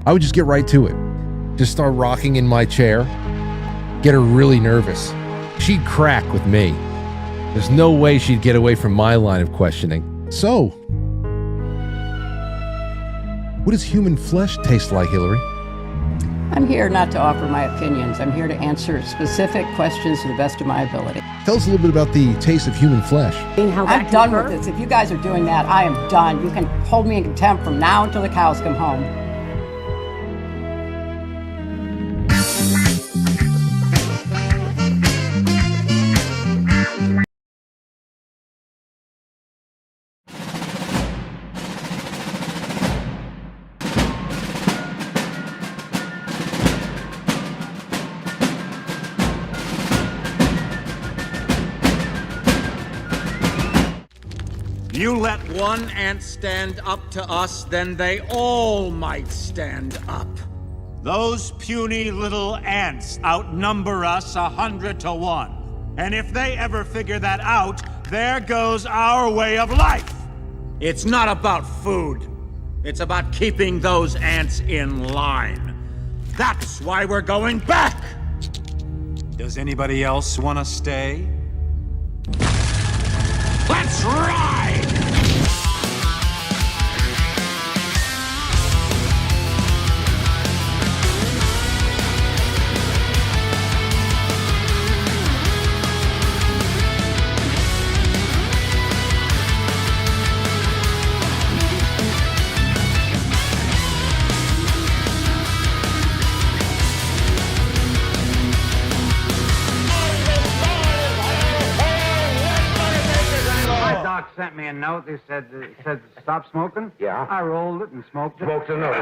I would just get right to it. Just start rocking in my chair, get her really nervous. She'd crack with me. There's no way she'd get away from my line of questioning. So, what does human flesh taste like, Hillary? I'm here not to offer my opinions. I'm here to answer specific questions to the best of my ability. Tell us a little bit about the taste of human flesh. I'm done with this. If you guys are doing that, I am done. You can hold me in contempt from now until the cows come home. You let one ant stand up to us, then they all might stand up. Those puny little ants outnumber us 100 to 1. And if they ever figure that out, there goes our way of life. It's not about food. It's about keeping those ants in line. That's why we're going back! Does anybody else want to stay? Let's ride! Sent me a note. They said stop smoking. Yeah. I rolled it and smoked it. Smoked a note.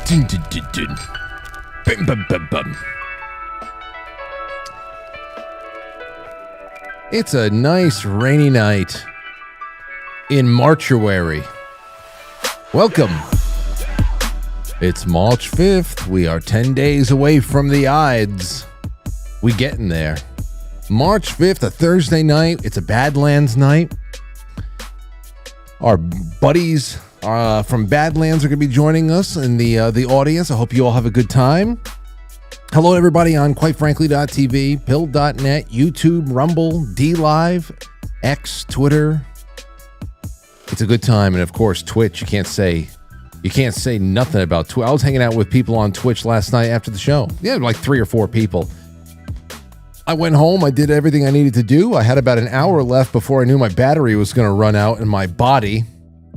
Dun, dun, dun, dun. Bum, bum, bum, bum. It's a nice rainy night in Marchuary. Welcome. It's March 5th. We are 10 days away from the Ides. We getting there. March 5th, a Thursday night. It's a Badlands night. Our buddies from Badlands are going to be joining us in the audience. I hope you all have a good time. Hello, everybody on Quite Frankly.tv, Pill.net, YouTube, Rumble, DLive, X, Twitter. It's a good time. And, of course, Twitch. You can't say nothing about Twitch. I was hanging out with people on Twitch last night after the show. Yeah, like 3 or 4 people. I went home. I did everything I needed to do. I had about an hour left before I knew my battery was going to run out in my body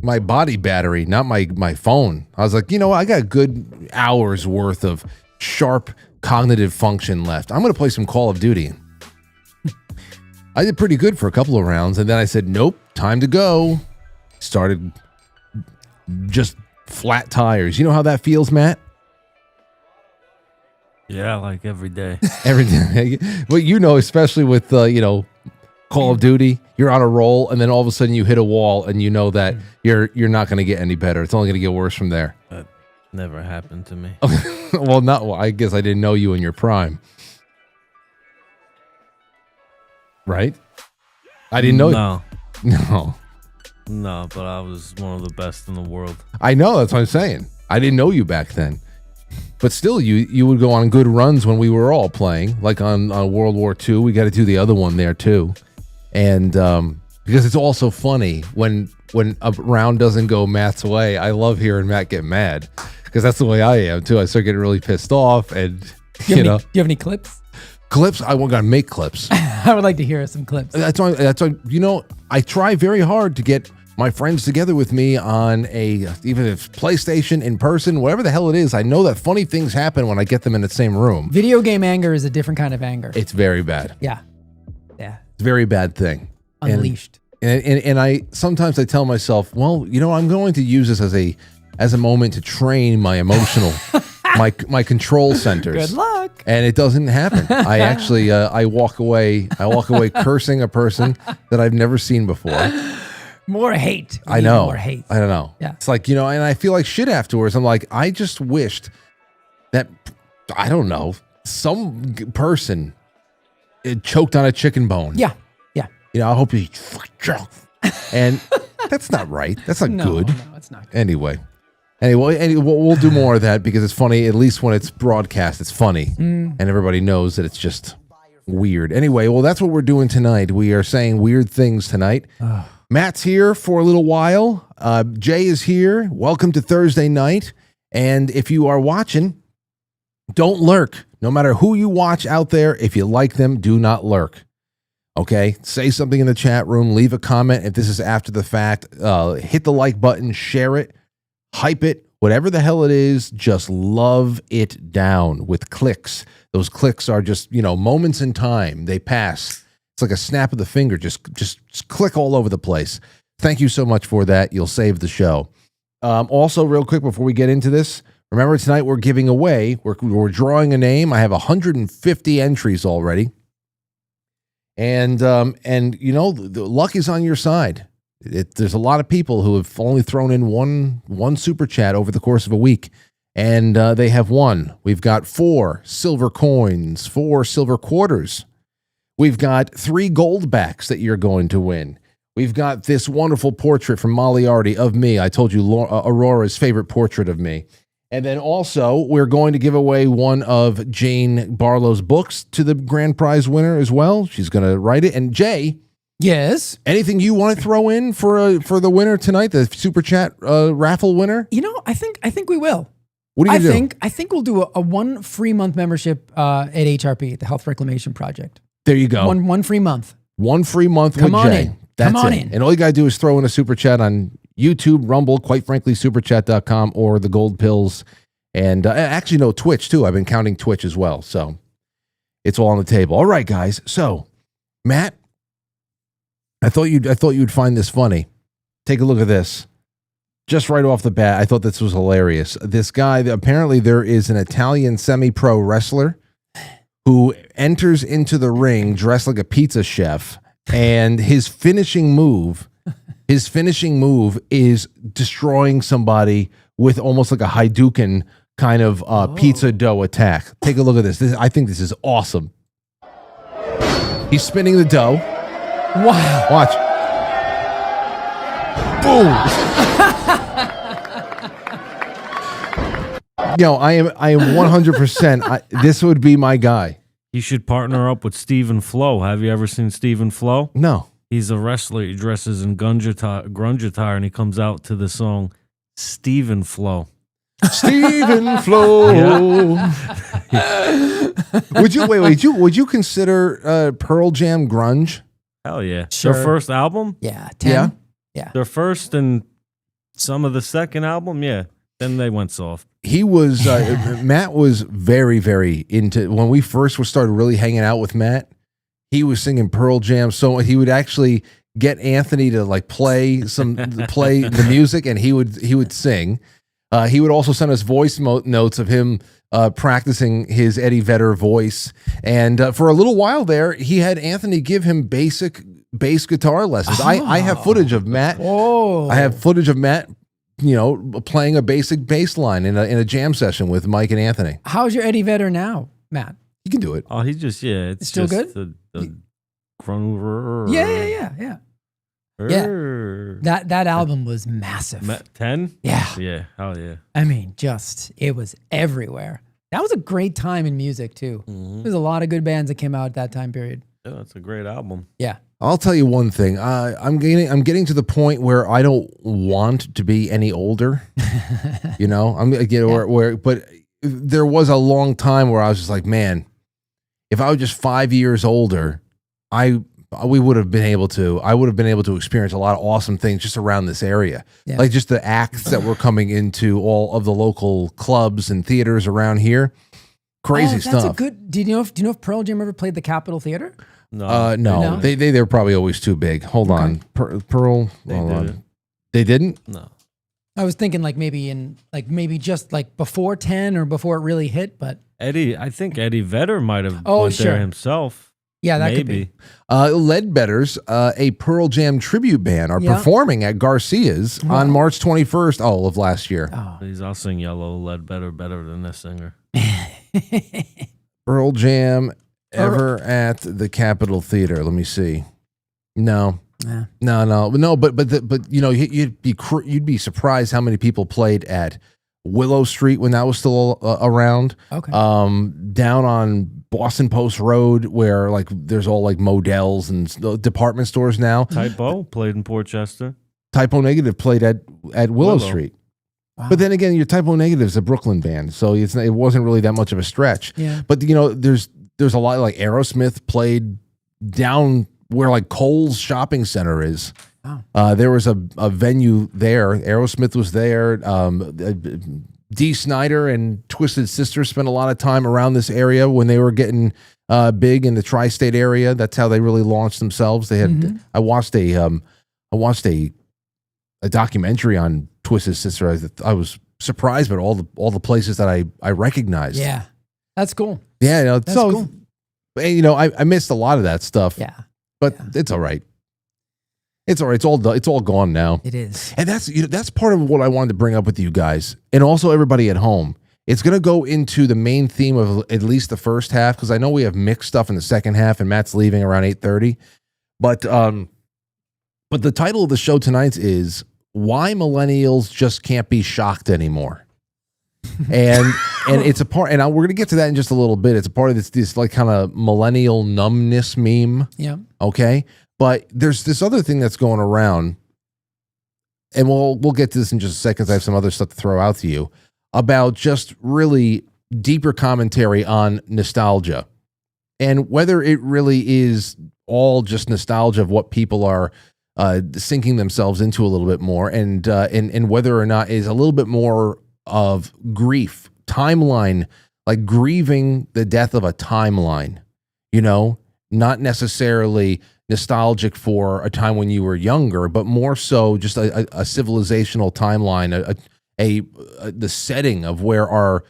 battery, not my phone. I was like, you know what? I got a good hour's worth of sharp cognitive function left. I'm going to play some Call of Duty. I did pretty good for a couple of rounds, and then I said, nope, time to go. Started just flat tires. You know how that feels, Matt? Yeah, like every day. Every day. Well, you know, especially with, Call of Duty, you're on a roll, and then all of a sudden you hit a wall, and you know that you're not going to get any better. It's only going to get worse from there. That never happened to me. Well, I guess I didn't know you in your prime. Right? I didn't know. No, but I was one of the best in the world. I know, that's what I'm saying. I didn't know you back then. But still, you would go on good runs when we were all playing, like on World War II. We got to do the other one there, too. And because it's also funny when a round doesn't go Matt's way, I love hearing Matt get mad because that's the way I am, too. I start getting really pissed off. And, do you have any clips? Clips? I want to make clips. I would like to hear some clips. That's why, I try very hard to get my friends together with me on even if it's PlayStation, in person, whatever the hell it is. I know that funny things happen when I get them in the same room. Video game anger is a different kind of anger. It's very bad. Yeah. It's a very bad thing. Unleashed. And I sometimes I tell myself, well, I'm going to use this as a moment to train my emotional, my control centers. Good luck. And it doesn't happen. I actually I walk away cursing a person that I've never seen before. More hate. I know. More hate. I don't know. Yeah. It's like, and I feel like shit afterwards. I'm like, I just wished that, I don't know, some person choked on a chicken bone. Yeah. I hope he, and that's not right. That's not good. No, it's not good. Anyway, we'll do more of that because it's funny. At least when it's broadcast, it's funny. And everybody knows that it's just weird. Anyway, well, that's what we're doing tonight. We are saying weird things tonight. Matt's here for a little while. Jay is here. Welcome to Thursday night. And if you are watching, don't lurk. No matter who you watch out there, if you like them, do not lurk. Okay? Say something in the chat room. Leave a comment if this is after the fact. Hit the like button. Share it. Hype it. Whatever the hell it is, just love it down with clicks. Those clicks are just, moments in time. They pass. It's like a snap of the finger. Just click all over the place. Thank you so much for that. You'll save the show. Also, real quick before we get into this, remember tonight we're giving away. We're drawing a name. I have 150 entries already, and the luck is on your side. There's a lot of people who have only thrown in one super chat over the course of a week, and they have won. We've got 4 silver coins, 4 silver quarters. We've got 3 gold backs that you're going to win. We've got this wonderful portrait from Moriarty of me. I told you Aurora's favorite portrait of me. And then also, we're going to give away one of Jane Barlow's books to the grand prize winner as well. She's going to write it. And Jay, Yes. anything you want to throw in for the winner tonight, the Super Chat raffle winner? You know, I think we will. What are you going to do? I think we'll do a 1 free month membership at HRP, the Health Reclamation Project. There you go. One free month. 1 free month Come with on Jay. in. That's Come on it. in. And all you got to do is throw in a Super Chat on YouTube, Rumble, quite frankly, superchat.com, or the Gold Pills. And actually, no, Twitch, too. I've been counting Twitch as well. So it's all on the table. All right, guys. So, Matt, I thought you'd find this funny. Take a look at this. Just right off the bat, I thought this was hilarious. This guy, apparently there is an Italian semi-pro wrestler who enters into the ring dressed like a pizza chef, and his finishing move is destroying somebody with almost like a Hadouken kind of pizza dough attack. Take a look at this. I think this is awesome. He's spinning the dough. Wow. Watch. Boom. Yo, I am 100%. This would be my guy. You should partner up with Stephen Flo. Have you ever seen Stephen Flo? No. He's a wrestler. He dresses in grunge attire, and he comes out to the song Stephen Flo. Stephen Flo. Would you consider Pearl Jam grunge? Hell yeah. Sure. Their first album? Yeah. 10? Yeah. Yeah. Their first and some of the second album? Yeah. Then they went soft. He was Matt was very, very into when we first started really hanging out with Matt. He was singing Pearl Jam, so he would actually get Anthony to like play the music, and he would sing. He would also send us voice notes of him practicing his Eddie Vedder voice, and for a little while there, he had Anthony give him basic bass guitar lessons. I have footage of Matt. Oh. I have footage of Matt, playing a basic bass line in a jam session with Mike and Anthony. How's your Eddie Vedder now, Matt? You can do it. Oh, he just, it's still just good? The grunge. Yeah. That album was massive. 10? Yeah. Yeah. Hell yeah. I mean, it was everywhere. That was a great time in music too. Mm-hmm. There's a lot of good bands that came out at that time period. Yeah, that's a great album. Yeah. I'll tell you one thing. I'm getting to the point where I don't want to be any older. But there was a long time where I was just like, man, if I was just 5 years older, I would have been able to experience a lot of awesome things just around this area. Yeah. Like just the acts that were coming into all of the local clubs and theaters around here. Crazy that's stuff. Do you know if Pearl Jam ever played the Capitol Theater? No. No. They're probably always too big. Hold on. Pearl. Hold on. They didn't? No. I was thinking maybe just before 10 or before it really hit, but I think Eddie Vedder might have Oh, went sure. there himself. yeah, that could Maybe. be. Ledbetter's, a Pearl Jam tribute band, are Yeah. performing at Garcia's on March 21st, all of last year. Oh. Please, I'll sing Yellow Ledbetter better than this singer. Pearl Jam ever at the Capitol Theater? Let me see. No. Yeah. No. But you'd be surprised how many people played at Willow Street when that was still around. Okay. Down on Boston Post Road, where there's all Models and department stores now. Typo played in Portchester. Typo Negative played at Willow Street. Wow. But then again, your Typo Negative is a Brooklyn band, so it wasn't really that much of a stretch. Yeah. But there's a lot Aerosmith played down where Kohl's shopping center is. Wow. There was a venue there. Aerosmith was there. Dee Snider and Twisted Sister spent a lot of time around this area when they were getting big in the tri-state area. That's how they really launched themselves. They had I watched a documentary on Twisted Sister. I was surprised by all the places that I recognized. Yeah. That's cool. Yeah, That's cool. I missed a lot of that stuff. Yeah. But it's all right. It's all right. It's all gone now. It is. And that's part of what I wanted to bring up with you guys, and also everybody at home. It's going to go into the main theme of at least the first half, because I know we have mixed stuff in the second half, and Matt's leaving around 8:30. But But the title of the show tonight is Why Millennials Just Can't Be Shocked Anymore. And it's a part, and we're going to get to that in just a little bit. It's a part of this like kind of millennial numbness meme. Yeah. Okay. But there's this other thing that's going around, and we'll get to this in just a second. I have some other stuff to throw out to you about just really deeper commentary on nostalgia and whether it really is all just nostalgia of what people are sinking themselves into a little bit more, and whether or not is a little bit more of grief timeline, like grieving the death of a timeline, not necessarily nostalgic for a time when you were younger, but more so just a civilizational timeline, the setting of where our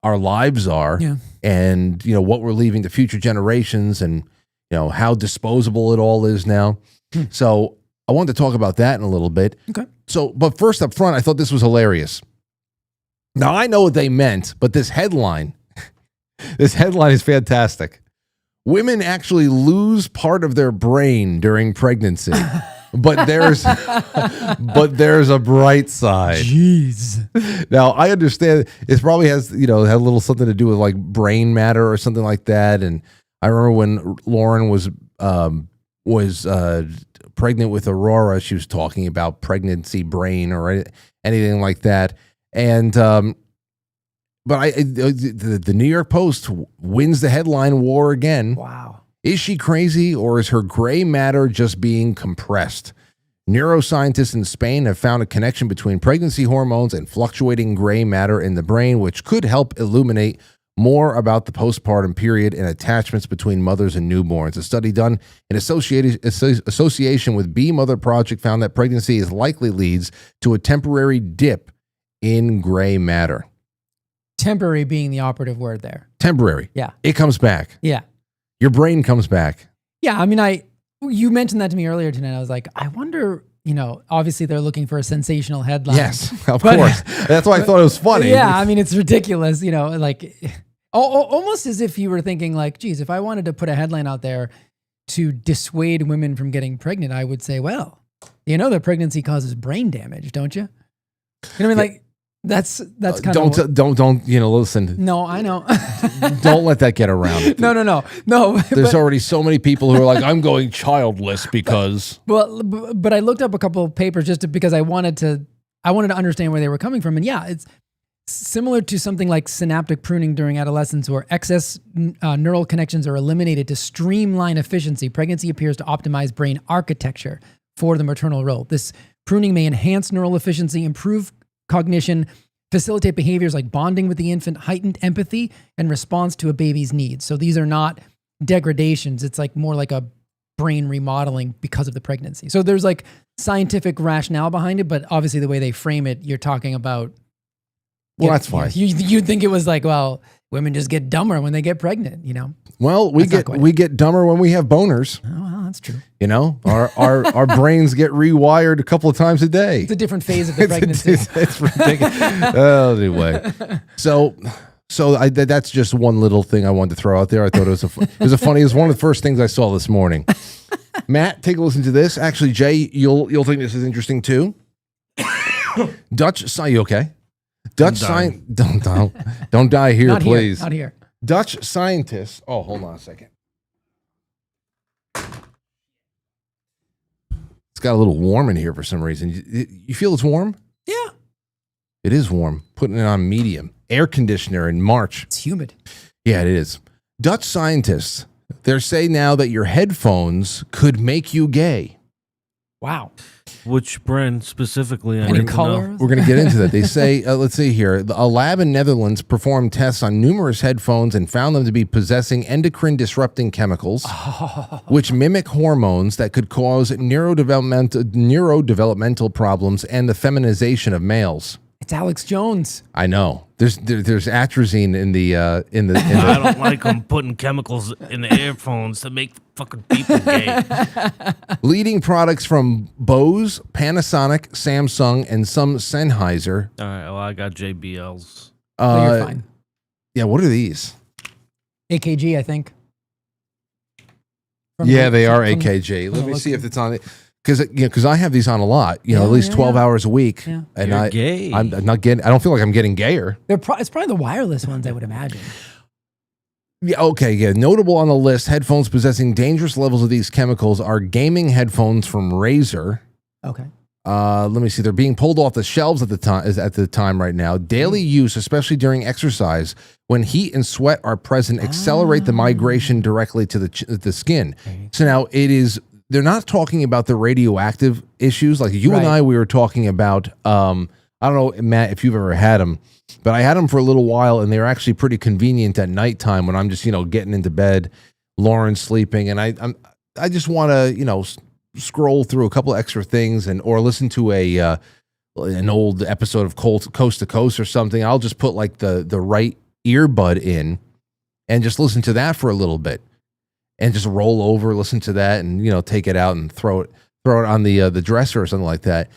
our lives are, and what we're leaving to future generations, and how disposable it all is now. So I wanted to talk about that in a little bit. Okay. So, but first up front, I thought this was hilarious. Now I know what they meant, but this headline is fantastic. Women actually lose part of their brain during pregnancy, but there's a bright side. Jeez. Now I understand it probably has had a little something to do with like brain matter or something like that. And I remember when Lauren was pregnant with Aurora, she was talking about pregnancy brain or anything like that. And but the New York Post wins the headline war again. Wow. Is she crazy, or is her gray matter just being compressed? Neuroscientists in Spain have found a connection between pregnancy hormones and fluctuating gray matter in the brain, which could help illuminate more about the postpartum period and attachments between mothers and newborns. A study done in association with Bee Mother Project found that pregnancy is likely leads to a temporary dip in gray matter. Temporary being the operative word there. Temporary. Yeah. It comes back. Yeah. Your brain comes back. Yeah. I mean, you mentioned that to me earlier tonight. I was like, I wonder, obviously they're looking for a sensational headline. Yes, of course. That's why I thought it was funny. Yeah. I mean, it's ridiculous, like almost as if you were thinking like, geez, if I wanted to put a headline out there to dissuade women from getting pregnant, I would say, well, that pregnancy causes brain damage, don't you? You know what I mean? Like, that's kind of don't listen. No, I know. Don't let that get around. No. There's already so many people who are like, I'm going childless because. Well, but I looked up a couple of papers because I wanted to understand where they were coming from, and yeah, it's similar to something like synaptic pruning during adolescence, where excess neural connections are eliminated to streamline efficiency. Pregnancy appears to optimize brain architecture for the maternal role. This pruning may enhance neural efficiency, improve cognition, facilitate behaviors like bonding with the infant, heightened empathy, and response to a baby's needs. So these are not degradations. It's like more like a brain remodeling because of the pregnancy. So there's like scientific rationale behind it, but obviously the way they frame it, you're talking about. Well, that's fine. You'd think it was like, well, women just get dumber when they get pregnant, Well, we get dumber when we have boners. Oh, well, that's true. Our brains get rewired a couple of times a day. It's a different phase of the pregnancy. It's ridiculous. Anyway, so that's just one little thing I wanted to throw out there. I thought it was funny. It was one of the first things I saw this morning. Matt, take a listen to this. Actually, Jay, you'll think this is interesting too. You okay? Don't die here, Not please. Not here. Dutch scientists. Oh, hold on a second. It's got a little warm in here for some reason. You feel it's warm? Yeah. It is warm. Putting it on medium. Air conditioner in March. It's humid. Yeah, it is. Dutch scientists, they're saying now that your headphones could make you gay. Wow. Which brand specifically? Any colors? We're going to get into that. They say, let's see here. A lab in Netherlands performed tests on numerous headphones and found them to be possessing endocrine disrupting chemicals, which mimic hormones that could cause neurodevelopmental problems and the feminization of males. It's Alex Jones. I know. There's atrazine in the I don't like them putting chemicals in the earphones to make fucking people gay. Leading products from Bose, Panasonic, Samsung, and some Sennheiser. All right, well, I got JBLs. You're fine. Yeah, what are these? AKG, I think. Yeah, they are from- AKG. from Let the me look see of if it's on it. Because I have these on a lot, Yeah, at least yeah, 12 yeah. hours a week. Yeah. And You're gay. I'm not getting, I don't feel like I'm getting gayer. It's probably the wireless ones, I would imagine. Yeah, okay, yeah. Notable on the list, headphones possessing dangerous levels of these chemicals are gaming headphones from Razer. Okay. Let me see. They're being pulled off the shelves at the time right now. Daily use, especially during exercise, when heat and sweat are present, accelerate the migration directly to the skin. So now they're not talking about the radioactive issues. Like you and Right. I, we were talking about, I don't know, Matt, if you've ever had them, but I had them for a little while and they were actually pretty convenient at nighttime when I'm just, getting into bed, Lauren's sleeping. And I just want to, scroll through a couple extra things or listen to an old episode of Coast to Coast or something. I'll just put like the right earbud in and just listen to that for a little bit and just roll over, listen to that and, take it out and throw it on the dresser or something like that.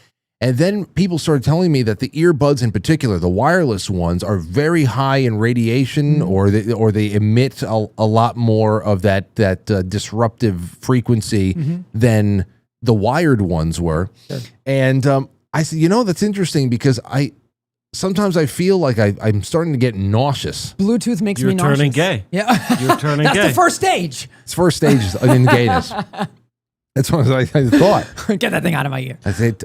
And then people started telling me that the earbuds in particular, the wireless ones, are very high in radiation or they emit a lot more of that disruptive frequency than the wired ones were. Sure. And I said, that's interesting because sometimes I feel like I'm starting to get nauseous. Bluetooth makes You're me nauseous. turning gay. Yeah. You're turning That's gay. the first stage. It's first stages in gayness. That's what I thought. Get that thing out of my ear.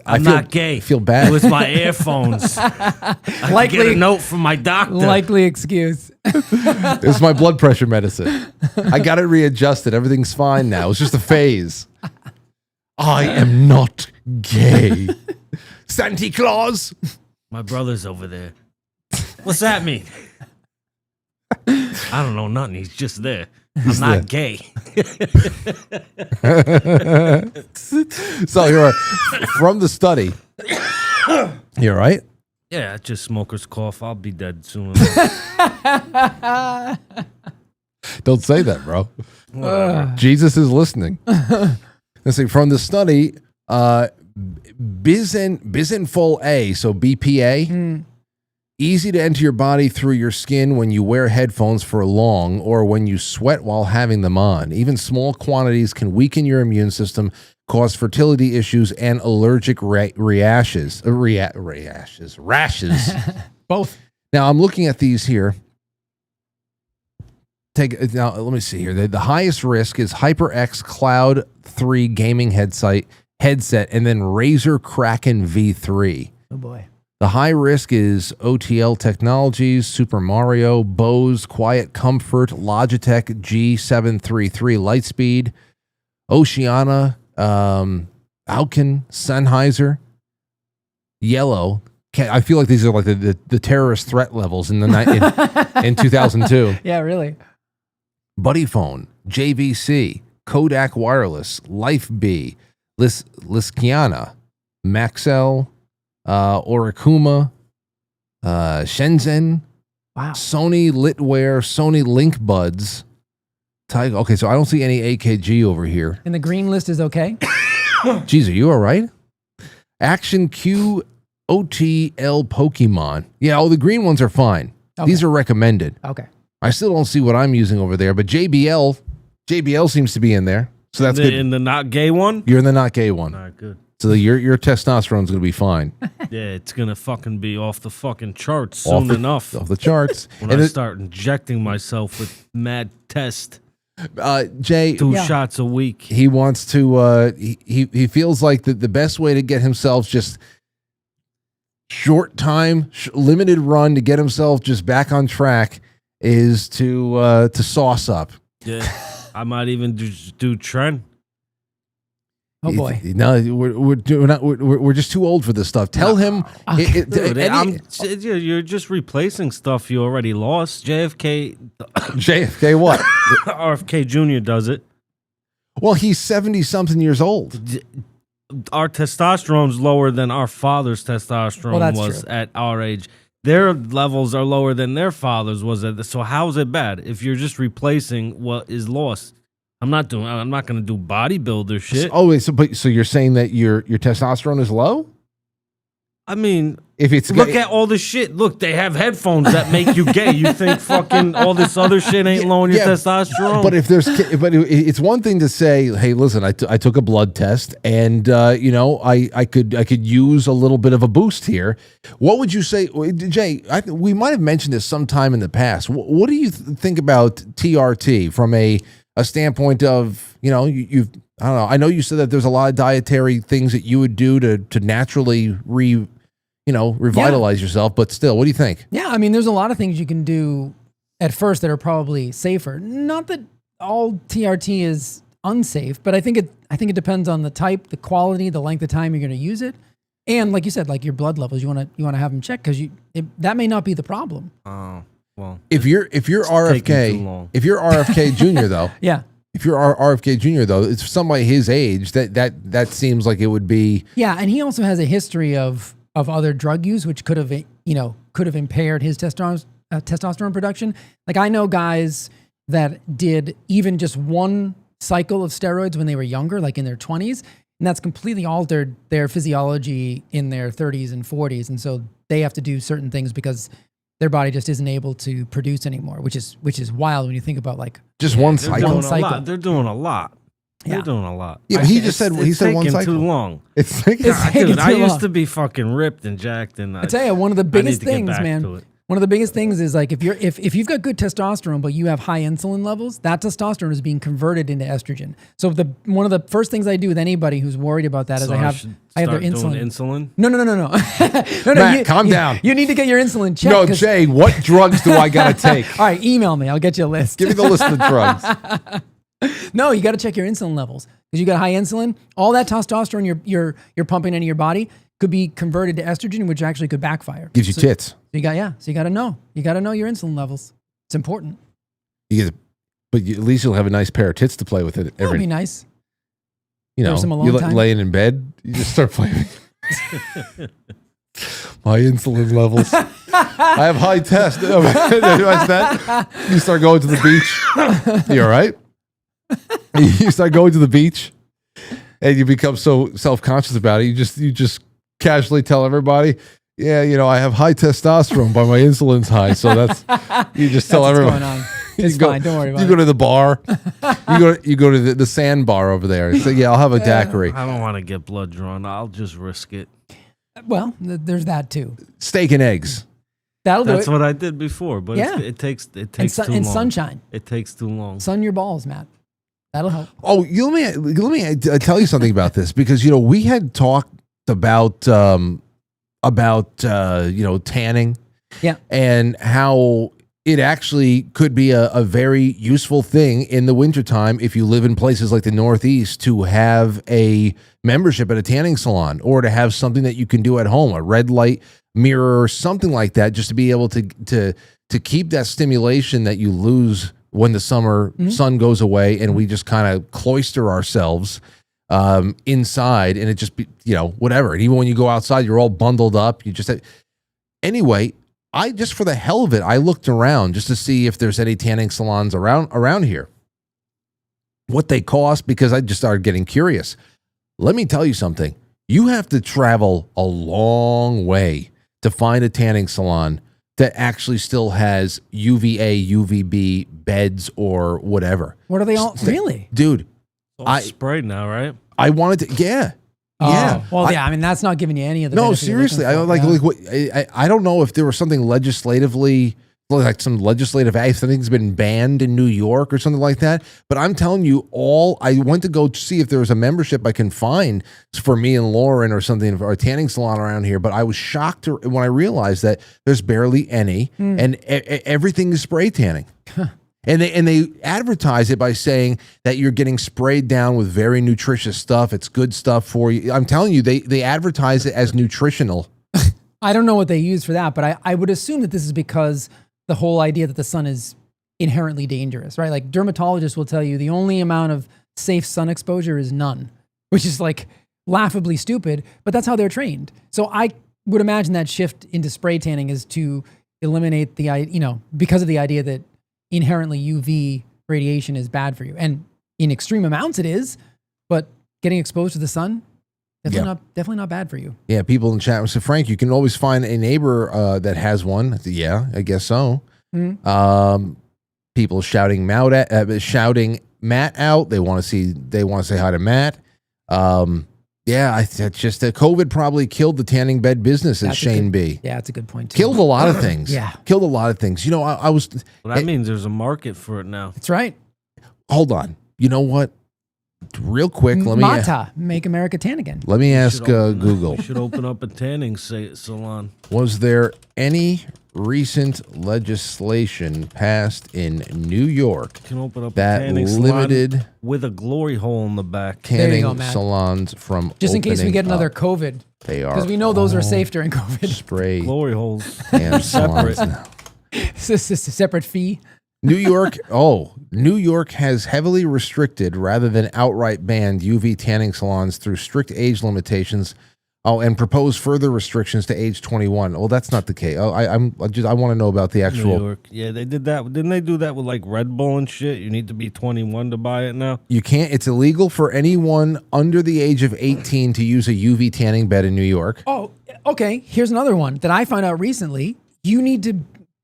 I'm not gay. I feel bad. It was my earphones. I get a note from my doctor. Likely excuse. It's my blood pressure medicine. I got it readjusted. Everything's fine now. It's just a phase. I am not gay. Santa Claus. My brother's over there. What's that mean? I don't know nothing. He's just there. I'm not gay. So you're from the study. You're right. Yeah, it's just smoker's cough. I'll be dead soon. Don't say that, bro. Jesus is listening. Let's see. From the study, Bisinfol A, so BPA. Easy to enter your body through your skin when you wear headphones for long or when you sweat while having them on. Even small quantities can weaken your immune system, cause fertility issues, and allergic rashes. Both. Now, I'm looking at these here. Now, let me see here. The highest risk is HyperX Cloud 3 gaming headset, and then Razer Kraken V3. Oh, boy. The high risk is OTL Technologies, Super Mario, Bose, Quiet Comfort, Logitech G733 Lightspeed, Oceana, Alkin, Sennheiser, Yellow. I feel like these are like the terrorist threat levels in 2002. Yeah, really. Buddy Phone, JVC, Kodak Wireless, Life B, Liskiana, Maxell, Orikuma, Shenzhen, Wow. Sony Litwear, Sony Link Buds. Okay, so I don't see any AKG over here. And the green list is okay? Geez, are you all right? Action Q OTL Pokemon. Yeah, the green ones are fine. Okay. These are recommended. Okay. I still don't see what I'm using over there, but JBL seems to be in there. So that's good. In the not gay one? You're in the not gay one. All right, good. So your testosterone's going to be fine. Yeah, it's going to fucking be off the fucking charts soon enough. Off the charts. When I start injecting myself with mad test. Jay, 2 shots a week. he wants to, he feels like the best way to get himself just short time, limited run to get himself just back on track is to sauce up. Yeah, I might even do Trent. Oh boy. No, we're just too old for this stuff. Tell him. Dude, you're just replacing stuff you already lost. JFK what? RFK Jr. does it. Well, he's 70-something years old. Our testosterone's lower than our father's testosterone was true. at our age. Their levels are lower than their father's was at. So how is it bad if you're just replacing what is lost? I'm not going to do bodybuilder shit. So you're saying that your testosterone is low? I mean, if it's look at all the shit. Look, they have headphones that make you gay. You think fucking all this other shit ain't lowering your testosterone? But it's one thing to say, hey, listen, I took a blood test, and I could use a little bit of a boost here. What would you say, Jay? We might have mentioned this sometime in the past. What do you think about TRT from a standpoint of, you've I don't know. I know you said that there's a lot of dietary things that you would do to naturally revitalize yourself, but still, what do you think? Yeah, I mean, there's a lot of things you can do at first that are probably safer. Not that all TRT is unsafe, but I think it depends on the type, the quality, the length of time you're going to use it, and like you said, like your blood levels. You want to have them checked because that may not be the problem. Oh, well. If you're RFK Jr. though, yeah. If you're RFK Jr. though, it's somebody his age that seems like it would be. Yeah, and he also has a history of other drug use, which could have impaired his testosterone production. Like I know guys that did even just one cycle of steroids when they were younger, like in their 20s, and that's completely altered their physiology in their 30s and 40s, and so they have to do certain things because their body just isn't able to produce anymore, which is wild when you think about like just one cycle. They're doing a lot. They're doing a lot. Yeah, he said one cycle. Too long. It's taking dude, I used to be fucking ripped and jacked, and I tell you, one of the biggest things, man. One of the biggest things is like if you've got good testosterone but you have high insulin levels, that testosterone is being converted into estrogen. So one of the first things I do with anybody who's worried about that is I have their insulin. No. no, Matt, calm down. You need to get your insulin checked. No, Jay, what drugs do I gotta take? All right, email me. I'll get you a list. Give me the list of the drugs. No, you got to check your insulin levels because you got high insulin. All that testosterone you're pumping into your body could be converted to estrogen, which actually could backfire. Gives you tits. So you got to know. You got to know your insulin levels. It's important. At least you'll have a nice pair of tits to play with it. That'd be nice. You're laying in bed, you just start playing. My insulin levels. I have high test. You start going to the beach. You all right? You start going to the beach, and you become so self-conscious about it. You just casually tell everybody, yeah, I have high testosterone, but my insulin's high. So you just tell everybody. What's going on. It's fine. Don't worry about it. You go to the bar. You go to the sand bar over there. And say, yeah, I'll have a daiquiri. I don't want to get blood drawn. I'll just risk it. Well, there's that too. Steak and eggs. That's what I did before, but it takes too long. And sunshine. It takes too long. Sun your balls, Matt. That'll help. Oh, let me tell you something about this because we had talked about tanning, and how it actually could be a very useful thing in the wintertime if you live in places like the Northeast to have a membership at a tanning salon or to have something that you can do at home, a red light mirror or something like that, just to be able to keep that stimulation that you lose when the summer sun goes away and we just kind of cloister ourselves inside, and it just be, whatever. And even when you go outside, you're all bundled up. Anyway, I just, for the hell of it, I looked around just to see if there's any tanning salons around here, what they cost, because I just started getting curious. Let me tell you something. You have to travel a long way to find a tanning salon that actually still has UVA, UVB beds or whatever. What are they all? Really? Dude. I sprayed now, right? I wanted to, yeah. Yeah. Well, I mean, that's not giving you any of the. No, seriously. I don't know if there was something legislatively, like some legislative act, something's been banned in New York or something like that. But I'm telling you, I went to go see if there was a membership I can find for me and Lauren or something, or a tanning salon around here. But I was shocked when I realized that there's barely any, and everything is spray tanning. And they advertise it by saying that you're getting sprayed down with very nutritious stuff. It's good stuff for you. I'm telling you, they advertise it as nutritional. I don't know what they use for that, but I would assume that this is because the whole idea that the sun is inherently dangerous, right? Like dermatologists will tell you the only amount of safe sun exposure is none, which is like laughably stupid, but that's how they're trained. So I would imagine that shift into spray tanning is to eliminate because of the idea that inherently UV radiation is bad for you. And in extreme amounts it is, but getting exposed to the sun, Definitely not bad for you. Yeah, people in chat say, Frank, you can always find a neighbor that has one. Yeah, I guess so. People shouting Matt out. They want to say hi to Matt. Yeah, it's just that COVID probably killed the tanning bed business at Shane B. Yeah, that's a good point too. Killed a lot of things. Yeah. Killed a lot of things. You know, I was... Well, that means there's a market for it now. That's right. Hold on. You know what? Real quick, Mata, make America tan again. Let me ask Google. We should open up a tanning salon. Was there any recent legislation passed in New York You can open up that a tanning limited salon with a glory hole in the back. tanning salons from Just in case we get another up? COVID. They are Because we know those are safe during COVID. spray Glory holes. and salons now. It's a separate fee. New York has heavily restricted rather than outright banned UV tanning salons through strict age limitations. And proposed further restrictions to age 21. Well, that's not the case. I want to know about the actual. New York. Yeah, they did that. Didn't they do that with like Red Bull and shit? You need to be 21 to buy it now. You can't. It's illegal for anyone under the age of 18 to use a UV tanning bed in New York. Oh, okay. Here's another one that I found out recently. You need to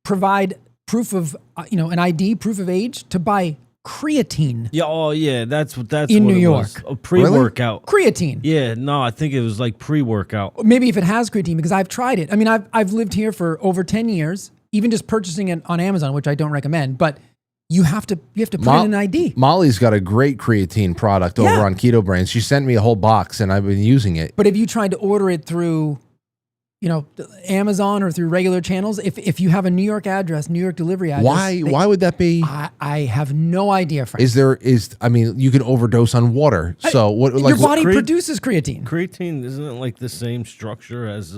provide proof of, an ID, proof of age to buy creatine. Yeah. Oh, yeah. That's in what New it York. was. A pre-workout. Creatine. Yeah. No, I think it was like pre-workout. Maybe if it has creatine, because I've tried it. I mean, I've lived here for over 10 years. Even just purchasing it on Amazon, which I don't recommend, but you have to put in an ID. Molly's got a great creatine product over on Keto Brainz. She sent me a whole box, and I've been using it. But if you tried to order it through, Amazon or through regular channels, if you have a New York address, New York delivery address, why would that be? I have no idea, Frank. You can overdose on water. So what? Your body produces creatine. Creatine isn't it like the same structure as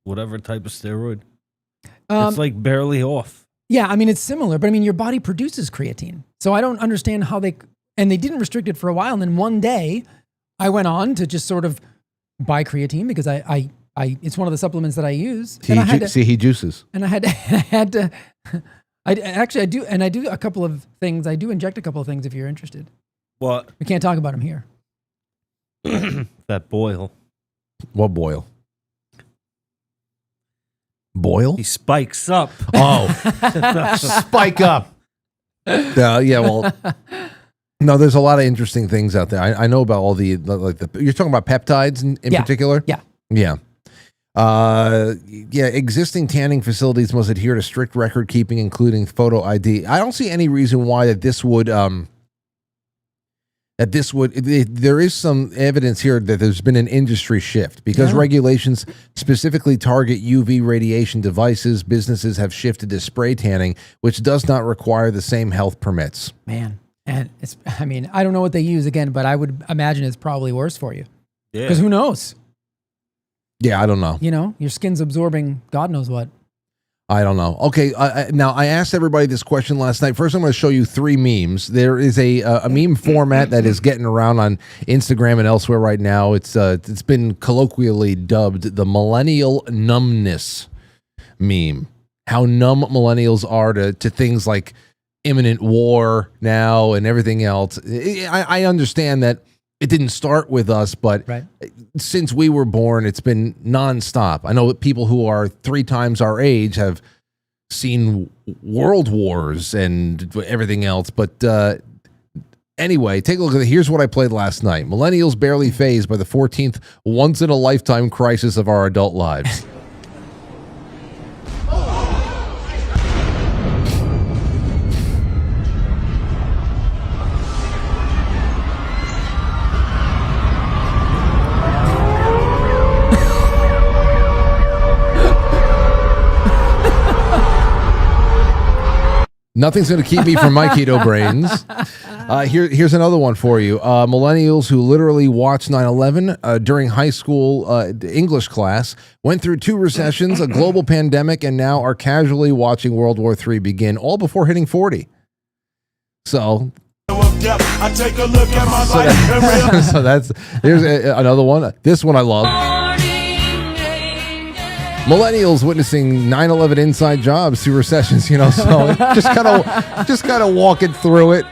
whatever type of steroid? It's like barely off. Yeah, I mean it's similar, but I mean your body produces creatine. So I don't understand how they didn't restrict it for a while, and then one day I went on to just sort of buy creatine because I it's one of the supplements that I use. He juices. And I do a couple of things. I do inject a couple of things if you're interested. What? We can't talk about them here. That boil. What boil? Boil? He spikes up. Oh, spike up. Yeah, well, no, there's a lot of interesting things out there. I know about all the you're talking about peptides in particular? Yeah. Existing tanning facilities must adhere to strict record keeping, including photo ID. I don't see any reason why there is some evidence here that there's been an industry shift because regulations specifically target UV radiation devices. Businesses have shifted to spray tanning, which does not require the same health permits. Man, and I don't know what they use again, but I would imagine it's probably worse for you. Yeah. Because who knows? Yeah, I don't know. Your skin's absorbing God knows what. I don't know. Okay, now I asked everybody this question last night. First, I'm going to show you 3 memes. There is a meme format that is getting around on Instagram and elsewhere right now. It's been colloquially dubbed the Millennial numbness meme. How numb millennials are to things like imminent war now and everything else. I understand that it didn't start with us, but since we were born, it's been nonstop. I know that people who are 3 times our age have seen world wars and everything else. But anyway, take a look at it. Here's what I played last night. Millennials barely fazed by the 14th once-in-a-lifetime crisis of our adult lives. Nothing's going to keep me from my keto brains. Here's another one for you. Millennials who literally watched 9/11 during high school English class, went through 2 recessions, a global pandemic, and now are casually watching World War III begin, all before hitting 40. So... here's another one. This one I love. Millennials witnessing 9/11 inside jobs through recessions, so just kind of walking through it.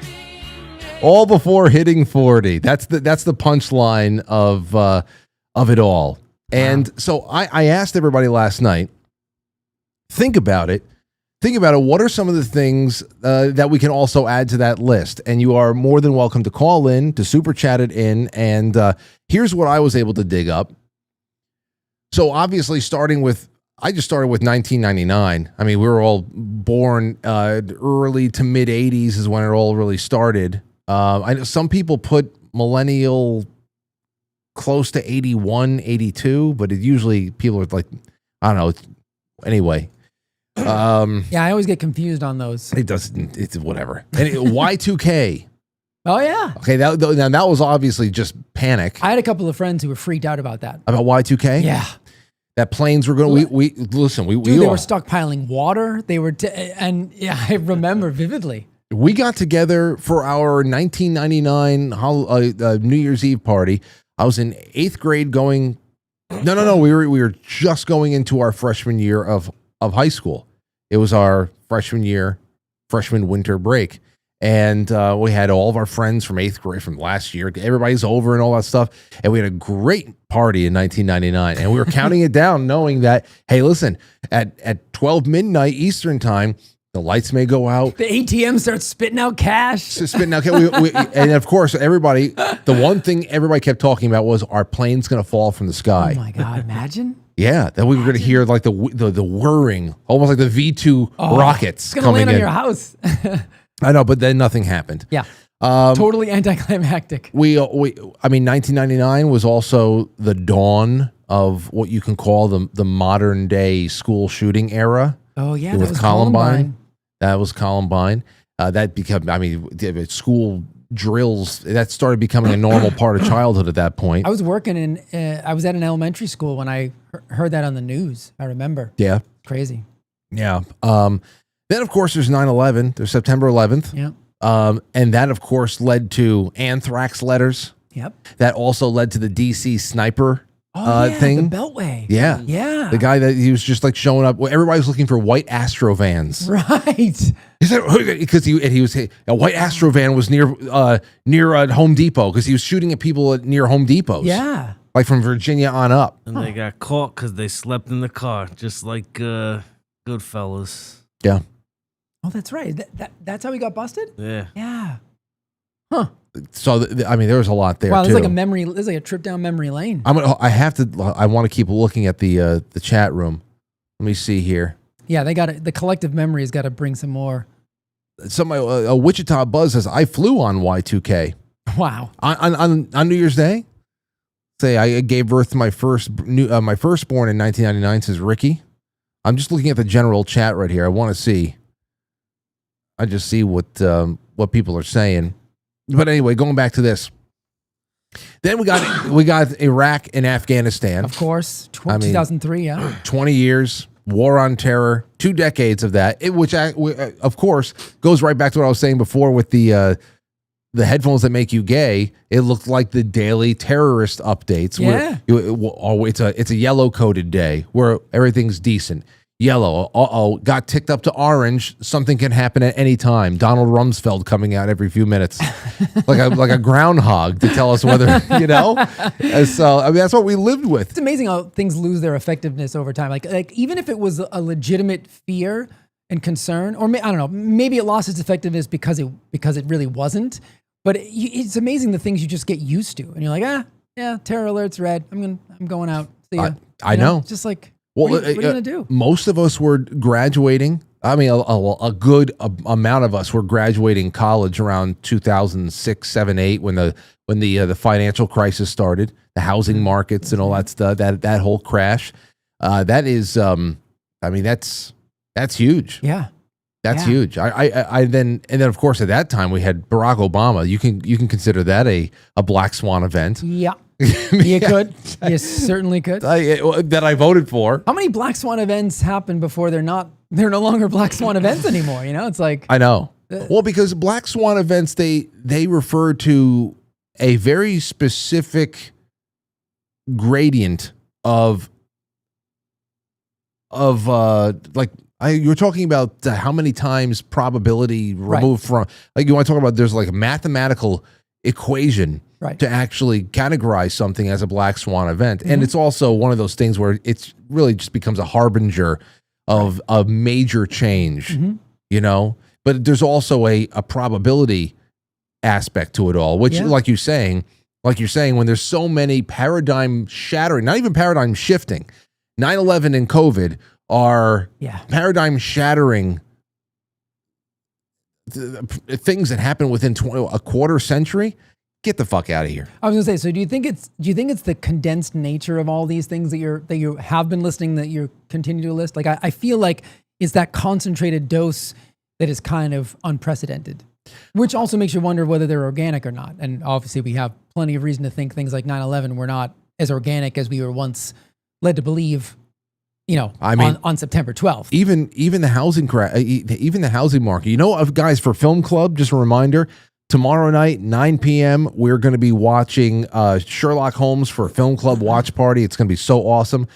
all before hitting 40. That's the punchline of it all. And so I asked everybody last night, think about it. What are some of the things that we can also add to that list? And you are more than welcome to call in, to super chat it in. And here's what I was able to dig up. So obviously I just started with 1999. I mean, we were all born early to mid 80s is when it all really started. I know some people put millennial close to 81, 82, but it usually people are like, I don't know. Anyway. I always get confused on those. It's whatever. And Y2K. Oh, yeah. Okay, that was obviously just panic. I had a couple of friends who were freaked out about that. About Y2K? Yeah. That planes were going. We listen. They were stockpiling water. They were, and yeah, I remember vividly. We got together for our 1999 New Year's Eve party. I was in 8th grade. Going, no. We were just going into our freshman year of high school. It was our freshman winter break, and we had all of our friends from 8th grade from last year. Everybody's over and all that stuff, and we had a great party in 1999. And we were counting it down, knowing that, hey, listen, at 12 midnight Eastern time, the lights may go out. The ATM starts spitting out cash. And of course, everybody. The one thing everybody kept talking about was, our plane's going to fall from the sky. Oh my God! Imagine. Yeah, that we were going to hear like the whirring, almost like the V2 rockets it's gonna coming land on in your house. I know, but then nothing happened. Yeah, totally anticlimactic. I mean, 1999 was also the dawn of what you can call the modern day school shooting era. Oh yeah, with Columbine. That was Columbine. That became, I mean, school drills, that started becoming a normal part of childhood at that point. I was working I was at an elementary school when I heard that on the news. I remember. Yeah. Crazy. Yeah. Then, of course, there's 9/11. There's September 11th. Yeah. And that, of course, led to anthrax letters. Yep. That also led to the DC sniper the thing. Beltway. Yeah. Yeah. The guy that he was just like showing up. Well, everybody was looking for white Astro vans. Right. Because he was a white Astro van was near Home Depot, because he was shooting at people near Home Depots. Yeah. Like from Virginia on up. And they got caught because they slept in the car, just like Goodfellas. Yeah. Oh, that's right. That's how he got busted? Yeah. Yeah. Huh. So, I mean, there was a lot there, wow, too. There's like a trip down memory lane. I want to keep looking at the chat room. Let me see here. Yeah, the collective memory has got to bring some more. A Wichita Buzz says, I flew on Y2K. Wow. On New Year's Day? Say, I gave birth to my firstborn in 1999, says Ricky. I'm just looking at the general chat right here. I want to see. I just see what people are saying. But anyway, going back to this. Then we got Iraq and Afghanistan. Of course. 2003, yeah. 20 years, war on terror, 2 decades of that, which of course goes right back to what I was saying before with the headphones that make you gay. It looked like the daily terrorist updates. Yeah. It's a yellow coded day where everything's decent. Yellow, got ticked up to orange. Something can happen at any time. Donald Rumsfeld coming out every few minutes, like a groundhog to tell us whether, you know. So I mean, that's what we lived with. It's amazing how things lose their effectiveness over time. Like even if it was a legitimate fear and concern, or I don't know, maybe it lost its effectiveness because it really wasn't. But it's amazing the things you just get used to, and you're like, yeah, terror alert's red. I'm going out. See ya. I know. Just like. Well, what are you going to do? Most of us were graduating. I mean, a good amount of us were graduating college around 2006, 7, 8, when the financial crisis started, the housing markets and all that stuff, that whole crash. That is, I mean, that's huge. Yeah. That's huge. I then of course at that time we had Barack Obama. You can consider that a black swan event. Yeah. You could. You certainly could. That I voted for. How many black swan events happened before they're no longer black swan events anymore? You know, it's like I know. Well, because black swan events they refer to a very specific gradient of like you're talking about how many times probability removed from, like, you want to talk about, there's like a mathematical equation to actually categorize something as a black swan event. And it's also one of those things where it's really just becomes a harbinger of a major change, you know, but there's also a probability aspect to it all, which like you're saying, when there's so many paradigm shattering, not even paradigm shifting, 9/11 and COVID are paradigm shattering things that happen within a quarter century. Get the fuck out of here. I was gonna say, so do you think it's the condensed nature of all these things that you have been listening, that you continue to list? Like I feel like it's that concentrated dose that is kind of unprecedented, which also makes you wonder whether they're organic or not. And obviously we have plenty of reason to think things like 9/11 were not as organic as we were once led to believe, you know, I mean, on September 12th. Even the housing even the housing market. You know, guys, for Film Club, just a reminder, tomorrow night, 9 p.m., we're going to be watching Sherlock Holmes for a Film Club watch party. It's going to be so awesome.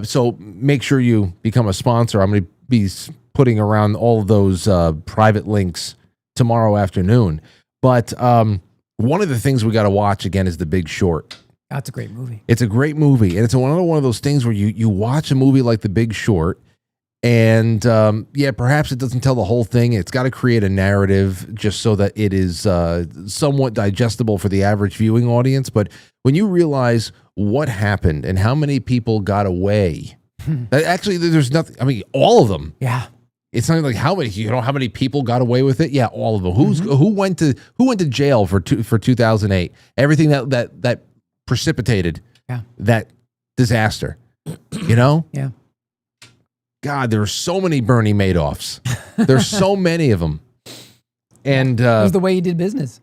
So make sure you become a sponsor. I'm going to be putting around all of those private links tomorrow afternoon. But one of the things we got to watch again is The Big Short. That's a great movie. It's a great movie. And it's one of those things where you watch a movie like The Big Short, and perhaps it doesn't tell the whole thing. It's got to create a narrative just so that it is somewhat digestible for the average viewing audience. But when you realize what happened and how many people got away, actually, there's nothing. I mean, all of them. Yeah. It's not like how many people got away with it. Yeah, all of them. Who went to jail for 2008? Everything that precipitated that disaster. You know? Yeah. God, there are so many Bernie Madoffs. There's so many of them. And it was the way he did business.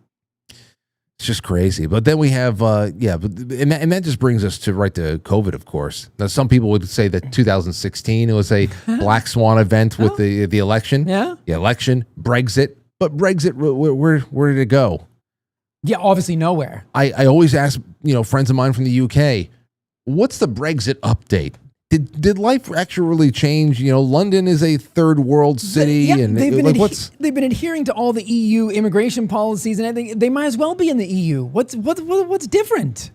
It's just crazy. But then we have, and that just brings us to COVID, of course. Now, some people would say that 2016, it was a black swan event with the election. Yeah. The election, Brexit. But Brexit, where did it go? Yeah, obviously nowhere. I always ask, friends of mine from the UK, what's the Brexit update? Did life actually really change? London is a third world city, and they've been adhering to all the EU immigration policies, and I think they might as well be in the EU. What's different?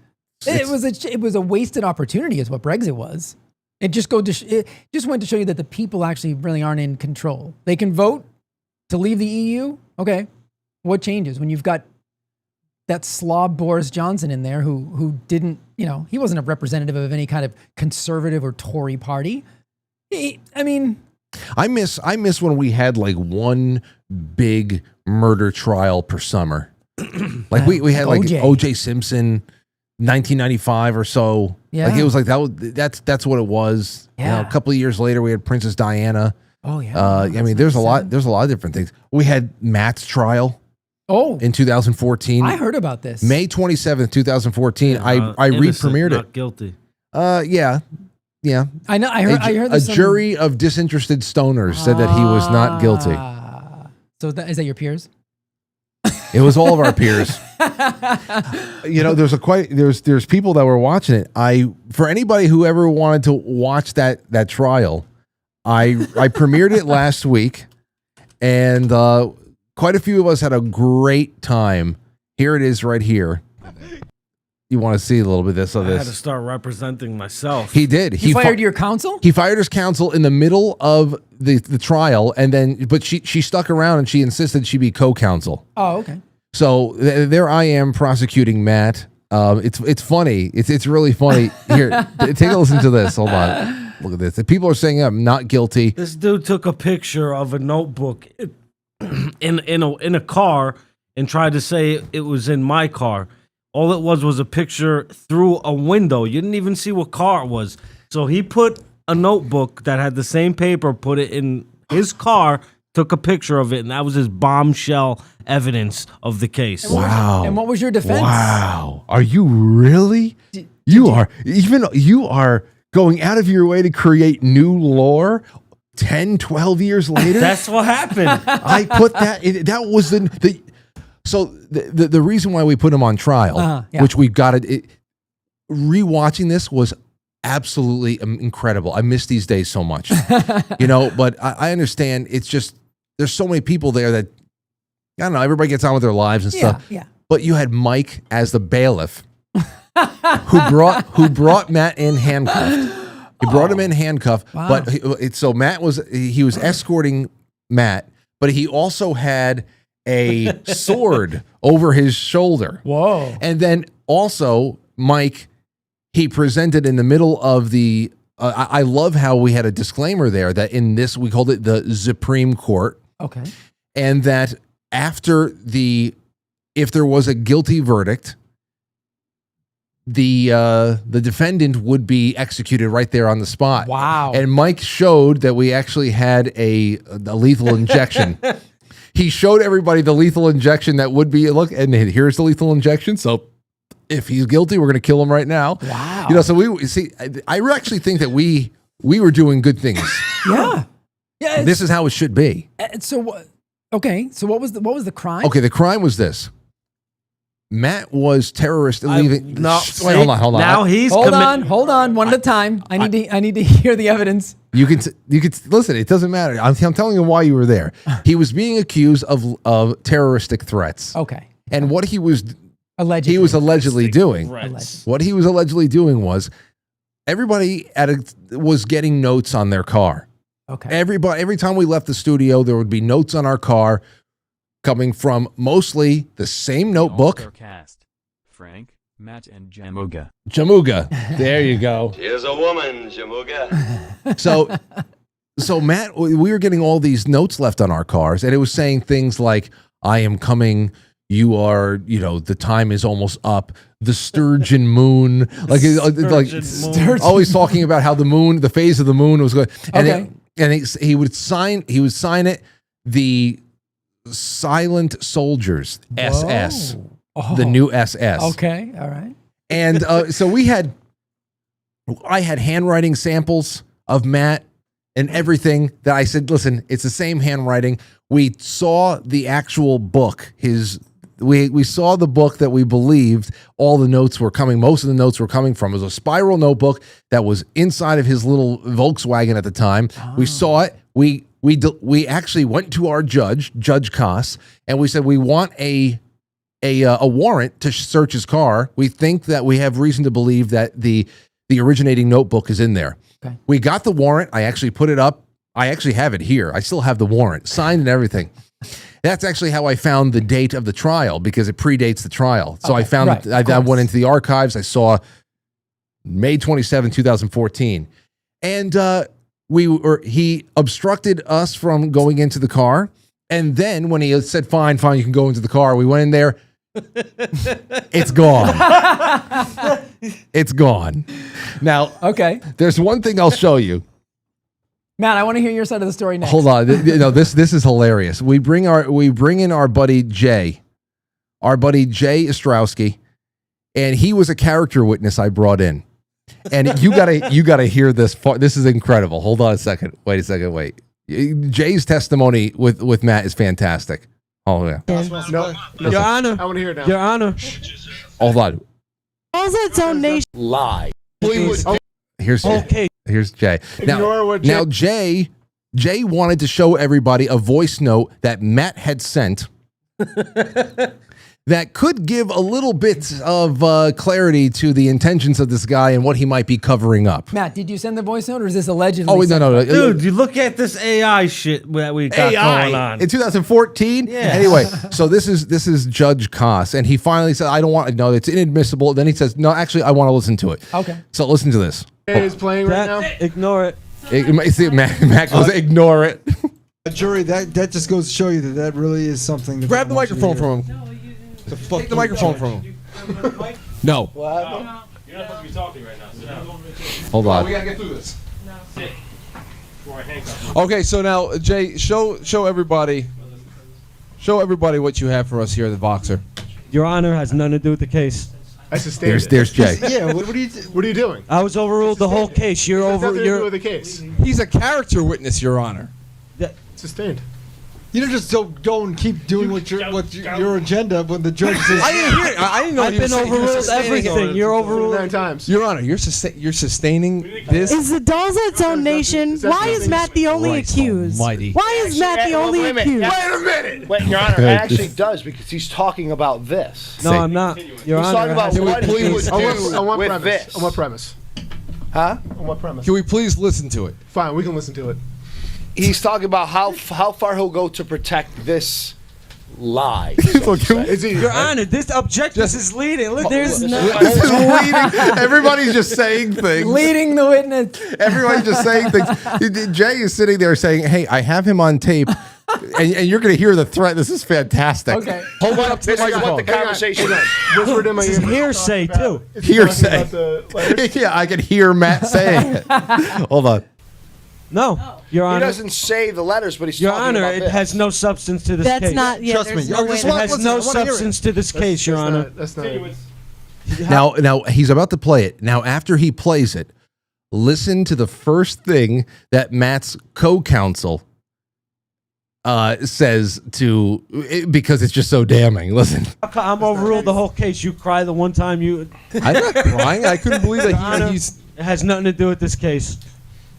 It was a wasted opportunity, is what Brexit was. It just went to show you that the people actually really aren't in control. They can vote to leave the EU. Okay, what changes when you've got that slob Boris Johnson in there who didn't, he wasn't a representative of any kind of conservative or Tory party. I miss when we had like one big murder trial per summer. Like we had like O.J. Simpson, 1995 or so. Yeah. Like it was like that's what it was. Yeah. A couple of years later we had Princess Diana. Oh yeah. There's a lot of different things. We had Matt's trial. Oh, in 2014. I heard about this. May 27th, 2014. I re-premiered it. Not guilty. Yeah. I know. I heard a jury of disinterested stoners said that he was not guilty. So is that your peers? It was all of our peers. There's people that were watching it. For anybody who ever wanted to watch that trial, I premiered it last week, and quite a few of us had a great time. Here it is right here. You want to see a little bit of this? I had to start representing myself. He did. He fired your counsel? He fired his counsel in the middle of the trial, but she stuck around and she insisted she be co-counsel. Oh, okay. So there I am prosecuting Matt. It's funny. It's really funny. Here, take a listen to this. Hold on. Look at this. The people are saying I'm not guilty. This dude took a picture of a notebook in a car and tried to say it was in my car. All it was a picture through a window. You didn't even see what car it was. So he put a notebook that had the same paper, put it in his car, took a picture of it, and that was his bombshell evidence of the case. Wow. And what was your defense? Wow. Are you really? You are going out of your way to create new lore 10, 12 years later? That's what happened. I put that was the reason why we put him on trial, which we got it. Rewatching this was absolutely incredible. I miss these days so much, but I understand it's just, there's so many people there that, I don't know, everybody gets on with their lives and stuff. Yeah. But you had Mike as the bailiff who brought Matt in handcuffed. He brought him in handcuffed. Wow. But so Matt was escorting Matt, but he also had a sword over his shoulder. Whoa. And then also Mike, he presented in the middle of the, I love how we had a disclaimer there that in this, we called it the Supreme Court. Okay. And that if there was a guilty verdict, the defendant would be executed right there on the spot. Wow. And Mike showed that we actually had a lethal injection. He showed everybody the lethal injection that would be, look, and here's the lethal injection. So if he's guilty, we're going to kill him right now. Wow. So we see, I actually think that we were doing good things. Yeah. Yeah. This is how it should be. So what? Okay. So what was the crime? Okay. The crime was this. Matt was terrorist leaving. Wait, hold on. Now he's Hold on, one at a time. I need to hear the evidence. You can listen. It doesn't matter. I'm telling you why you were there. He was being accused of terroristic threats. Okay. And what he was Allegedly. doing. Threats. What he was allegedly doing was everybody was getting notes on their car. Okay. Every time we left the studio, there would be notes on our car coming from mostly the same notebook. Cast. Frank, Matt, and Jamuga. Jamuga. There you go. Here's a woman, Jamuga. So Matt, we were getting all these notes left on our cars, and it was saying things like, I am coming, you are, the time is almost up, the sturgeon moon, always talking about how the phase of the moon was going. And he would sign it, the Silent Soldiers, SS, the new SS. Okay, all right. And so I had handwriting samples of Matt and everything that I said, listen, it's the same handwriting. We saw the actual book. We saw the book that we believed all the notes were coming. Most of the notes were coming from. It was a spiral notebook that was inside of his little Volkswagen at the time. Oh. We saw it. We actually went to our Judge Koss, and we said we want a warrant to search his car. We think that we have reason to believe that the originating notebook is in there. Okay. We got the warrant. I actually put it up. I actually have it here. I still have the warrant signed and everything. That's actually how I found the date of the trial, because it predates the trial. So I found, I went into the archives. I saw May 27, 2014. And he obstructed us from going into the car. And then when he said, fine, you can go into the car, we went in there. It's gone. It's gone. Now, okay. There's one thing I'll show you. Matt, I want to hear your side of the story next. Hold on. This is hilarious. We bring in our buddy Jay Ostrowski, and he was a character witness I brought in. And you gotta hear this. This is incredible. Hold on a second. Wait a second. Wait. Jay's testimony with Matt is fantastic. Oh yeah. No, Your Honor. I want to hear it now. Your Honor. Hold on. Also, donation. Lie. Okay. Here's Jay. Now Jay wanted to show everybody a voice note that Matt had sent that could give a little bit of clarity to the intentions of this guy and what he might be covering up. Matt, did you send the voice note, or is this allegedly? Oh, no. Dude, you look at this AI shit that we got going on. In 2014? Yeah. Anyway, so this is Judge Koss, and he finally said, I don't want to, no, it's inadmissible. Then he says, no, actually, I want to listen to it. Okay. So listen to this. It is playing right now. Ignore it. Matt goes, ignore it. Jury, that just goes to show you that really is something. Grab the microphone from him. Take the microphone from him. No. What happened? You're not supposed to be talking right now. Sit down. Hold on. We gotta get through this. No. Sit. Before I handcuff you. Okay, so now Jay, show everybody what you have for us here at the Voxer. Your Honor has nothing to do with the case. That's a statement. There's Jay. Yeah, what are you doing? I was overruled the whole case. You're over. Nothing to do You're with the case. He's a character witness, Your Honor. Sustained. You don't just go and keep doing what your agenda when the judge says. I didn't hear it. I didn't know. I've been overruled everything. You're overruled 9 times. Your Honor, you're sustaining this. Is the dolls its own nation? Why is Matt the only accused? Almighty. Why is Matt the only accused? Wait a minute. Wait, Your Honor, it actually does because he's talking about this. No, I'm not. Your He's Honor, talking about what he would do on what with premise? this. On what premise? Huh? On what premise? Can we please listen to it? Fine, we can listen to it. He's talking about how far he'll go to protect this lie. Your Honor, this objective is leading. Look, there's no. This is leading. Everybody's just saying things. Leading the witness. Everybody's just saying things. Jay is sitting there saying, "Hey, I have him on tape." And you're going to hear the threat. This is fantastic. Okay. Hold on up to the microphone. What the conversation is. Whispered in my This is hearsay too. Hearsay. Yeah, I can hear Matt saying it. Hold on. No, Your He Honor. doesn't say the letters, but he's Your talking Honor, about it this. has no substance to this That's case. not. Yeah, Trust there's me. no Yo, way. just It let- has listen, no I wanna hear it. substance to this case, Your Honor. That's not it. Now he's about to play it. Now, after he plays it, listen to the first thing that Matt's co-counsel says because it's just so damning. Listen. I'm overruled the whole case. You cry the one time you. I'm not crying. I couldn't believe Your that Honor, he's. it has nothing to do with this case.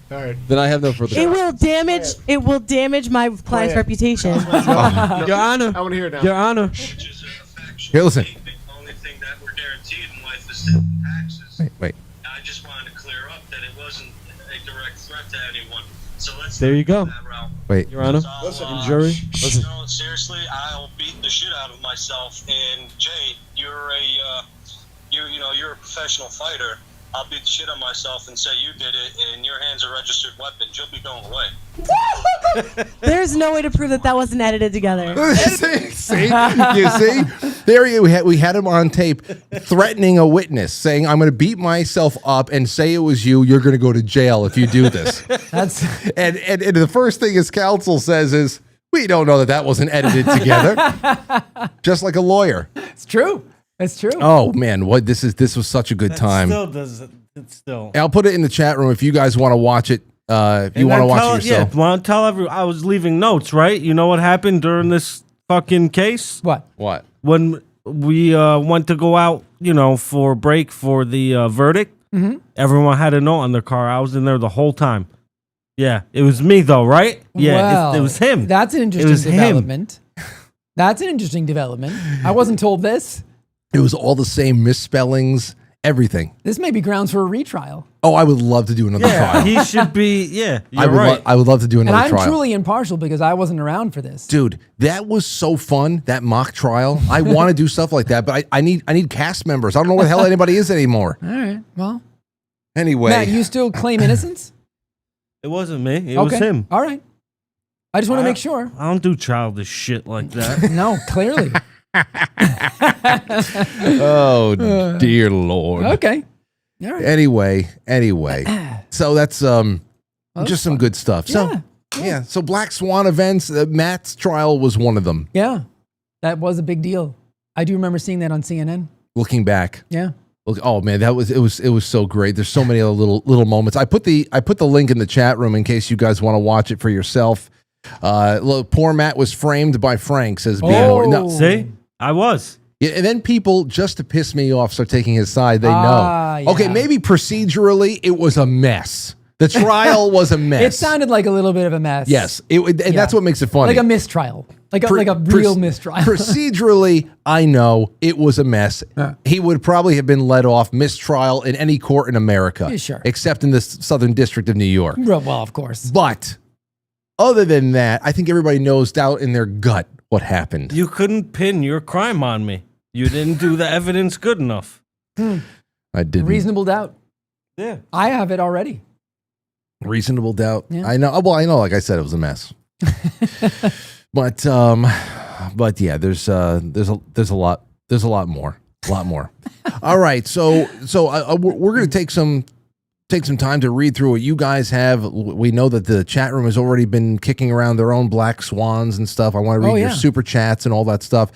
All right. Then I have no further. It will damage. It will damage my client's it. reputation. Your Honor. I want to hear it now. Your Honor. Here, listen. The only thing that we're guaranteed in life is taxes. Wait. I just wanted to clear up that it wasn't a direct threat to anyone. So let's There you go. that route. Wait. Your Honor. So, Jury. Listen. No, seriously, I'll beat the shit out of myself. And Jay, you're a professional fighter. I'll beat the shit out of myself and say you did it, and your hand's a registered weapon. You'll be going away. There's no way to prove that wasn't edited together. see? You see? There we had him on tape threatening a witness, saying, "I'm going to beat myself up and say it was you. You're going to go to jail if you do this." That's and the first thing his counsel says is, "We don't know that wasn't edited together." Just like a lawyer. it's true. It's true. Oh man, this was such a good time. Still does it. It's still. I'll put it in the chat room if you guys want to watch it. If you want to watch it yourself. Yeah, want to tell everyone. I was leaving notes, right? You know what happened during this fucking case? What? When we went to go out, for a break for the verdict, everyone had a note on their car. I was in there the whole time. Yeah, it was me though, right? Yeah, Well, it was him. That's an interesting development. That's an interesting development. I wasn't told this. It was all the same misspellings, everything. This may be grounds for a retrial. Oh, I would love to do another trial. He should be. Yeah, I would love to do And another I'm trial. truly impartial because I wasn't around for this. Dude, that was so fun, that mock trial. I want to do stuff like that, but I need cast members. I don't know where the hell anybody is anymore. All right. Well, Anyway. Matt, you still claim innocence? It wasn't me. It was him. All right. I just want to make sure. I don't do childish shit like that. No, clearly. Oh, dear Lord. Okay. All right. Anyway. So that's just some good stuff. So, Yeah. So Black Swan events, Matt's trial was one of them. Yeah. That was a big deal. I do remember seeing that on CNN. Looking back. Yeah. Oh man, it was so great. There's so many other little moments. I put the link in the chat room in case you guys want to watch it for yourself. Look, poor Matt was framed by Frank, says B-More. No. See? I was. Yeah, and then people, just to piss me off, start taking his side. They know. Yeah. Okay, maybe procedurally it was a mess. The trial was a mess. It sounded like a little bit of a mess. Yes, and that's what makes it funny. Like a mistrial. Like a real mistrial. Procedurally, I know it was a mess. He would probably have been let off mistrial in any court in America. Yeah, sure. Except in the Southern District of New York. Well, of course. But other than that, I think everybody knows down in their gut what happened. You couldn't pin your crime on me. You didn't do the evidence good enough. I didn't. Reasonable doubt. Yeah. I have it already. Reasonable doubt. Yeah. I know. Well, I know. Like I said, it was a mess. But yeah, there's a lot more. All right, so we're gonna take some time to read through what you guys have. We know that the chat room has already been kicking around their own black swans and stuff. I want to read your super chats and all that stuff.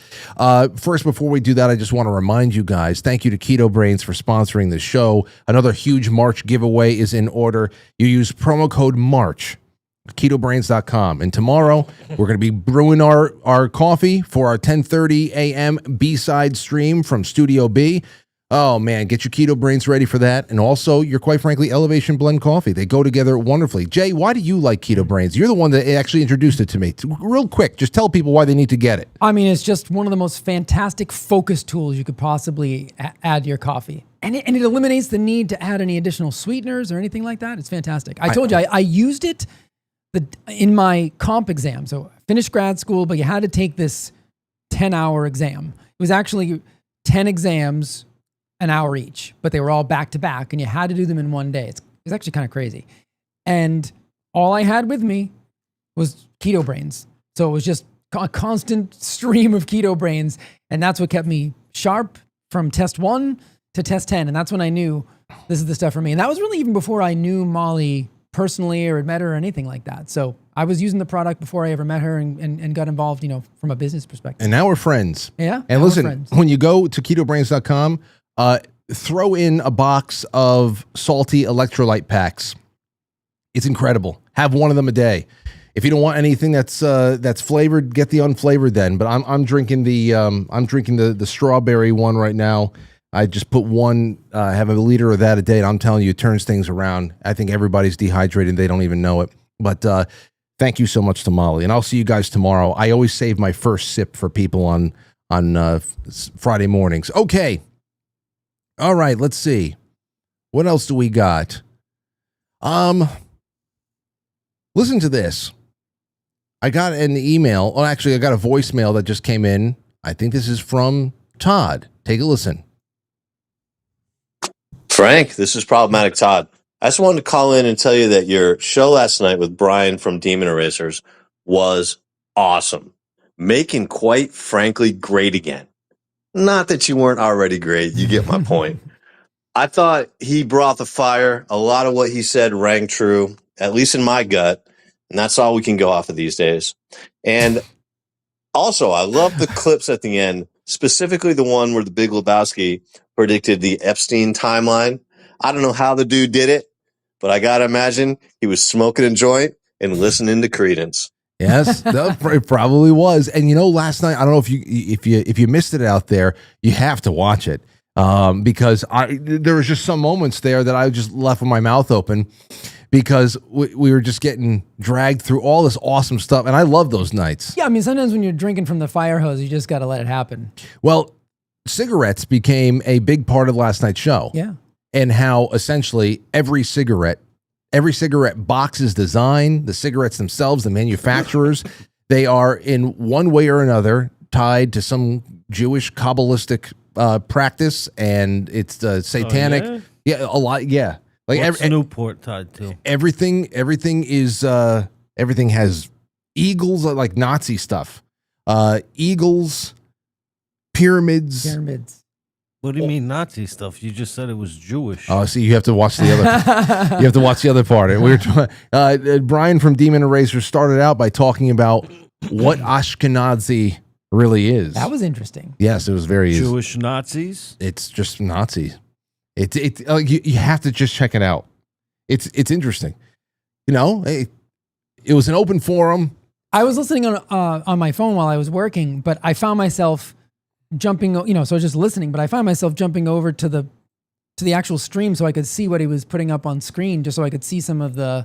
First, before we do that, I just want to remind you guys, thank you to Keto Brainz for sponsoring the show. Another huge March giveaway is in order. You use promo code MARCH. ketobrains.com. And tomorrow we're going to be brewing our coffee for our 10:30 a.m. B-side stream from Studio B. Oh, man, get your Keto Brains ready for that. And also your Quite Frankly Elevation Blend Coffee. They go together wonderfully. Jay, why do you like Keto Brains? You're the one that actually introduced it to me. Real quick, just tell people why they need to get it. I mean, it's just one of the most fantastic focus tools you could possibly add to your coffee. And it eliminates the need to add any additional sweeteners or anything like that. It's fantastic. I told you, I used it in my comp exam. So I finished grad school, but you had to take this 10-hour exam. It was actually 10 exams, an hour each, but they were all back to back, and you had to do them in one day. It's actually kind of crazy. And all I had with me was Keto Brains. So it was just a constant stream of Keto Brains, and that's what kept me sharp from test 1 to test 10. And that's when I knew this is the stuff for me. And that was really even before I knew Molly personally or had met her or anything like that. So I was using the product before I ever met her and got involved, from a business perspective. And now we're friends. Yeah. And listen, when you go to ketobrains.com, throw in a box of salty electrolyte packs. It's incredible. Have one of them a day. If you don't want anything that's flavored, get the unflavored then. But I'm drinking the strawberry one right now. I just put one, have a liter of that a day, and I'm telling you, it turns things around. I think everybody's dehydrated. They don't even know it. But thank you so much to Molly, and I'll see you guys tomorrow. I always save my first sip for people on Friday mornings. Okay. All right, let's see. What else do we got? Listen to this. I got an email. Oh, actually, I got a voicemail that just came in. I think this is from Todd. Take a listen. Frank, this is Problematic Todd. I just wanted to call in and tell you that your show last night with Brian from Demon Erasers was awesome. Making Quite Frankly great again. Not that you weren't already great. You get my point. I thought he brought the fire. A lot of what he said rang true, at least in my gut. And that's all we can go off of these days. And also, I love the clips at the end, specifically the one where the Big Lebowski predicted the Epstein timeline. I don't know how the dude did it, but I got to imagine he was smoking a joint and listening to Credence. Yes, it probably was. And last night, I don't know if you missed it out there, you have to watch it because there was just some moments there that I just left with my mouth open because we were just getting dragged through all this awesome stuff, and I love those nights. Yeah, I mean, sometimes when you're drinking from the fire hose, you just got to let it happen. Well, cigarettes became a big part of last night's show. Yeah, and how essentially every cigarette box's design, the cigarettes themselves, the manufacturers, they are in one way or another tied to some Jewish Kabbalistic practice, and it's satanic. Oh, yeah, a lot. Yeah, like what's Newport tied to? Everything is everything has eagles, like Nazi stuff. Eagles, pyramids. What do you mean Nazi stuff? You just said it was Jewish. Oh, see, you have to watch the other. You have to watch the other part. We were Brian from Demon Erasers started out by talking about what Ashkenazi really is. That was interesting. Yes, it was very Jewish Nazis. It's just Nazis. You have to just check it out. It's interesting. It was an open forum. I was listening on my phone while I was working, but I found myself jumping, so I was just listening, but I found myself jumping over to the actual stream so I could see what he was putting up on screen, just so I could see some of the,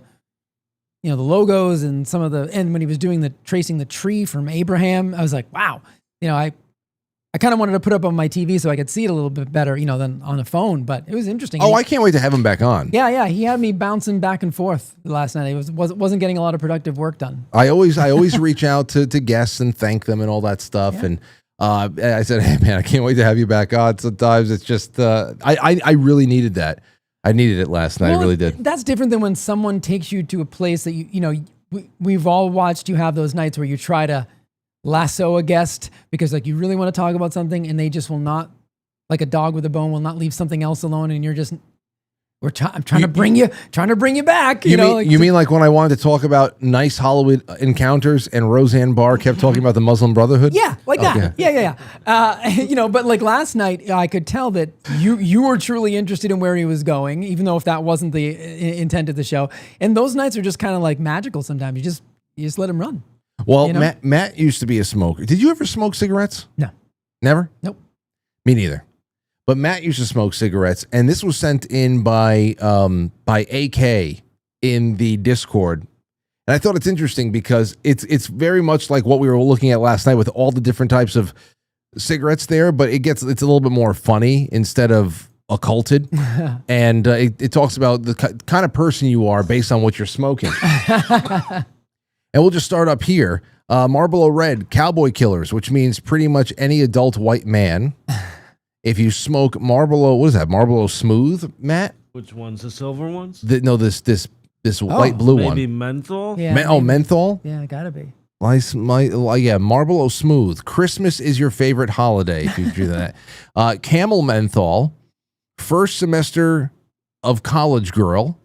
the logos and some of and when he was doing tracing the tree from Abraham, I was like, wow, I kind of wanted to put up on my TV so I could see it a little bit better, than on a phone, but it was interesting. Oh, I can't wait to have him back on. Yeah. He had me bouncing back and forth last night. It wasn't getting a lot of productive work done. I always reach out to guests and thank them and all that stuff. Yeah. And I said, hey man, I can't wait to have you back on. Sometimes it's just, I really needed that. I needed it last night. I really did. That's different than when someone takes you to a place that we've all watched you have those nights where you try to lasso a guest because you really want to talk about something and they just will not, like a dog with a bone, will not leave something else alone. And I'm trying to bring you back. You mean like when I wanted to talk about nice Hollywood encounters and Roseanne Barr kept talking about the Muslim Brotherhood? Yeah, like that. Yeah. But like last night, I could tell that you were truly interested in where he was going, even though if that wasn't the intent of the show. And those nights are just kind of like magical sometimes. You just let him run. Well, Matt used to be a smoker. Did you ever smoke cigarettes? No. Never? Nope. Me neither. But Matt used to smoke cigarettes, and this was sent in by AK in the Discord. And I thought it's interesting because it's very much like what we were looking at last night with all the different types of cigarettes there, but it's a little bit more funny instead of occulted. And it talks about the kind of person you are based on what you're smoking. And we'll just start up here. Marlboro Red, Cowboy Killers, which means pretty much any adult white man. If you smoke Marlboro, what is that? Marlboro Smooth, Matt? Which ones? The silver ones? This light blue one. Maybe menthol? Yeah, menthol? Yeah, it gotta be. Marlboro Smooth. Christmas is your favorite holiday if you do that. Camel Menthol. First semester of college girl.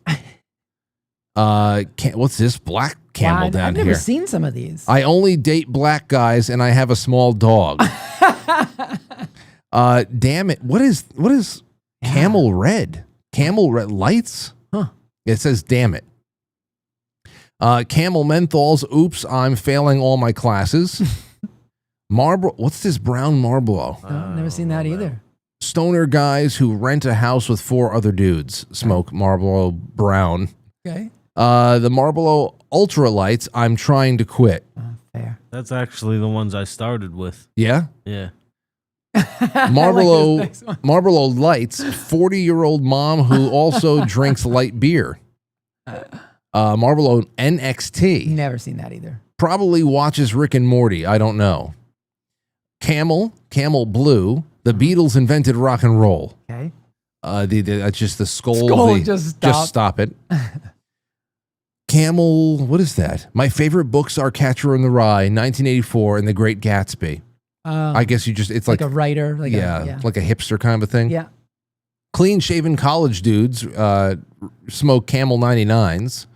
What's this? Black Camel down I've here. never seen some of these. I only date black guys and I have a small dog. Damn it. What is Camel Red? Camel Red lights? Huh. It says damn it. Camel Menthols. Oops, I'm failing all my classes. Marlboro. What's this brown Marlboro? No, never seen that either. Stoner guys who rent a house with 4 other dudes smoke Marlboro Brown. Okay. The Marlboro Ultralights. I'm trying to quit. Fair. That's actually the ones I started with. Yeah? Yeah. Marlboro Lights, 40-year-old mom who also drinks light beer. Marlboro NXT. Never seen that either. Probably watches Rick and Morty. I don't know. Camel Blue. The Beatles invented rock and roll. Okay. Just the skull. Just stop it. Camel. What is that? My favorite books are Catcher in the Rye, 1984, and The Great Gatsby. I guess it's like a writer, like a hipster kind of a thing. Yeah. Clean shaven college dudes smoke Camel 99s.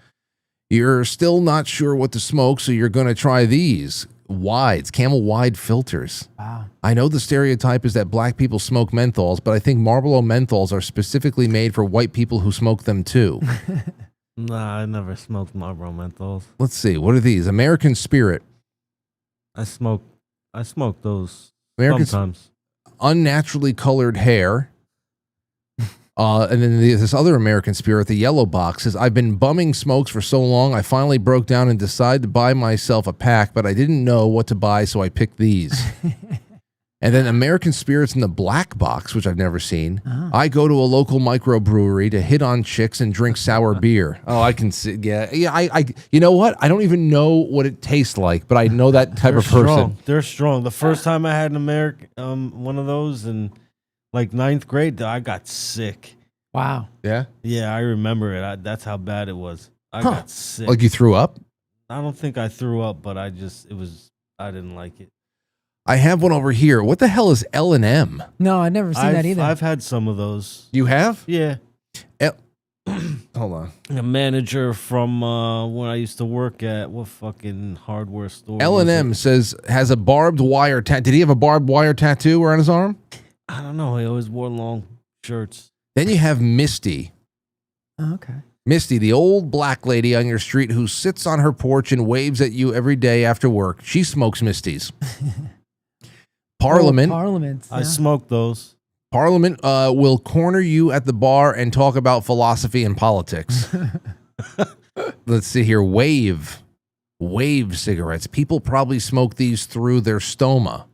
You're still not sure what to smoke, so you're going to try these wides, Camel wide filters. Wow. I know the stereotype is that black people smoke menthols, but I think Marlboro menthols are specifically made for white people who smoke them too. Nah, I never smoked Marlboro menthols. Let's see. What are these? American Spirit. I smoke those American sometimes. Unnaturally colored hair. And then this other American Spirit, the yellow boxes. I've been bumming smokes for so long, I finally broke down and decided to buy myself a pack, but I didn't know what to buy, so I picked these. And then American Spirits in the black box, which I've never seen. Oh. I go to a local microbrewery to hit on chicks and drink sour beer. Oh, I can see. Yeah. I. You know what? I don't even know what it tastes like, but I know that type of person. Strong. They're strong. The first time I had an American, one of those in like 9th grade, I got sick. Wow. Yeah. Yeah, I remember it. That's how bad it was. I got sick. Like you threw up? I don't think I threw up, but I didn't like it. I have one over here. What the hell is L&M? No, I've never seen that either. I've had some of those. You have? Yeah. Hold on. A manager from when I used to work at what fucking hardware store? L&M says has a barbed wire tattoo. Did he have a barbed wire tattoo around his arm? I don't know. He always wore long shirts. Then you have Misty. Oh, okay. Misty, the old black lady on your street who sits on her porch and waves at you every day after work. She smokes Misties. Parliament. Parliament. I smoke those. Parliament will corner you at the bar and talk about philosophy and politics. Let's see here. Wave cigarettes. People probably smoke these through their stoma.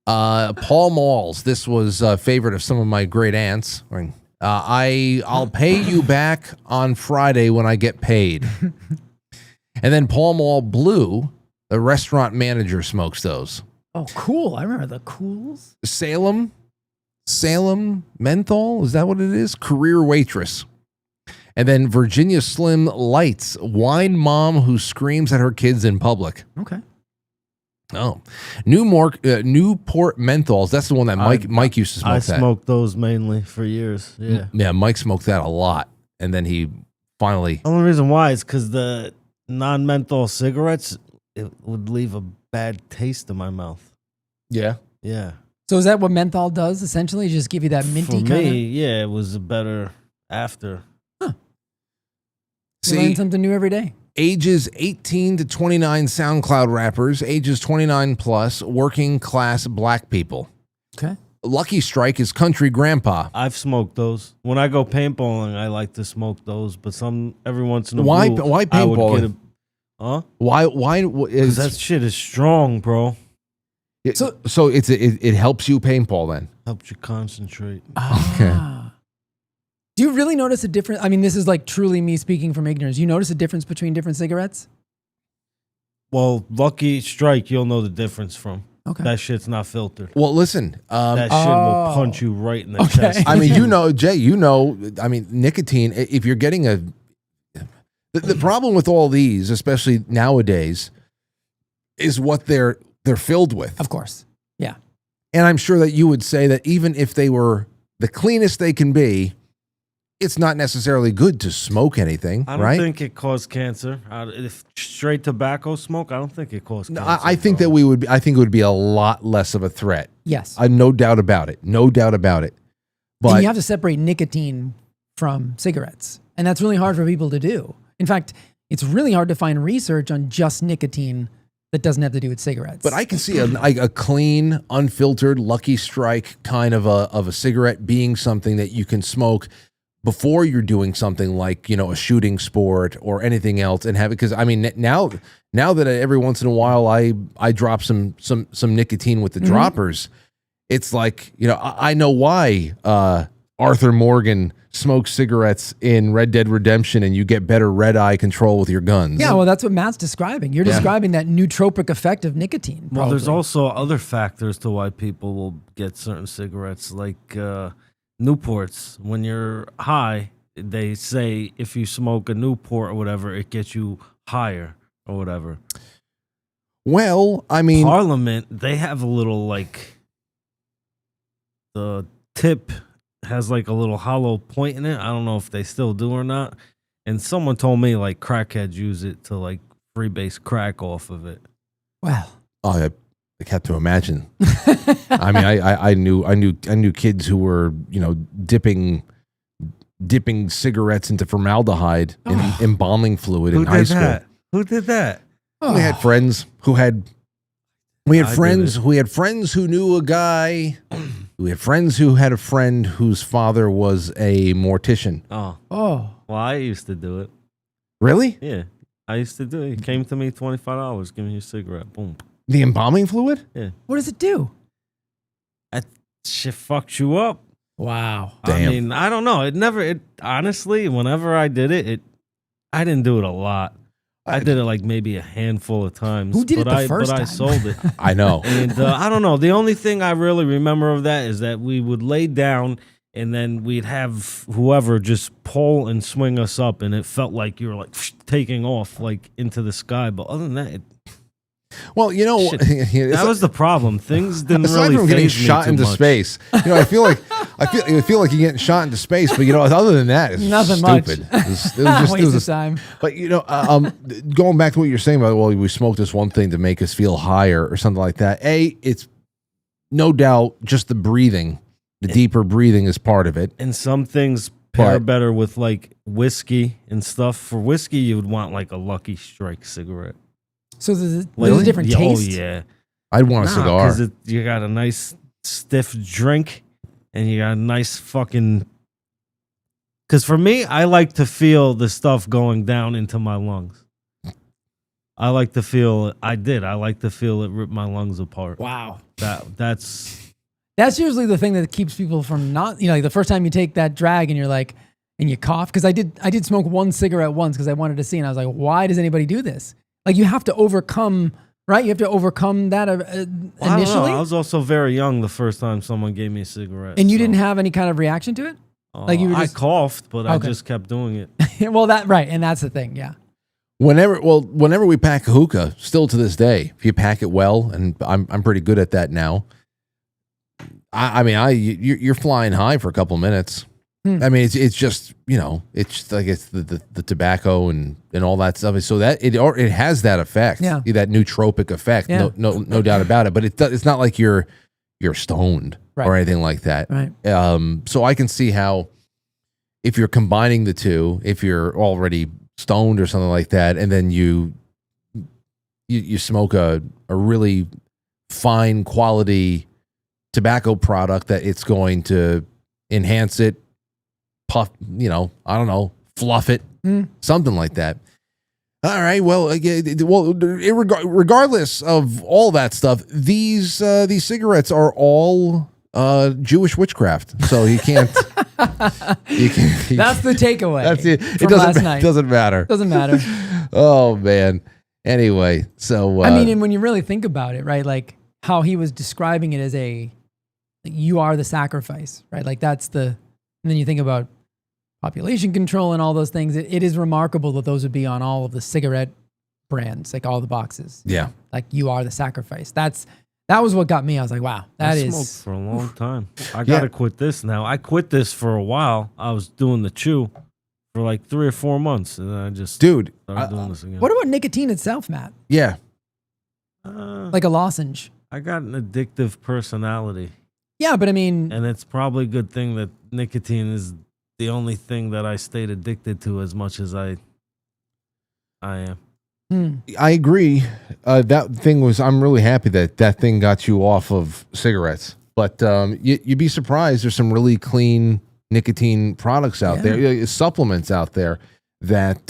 Paul Malls. This was a favorite of some of my great aunts. I'll pay you back on Friday when I get paid. And then Paul Mall Blue, the restaurant manager, smokes those. Oh, cool. I remember the cools. Salem menthol. Is that what it is? Career waitress. And then Virginia Slim Lights, wine mom who screams at her kids in public. Okay. Oh, Newport menthols. That's the one that Mike used to smoke. I that. smoked those mainly for years. Yeah. Yeah, Mike smoked that a lot, and then he finally. The only reason why is because the non-menthol cigarettes, it would leave a bad taste in my mouth. Yeah. Yeah. So is that what menthol does? Essentially, just give you that minty For kind of. me, yeah, it was a better after. You learn something new every day. Ages 18 to 29 SoundCloud rappers, ages 29 plus, working class black people. Okay. Lucky Strike is country grandpa. I've smoked those. When I go paintballing, I like to smoke those, but every once in a Why blue, why I would paintballing? get Why is that shit is strong, bro. So it helps you paintball then. Helps you concentrate. Okay. Do you really notice a difference? I mean, this is like truly me speaking from ignorance. You notice a difference between different cigarettes? Well, Lucky Strike, you'll know the difference from. Okay. That shit's not filtered. Well, listen. That shit will punch you right in the chest. I mean, Jay, I mean, nicotine, if you're getting the problem with all these, especially nowadays, is what they're filled with. Of course. Yeah. And I'm sure that you would say that even if they were the cleanest they can be, it's not necessarily good to smoke anything, I don't right? think it caused cancer. If straight tobacco smoke, I don't think it caused cancer. I think that I think it would be a lot less of a threat. Yes. No doubt about it. No doubt about it. But And you have to separate nicotine from cigarettes. And that's really hard for people to do. In fact, it's really hard to find research on just nicotine that doesn't have to do with cigarettes. But I can see a clean, unfiltered Lucky Strike kind of a cigarette being something that you can smoke before you're doing something like, a shooting sport or anything else, and have it. Because I mean, now that every once in a while I drop some nicotine with the droppers, it's like, I know why Arthur Morgan smokes cigarettes in Red Dead Redemption, and you get better red eye control with your guns. Yeah, well, that's what Matt's describing. You're describing that nootropic effect of nicotine. Well, there's also other factors to why people will get certain cigarettes, like Newports. When you're high, they say if you smoke a Newport or whatever, it gets you higher or whatever. Well, I mean, Parliament, they have a little the tip has like a little hollow point in it. I don't know if they still do or not. And someone told me like crackheads use it to like freebase crack off of it. Wow. Oh, I have to imagine. I mean, I knew kids who were dipping cigarettes into formaldehyde in embalming fluid in high school. Who did that? We had friends who had. We had friends who knew a guy. We had friends who had a friend whose father was a mortician. Oh. Well, I used to do it. Really? Yeah, I used to do it. He came to me, $25. Give me a cigarette. Boom. The embalming fluid? Yeah. What does it do? That shit fucked you up. Wow. Damn. I mean, I don't know. It honestly, whenever I did it, I didn't do it a lot. I did it like maybe a handful of times. Who did it the first time? I sold it. I know. And I don't know. The only thing I really remember of that is that we would lay down and then we'd have whoever just pull and swing us up, and it felt like you were like taking off like into the sky. But other than that, well, that was the problem. Things didn't aside really from getting faze me shot too into much. space. I feel like you're getting shot into space, but other than that, it's Nothing much. stupid. It was Waste of time. But going back to what you're saying about, well, we smoked this one thing to make us feel higher or something like that. It's no doubt just the breathing. The deeper breathing is part of it. And some things pair better with like whiskey and stuff. For whiskey, you would want like a Lucky Strike cigarette. So there's a different taste? Oh, yeah. I'd want a cigar. Because you got a nice stiff drink and you got a nice fucking... Because for me, I like to feel the stuff going down into my lungs. I like to feel it. I like to feel it rip my lungs apart. Wow. That's usually the thing that keeps people from not, like the first time you take that drag and you're like, and you cough. Because I did smoke one cigarette once because I wanted to see, and I was like, why does anybody do this? Like, you have to overcome, right? You have to overcome that initially. I don't know. I was also very young the first time someone gave me a cigarette. And you didn't have any kind of reaction to it? Like you were I just, coughed, but I Okay. just kept doing it. Well, right. And that's the thing. Yeah. Whenever we pack a hookah, still to this day, if you pack it well, and I'm pretty good at that now. You're flying high for a couple of minutes. I mean, it's just, it's like it's the tobacco and all that stuff. So that it has that effect, that nootropic effect, no doubt about it. But it's not like you're stoned or anything like that. Right. So I can see how if you're combining the two, if you're already stoned or something like that, and then you smoke a really fine quality tobacco product, that it's going to enhance it, puff, I don't know, fluff it, something like that. All right. Well, regardless of all that stuff, these cigarettes are all Jewish witchcraft. So you can't. That's the takeaway. That's it. From last night. Doesn't matter. Doesn't matter. Oh man. Anyway, so and when you really think about it, right? Like how he was describing it as you are the sacrifice, right? Like and then you think about population control and all those things. It is remarkable that those would be on all of the cigarette brands, like all the boxes. Yeah. Like you are the sacrifice. That was what got me. I was like, wow, I smoked for a long time. I got to quit this now. I quit this for a while. I was doing the chew for like 3 or 4 months. And then I just started doing this again. What about nicotine itself, Matt? Yeah. Like a lozenge. I got an addictive personality. Yeah, but I mean... And it's probably a good thing that nicotine is the only thing that I stayed addicted to as much as I am. I agree. That thing was, I'm really happy that thing got you off of cigarettes. But you'd be surprised. There's some really clean nicotine products out there, supplements out there that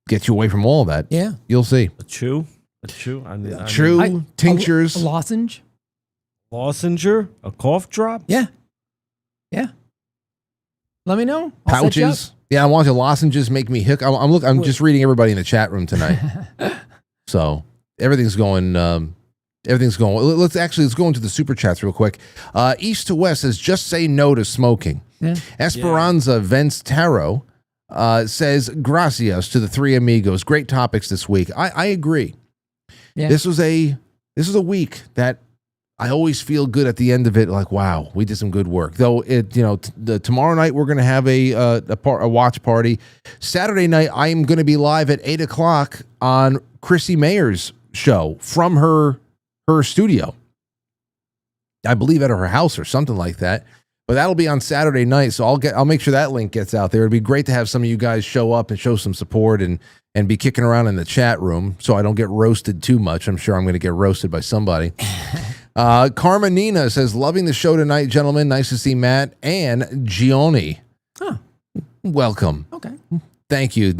get you away from all that. Yeah. You'll see. A chew? Tinctures. A lozenge? Lozenger? A cough drop? Yeah. Yeah. Let me know. I'll set you up. Pouches. Yeah, I want the lozenges make me hook. I'm just reading everybody in the chat room tonight. So everything's going. Let's go into the super chats real quick. East to West says just say no to smoking. Yeah. Esperanza Vence Tarot says gracias to the three amigos. Great topics this week. I agree. Yeah. This was a week that I always feel good at the end of it, like, wow, we did some good work. Though tomorrow night we're going to have a watch party. Saturday night I am going to be live at 8:00 on Chrissy Mayer's show from her studio. I believe at her house or something like that. But that'll be on Saturday night, so I'll make sure that link gets out there. It'd be great to have some of you guys show up and show some support and be kicking around in the chat room, so I don't get roasted too much. I'm sure I'm going to get roasted by somebody. Karma Nina says, loving the show tonight, gentlemen. Nice to see Matt and Gioni. Huh. Welcome. Okay. Thank you,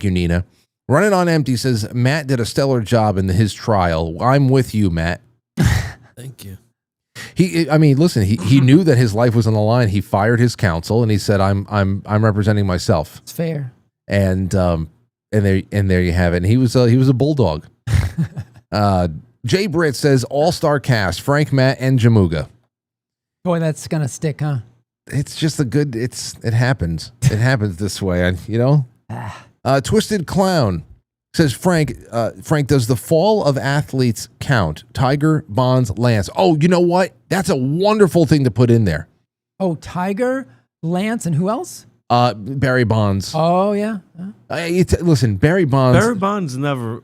Nina. Running on Empty says, Matt did a stellar job in his trial. I'm with you, Matt. Thank you. Listen, he knew that his life was on the line. He fired his counsel and he said, I'm representing myself. It's fair. And there you have it. And he was a bulldog. Jay Britt says, all-star cast, Frank, Matt, and Jamuga. Boy, that's gonna stick, huh? It's just it happens. It happens this way, Twisted Clown says, Frank, does the fall of athletes count? Tiger, Bonds, Lance. Oh, you know what? That's a wonderful thing to put in there. Oh, Tiger, Lance, and who else? Barry Bonds. Oh, yeah. Listen, Barry Bonds never,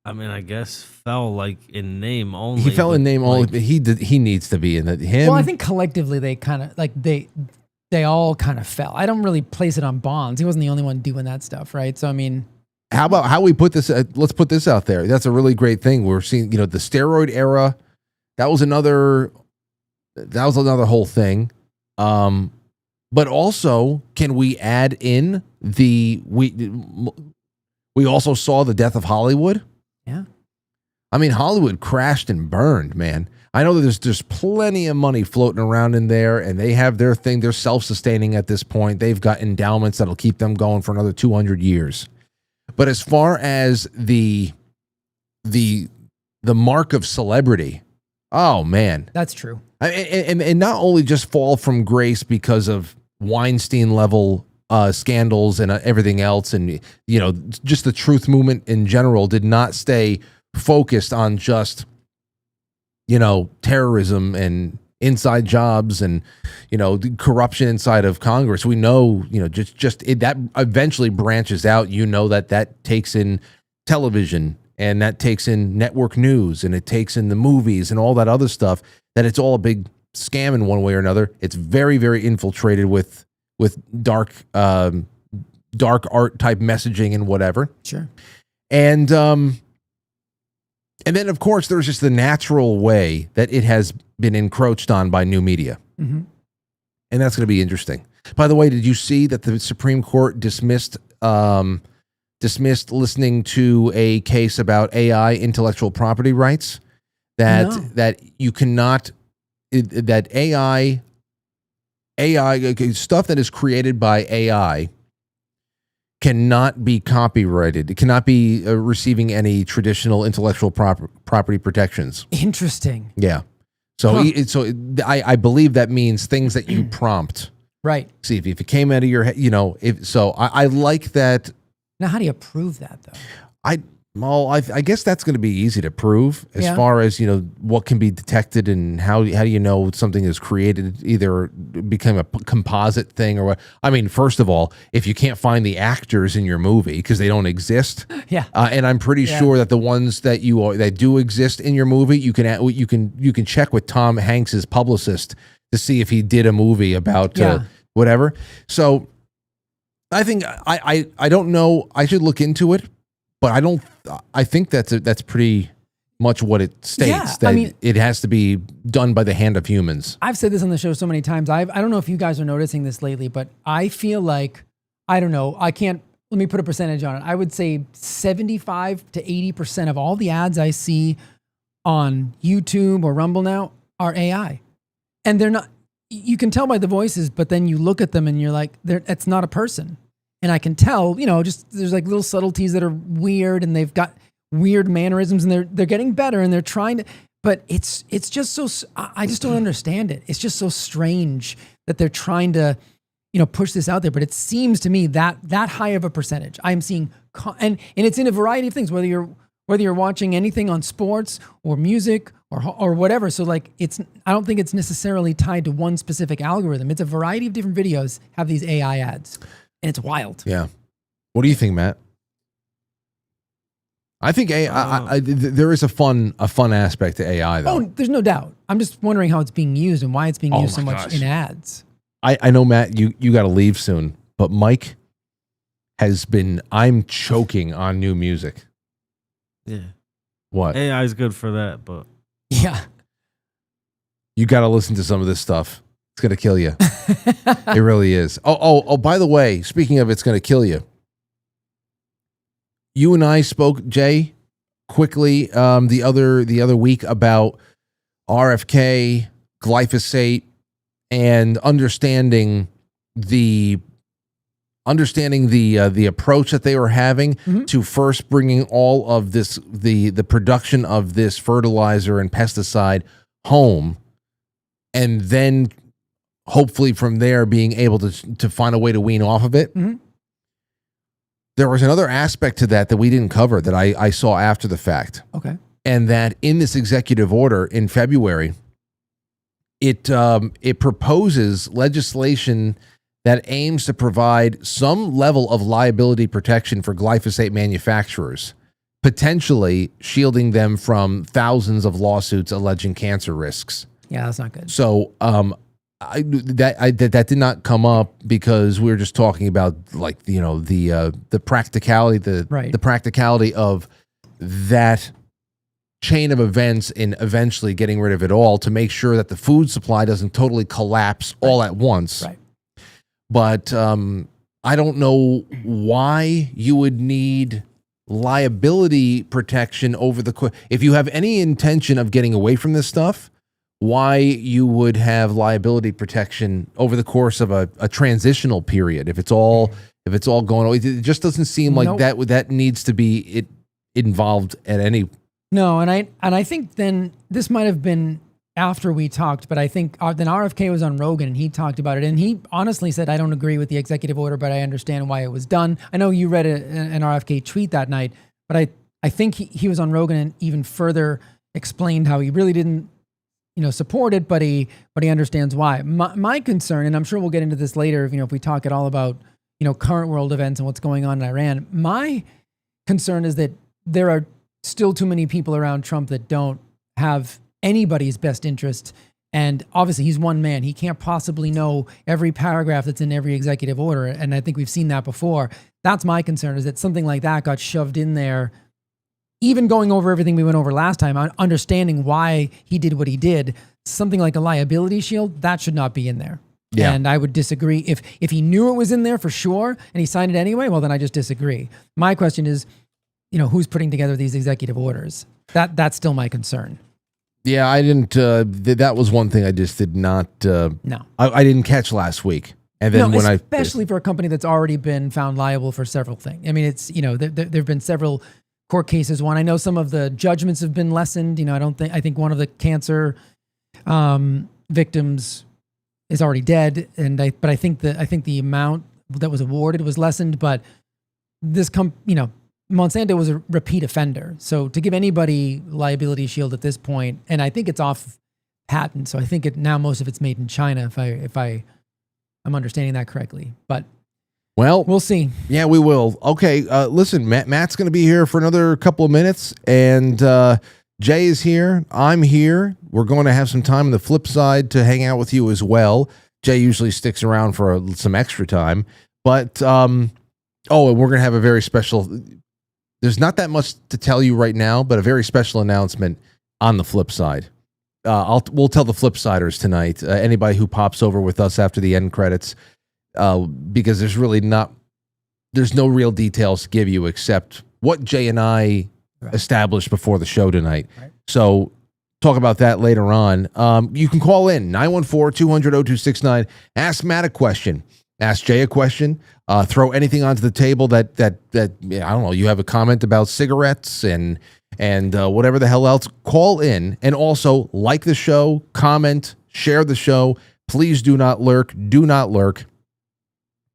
I guess, fell like in name only. He fell in name only, but he needs to be in it. Well, I think collectively they kind of, like, they all kind of fell. I don't really place it on Bonds. He wasn't the only one doing that stuff, right? So, how we put this? Let's put this out there. That's a really great thing. We're seeing, the steroid era. That was another whole thing. But also, can we add in we also saw the death of Hollywood? Yeah. Hollywood crashed and burned, man. I know that there's plenty of money floating around in there, and they have their thing. They're self-sustaining at this point. They've got endowments that'll keep them going for another 200 years. But as far as the mark of celebrity, oh man, that's true. And not only just fall from grace because of Weinstein level scandals and everything else, and just the truth movement in general did not stay focused on just terrorism and inside jobs and the corruption inside of Congress. We know that eventually branches out. That takes in television, and that takes in network news, and it takes in the movies and all that other stuff. That it's all a big scam in one way or another. It's very, very infiltrated with dark art type messaging and whatever. Sure. And then of course there's just the natural way that it has been encroached on by new media. Mm-hmm. And that's going to be interesting. By the way, did you see that the Supreme Court dismissed listening to a case about AI intellectual property rights? That you cannot that AI stuff that is created by AI cannot be copyrighted. It cannot be receiving any traditional intellectual property protections. Interesting. Yeah. So I believe that means things that you prompt. Right. See if it came out of your head, I like that. Now, how do you prove that though? I guess that's going to be easy to prove as far as, what can be detected and how do you know something is created, either become a composite thing or what. I mean, first of all, if you can't find the actors in your movie because they don't exist. Yeah. And I'm pretty sure that the ones that that do exist in your movie, you can check with Tom Hanks's publicist to see if he did a movie about whatever. So I think I don't know. I should look into it. But I think that's pretty much what it states. It has to be done by the hand of humans. I've said this on the show so many times. I don't know if you guys are noticing this lately, but I feel like, I don't know, let me put a percentage on it. I would say 75 to 80% of all the ads I see on YouTube or Rumble now are AI. And they're not, you can tell by the voices, but then you look at them and you're like, it's not a person. And I can tell, just there's like little subtleties that are weird, and they've got weird mannerisms, and they're getting better, and they're trying to. But it's just so, I just don't understand it. It's just so strange that they're trying to, push this out there. But it seems to me that high of a percentage I'm seeing, and it's in a variety of things. Whether you're watching anything on sports or music or whatever. So like I don't think it's necessarily tied to one specific algorithm. It's a variety of different videos have these AI ads. And it's wild. Yeah. What do you think, Matt? I think there is a fun aspect to AI, though. Oh, there's no doubt. I'm just wondering how it's being used and why it's being used so much in ads. I know, Matt, you got to leave soon, but Mike I'm choking on new music. Yeah. What? AI is good for that, but. Yeah. You got to listen to some of this stuff. It's going to kill you. It really is. Oh, by the way, speaking of it's going to kill you. You and I spoke, Jay, quickly the other week about RFK, glyphosate, and understanding the approach that they were having to first bringing all of this, the production of this fertilizer and pesticide home, and then hopefully from there being able to find a way to wean off of it. Mm-hmm. There was another aspect to that we didn't cover that I saw after the fact. Okay. And that in this executive order in February, it proposes legislation that aims to provide some level of liability protection for glyphosate manufacturers, potentially shielding them from thousands of lawsuits alleging cancer risks. Yeah, that's not good. So that did not come up because we were just talking about the practicality, the practicality of that chain of events in eventually getting rid of it all to make sure that the food supply doesn't totally collapse all at once. Right. But I don't know why you would need liability protection over if you have any intention of getting away from this stuff, why you would have liability protection over the course of a transitional period. If it's all going away, it just doesn't seem like that needs to be involved at any. No, and I think then this might have been after we talked, but I think then RFK was on Rogan and he talked about it. And he honestly said, I don't agree with the executive order, but I understand why it was done. I know you read an RFK tweet that night, but I think he was on Rogan and even further explained how he really didn't, support it, but he understands why. My concern, and I'm sure we'll get into this later, if we talk at all about, current world events and what's going on in Iran. My concern is that there are still too many people around Trump that don't have anybody's best interest. And obviously he's one man. He can't possibly know every paragraph that's in every executive order. And I think we've seen that before. That's my concern, is that something like that got shoved in there. Even going over everything we went over last time, understanding why he did what he did, something like a liability shield, that should not be in there. Yeah. And I would disagree. If he knew it was in there for sure and he signed it anyway, well, then I just disagree. My question is, who's putting together these executive orders? That's still my concern. Yeah, I didn't. That was one thing I just did not. No, I didn't catch last week. And then especially for a company that's already been found liable for several things. I mean, it's there've been several court cases. One, I know some of the judgments have been lessened. I think one of the cancer victims is already dead, but I think the amount that was awarded was lessened. But this Monsanto was a repeat offender. So to give anybody liability shield at this point, and I think it's off patent. So I think now most of it's made in China, if I'm understanding that correctly. But we'll see. Yeah, we will. Okay, listen, Matt's going to be here for another couple of minutes, and Jay is here. I'm here. We're going to have some time on the flip side to hang out with you as well. Jay usually sticks around for some extra time, but and we're going to have a very special. There's not that much to tell you right now, but a very special announcement on the flip side. We'll tell the flipsiders tonight. Anybody who pops over with us after the end credits, because there's no real details to give you except what Jay and I established before the show tonight. Right. So talk about that later on. You can call in 914-200-0269. Ask Matt a question. Ask Jay a question. Throw anything onto the table that I don't know. You have a comment about cigarettes and whatever the hell else. Call in and also like the show, comment, share the show. Please do not lurk. Do not lurk.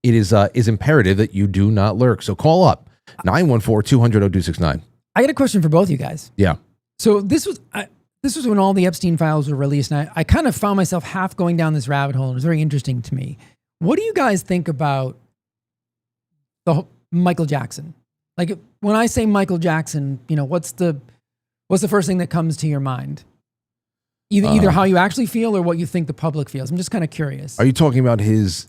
It is imperative that you do not lurk. So call up 914-200-0269. I got a question for both you guys. Yeah. So this was when all the Epstein files were released, and I kind of found myself half going down this rabbit hole, and it was very interesting to me. What do you guys think about Michael Jackson? Like, when I say Michael Jackson, what's the first thing that comes to your mind? Either how you actually feel or what you think the public feels. I'm just kind of curious. Are you talking about his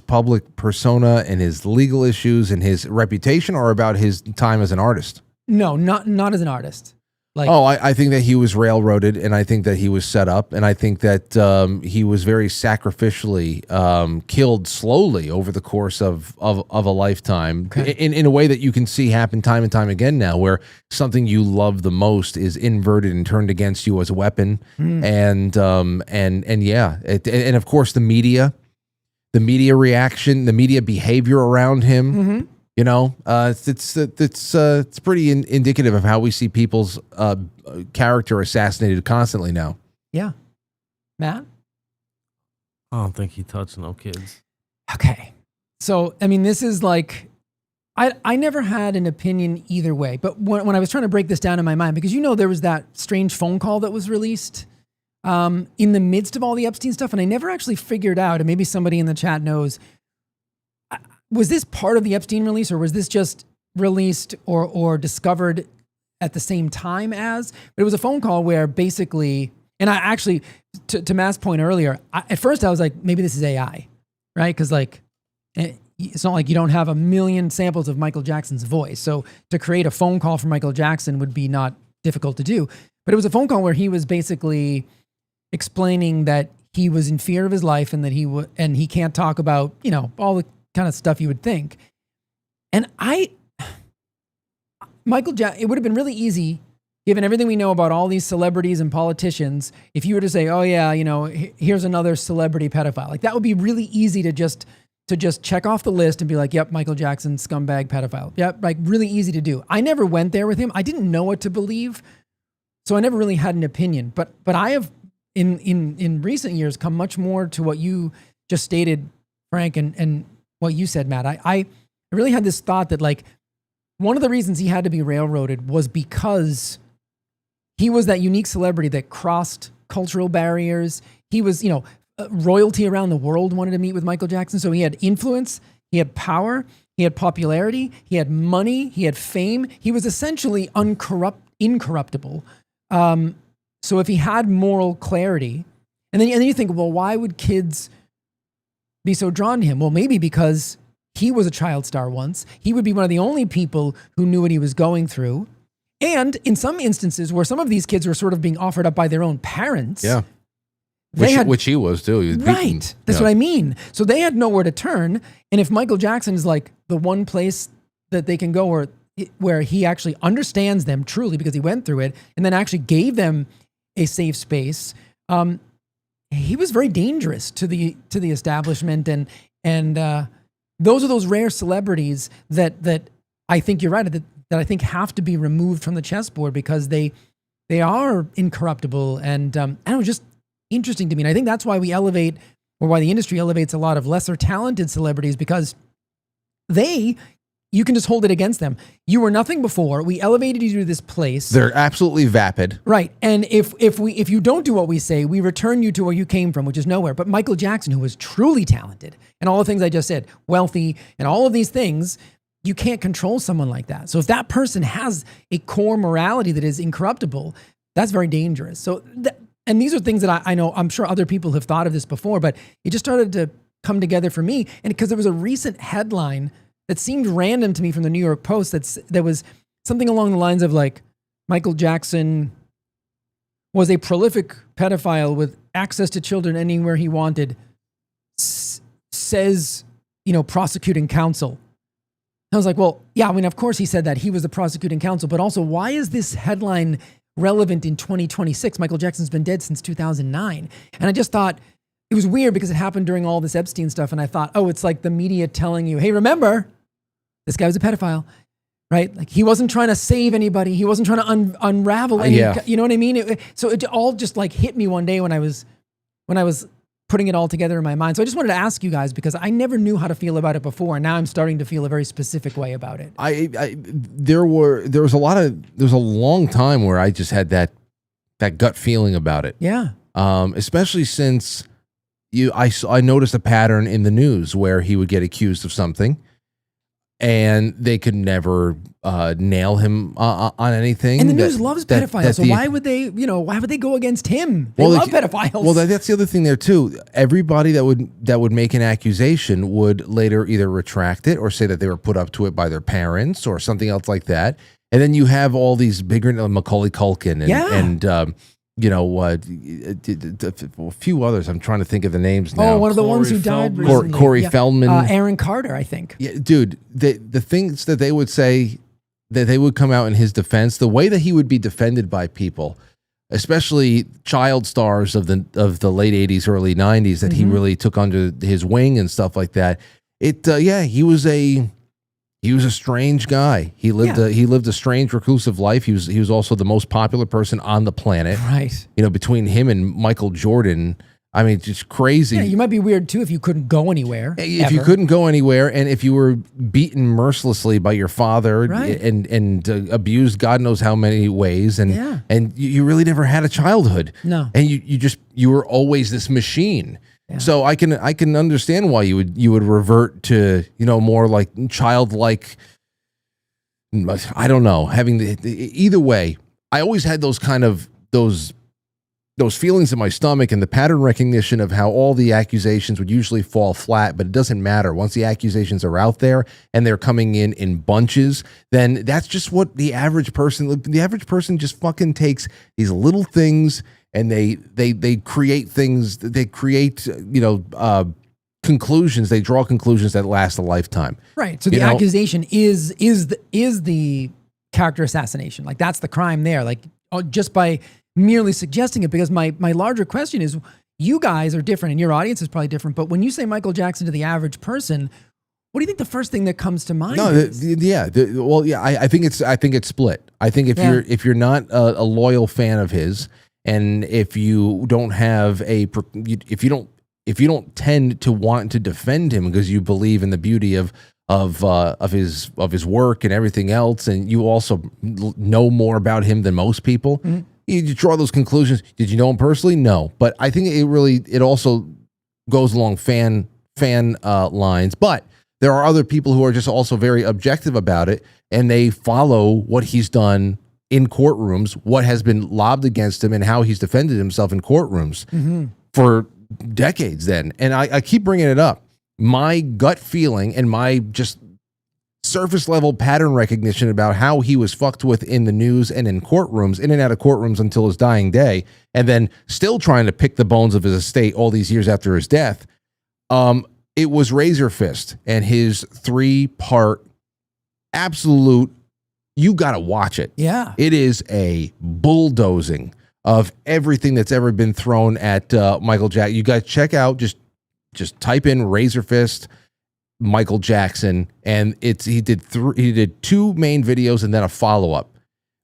public persona and his legal issues and his reputation, or about his time as an artist? No, not as an artist. I think that he was railroaded, and I think that he was set up, and I think that he was very sacrificially killed slowly over the course of a lifetime, in a way that you can see happen time and time again now, where something you love the most is inverted and turned against you as a weapon, and of course the media reaction, the media behavior around him. Mm-hmm. It's pretty indicative of how we see people's character assassinated constantly now. Yeah. Matt? I don't think he touched no kids. Okay. So, I mean, this is like, I never had an opinion either way, but when I was trying to break this down in my mind, because there was that strange phone call that was released in the midst of all the Epstein stuff, and I never actually figured out, and maybe somebody in the chat knows, was this part of the Epstein release, or was this just released or discovered at the same time as? But it was a phone call where basically, and I actually, to Matt's point earlier, at first I was like, maybe this is AI, right? Because it's not like you don't have a million samples of Michael Jackson's voice. So to create a phone call for Michael Jackson would be not difficult to do. But it was a phone call where he was basically explaining that he was in fear of his life and that he can't talk about, all the kind of stuff you would think. And it would have been really easy, given everything we know about all these celebrities and politicians, if you were to say, oh yeah, here's another celebrity pedophile. Like, that would be really easy to just check off the list and be like, yep, Michael Jackson, scumbag, pedophile. Yep, like, really easy to do. I never went there with him. I didn't know what to believe, so I never really had an opinion. But I have in recent years come much more to what you just stated, Frank, and what you said, Matt. I really had this thought that like one of the reasons he had to be railroaded was because he was that unique celebrity that crossed cultural barriers. He was, royalty around the world wanted to meet with Michael Jackson. So he had influence, he had power, he had popularity, he had money, he had fame. He was essentially incorruptible. So if he had moral clarity, and then you think, well, why would kids be so drawn to him? Well, maybe because he was a child star once. He would be one of the only people who knew what he was going through. And in some instances where some of these kids were sort of being offered up by their own parents. Yeah. Which he was too. He was right. That's what I mean. So they had nowhere to turn. And if Michael Jackson is like the one place that they can go where he actually understands them truly because he went through it and then actually gave them a safe space, he was very dangerous to the establishment. And those are those rare celebrities that I think you're right, that I think have to be removed from the chessboard because they are incorruptible and I don't know, just interesting to me. And I think that's why we elevate, or why the industry elevates a lot of lesser talented celebrities, because you can just hold it against them. You were nothing before. We elevated you to this place. They're absolutely vapid. Right. And if you don't do what we say, we return you to where you came from, which is nowhere. But Michael Jackson, who was truly talented and all the things I just said, wealthy and all of these things, you can't control someone like that. So if that person has a core morality that is incorruptible, that's very dangerous. So, and these are things that I know, I'm sure other people have thought of this before, but it just started to come together for me. And because there was a recent headline that seemed random to me from the New York Post that was something along the lines of like, Michael Jackson was a prolific pedophile with access to children anywhere he wanted, says, prosecuting counsel. I was like, well, yeah, I mean, of course he said that. He was the prosecuting counsel, but also why is this headline relevant in 2026? Michael Jackson's been dead since 2009. And I just thought it was weird because it happened during all this Epstein stuff. And I thought, oh, it's like the media telling you, hey, remember, this guy was a pedophile, right? Like he wasn't trying to save anybody. He wasn't trying to unravel any, you know what I mean? So it all just like hit me one day when I was putting it all together in my mind. So I just wanted to ask you guys, because I never knew how to feel about it before. And now I'm starting to feel a very specific way about it. There was a long time where I just had that gut feeling about it. Yeah. Especially since I noticed a pattern in the news where he would get accused of something and they could never nail him on anything. And the news loves pedophiles. So why would they go against him? They love pedophiles. Well, that's the other thing there too. Everybody that would make an accusation would later either retract it or say that they were put up to it by their parents or something else like that. And then you have all these bigger Macaulay Culkin and a few others. I'm trying to think of the names now. Oh, one of the ones who died recently. Corey Feldman. Aaron Carter, I think. Yeah, dude, the things that they would say, that they would come out in his defense, the way that he would be defended by people, especially child stars of the late 80s, early 90s, that he really took under his wing and stuff like that. He was a strange guy. He lived a strange, reclusive life. He was also the most popular person on the planet. Right. Between him and Michael Jordan, I mean, just crazy. Yeah, you might be weird too if you couldn't go anywhere. If you couldn't go anywhere, and if you were beaten mercilessly by your father, right, and abused God knows how many ways, and you really never had a childhood. No. And you were always this machine. Yeah. So I can understand why you would revert to more like childlike. I don't know, having either way. I always had those kind of those feelings in my stomach and the pattern recognition of how all the accusations would usually fall flat, but it doesn't matter. Once the accusations are out there and they're coming in bunches, then that's just what the average person just fucking takes these little things and they create things, they create, conclusions, they draw conclusions that last a lifetime. Right. So the accusation is the character assassination. Like that's the crime there. Like just by merely suggesting it, because my larger question is, you guys are different and your audience is probably different, but when you say Michael Jackson to the average person, what do you think the first thing that comes to mind is? I think it's split. I think if you're not a loyal fan of his And if you don't have if you don't tend to want to defend him because you believe in the beauty of his work and everything else, and you also know more about him than most people, you draw those conclusions. Did you know him personally? No, but I think it also goes along fan lines. But there are other people who are just also very objective about it, and they follow what he's done in courtrooms, what has been lobbed against him, and how he's defended himself in courtrooms for decades then. And I keep bringing it up. My gut feeling and my just surface level pattern recognition about how he was fucked with in the news and in courtrooms, in and out of courtrooms until his dying day, and then still trying to pick the bones of his estate all these years after his death. It was Razor Fist and his 3-part absolute, you got to watch it. Yeah. It is a bulldozing of everything that's ever been thrown at Michael Jackson. You guys check out, just type in Razor Fist Michael Jackson, and he did 2 main videos and then a follow-up.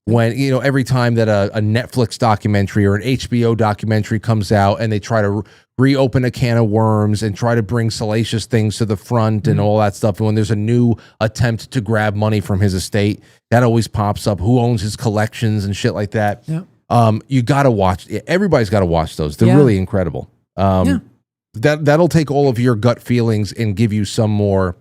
When, every time that a Netflix documentary or an HBO documentary comes out and they try to reopen a can of worms and try to bring salacious things to the front and all that stuff, and when there's a new attempt to grab money from his estate, that always pops up. Who owns his collections and shit like that. Yeah. You got to watch. Everybody's got to watch those. They're really incredible. That'll take all of your gut feelings and give you some more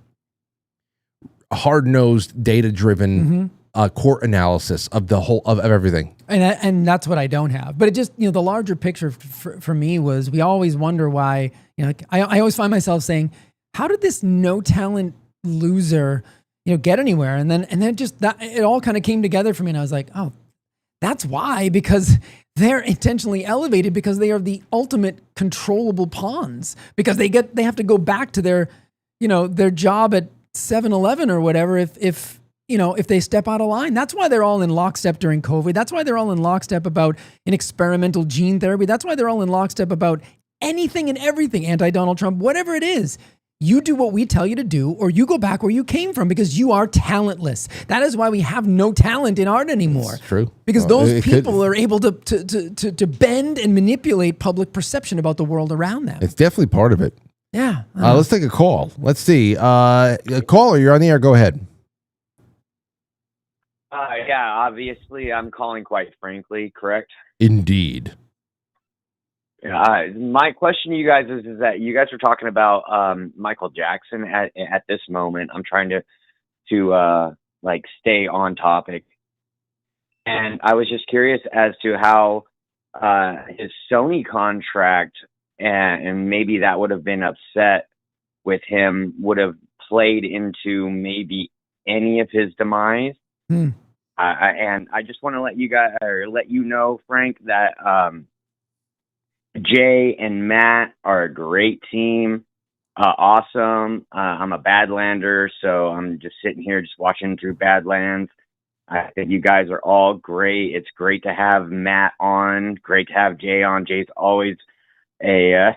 hard-nosed, data-driven court analysis of the whole of everything. And that's what I don't have. But it just, the larger picture for me was, we always wonder why, I always find myself saying, how did this no talent loser, get anywhere? And then just that, it all kind of came together for me. And I was like, oh, that's why, because they're intentionally elevated because they are the ultimate controllable pawns, because they have to go back to their job at 7-Eleven or whatever if they step out of line. That's why they're all in lockstep during COVID. That's why they're all in lockstep about an experimental gene therapy. That's why they're all in lockstep about anything and everything, anti-Donald Trump, whatever it is. You do what we tell you to do, or you go back where you came from, because you are talentless. That is why we have no talent in art anymore. It's true. Because those people are able to bend and manipulate public perception about the world around them. It's definitely part of it. Yeah. Let's take a call. Let's see. Caller, you're on the air. Go ahead. Yeah, obviously I'm calling Quite Frankly, correct? Indeed. My question to you guys is that you guys are talking about Michael Jackson at this moment. I'm trying to stay on topic. And I was just curious as to how his Sony contract, and maybe that would have been upset with him, would have played into maybe any of his demise. And I just want to let you know, Frank, that Jay and Matt are a great team. Awesome. I'm a Badlander, so I'm just sitting here just watching through Badlands. I think you guys are all great. It's great to have Matt on. Great to have Jay on. Jay's always a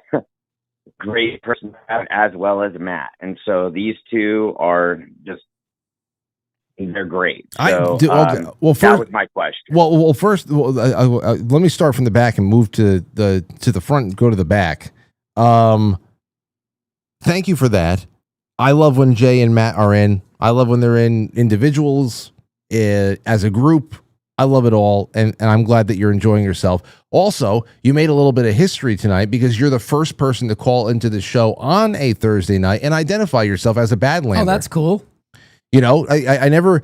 great person to have, as well as Matt. And so these two are just, they're great. So, that was my question. Well, first, let me start from the back and move to the front and go to the back. Thank you for that. I love when Jay and Matt are in. I love when they're in individuals, as a group. I love it all, and I'm glad that you're enjoying yourself. Also, you made a little bit of history tonight because you're the first person to call into the show on a Thursday night and identify yourself as a Badlander. Oh, that's cool. I never,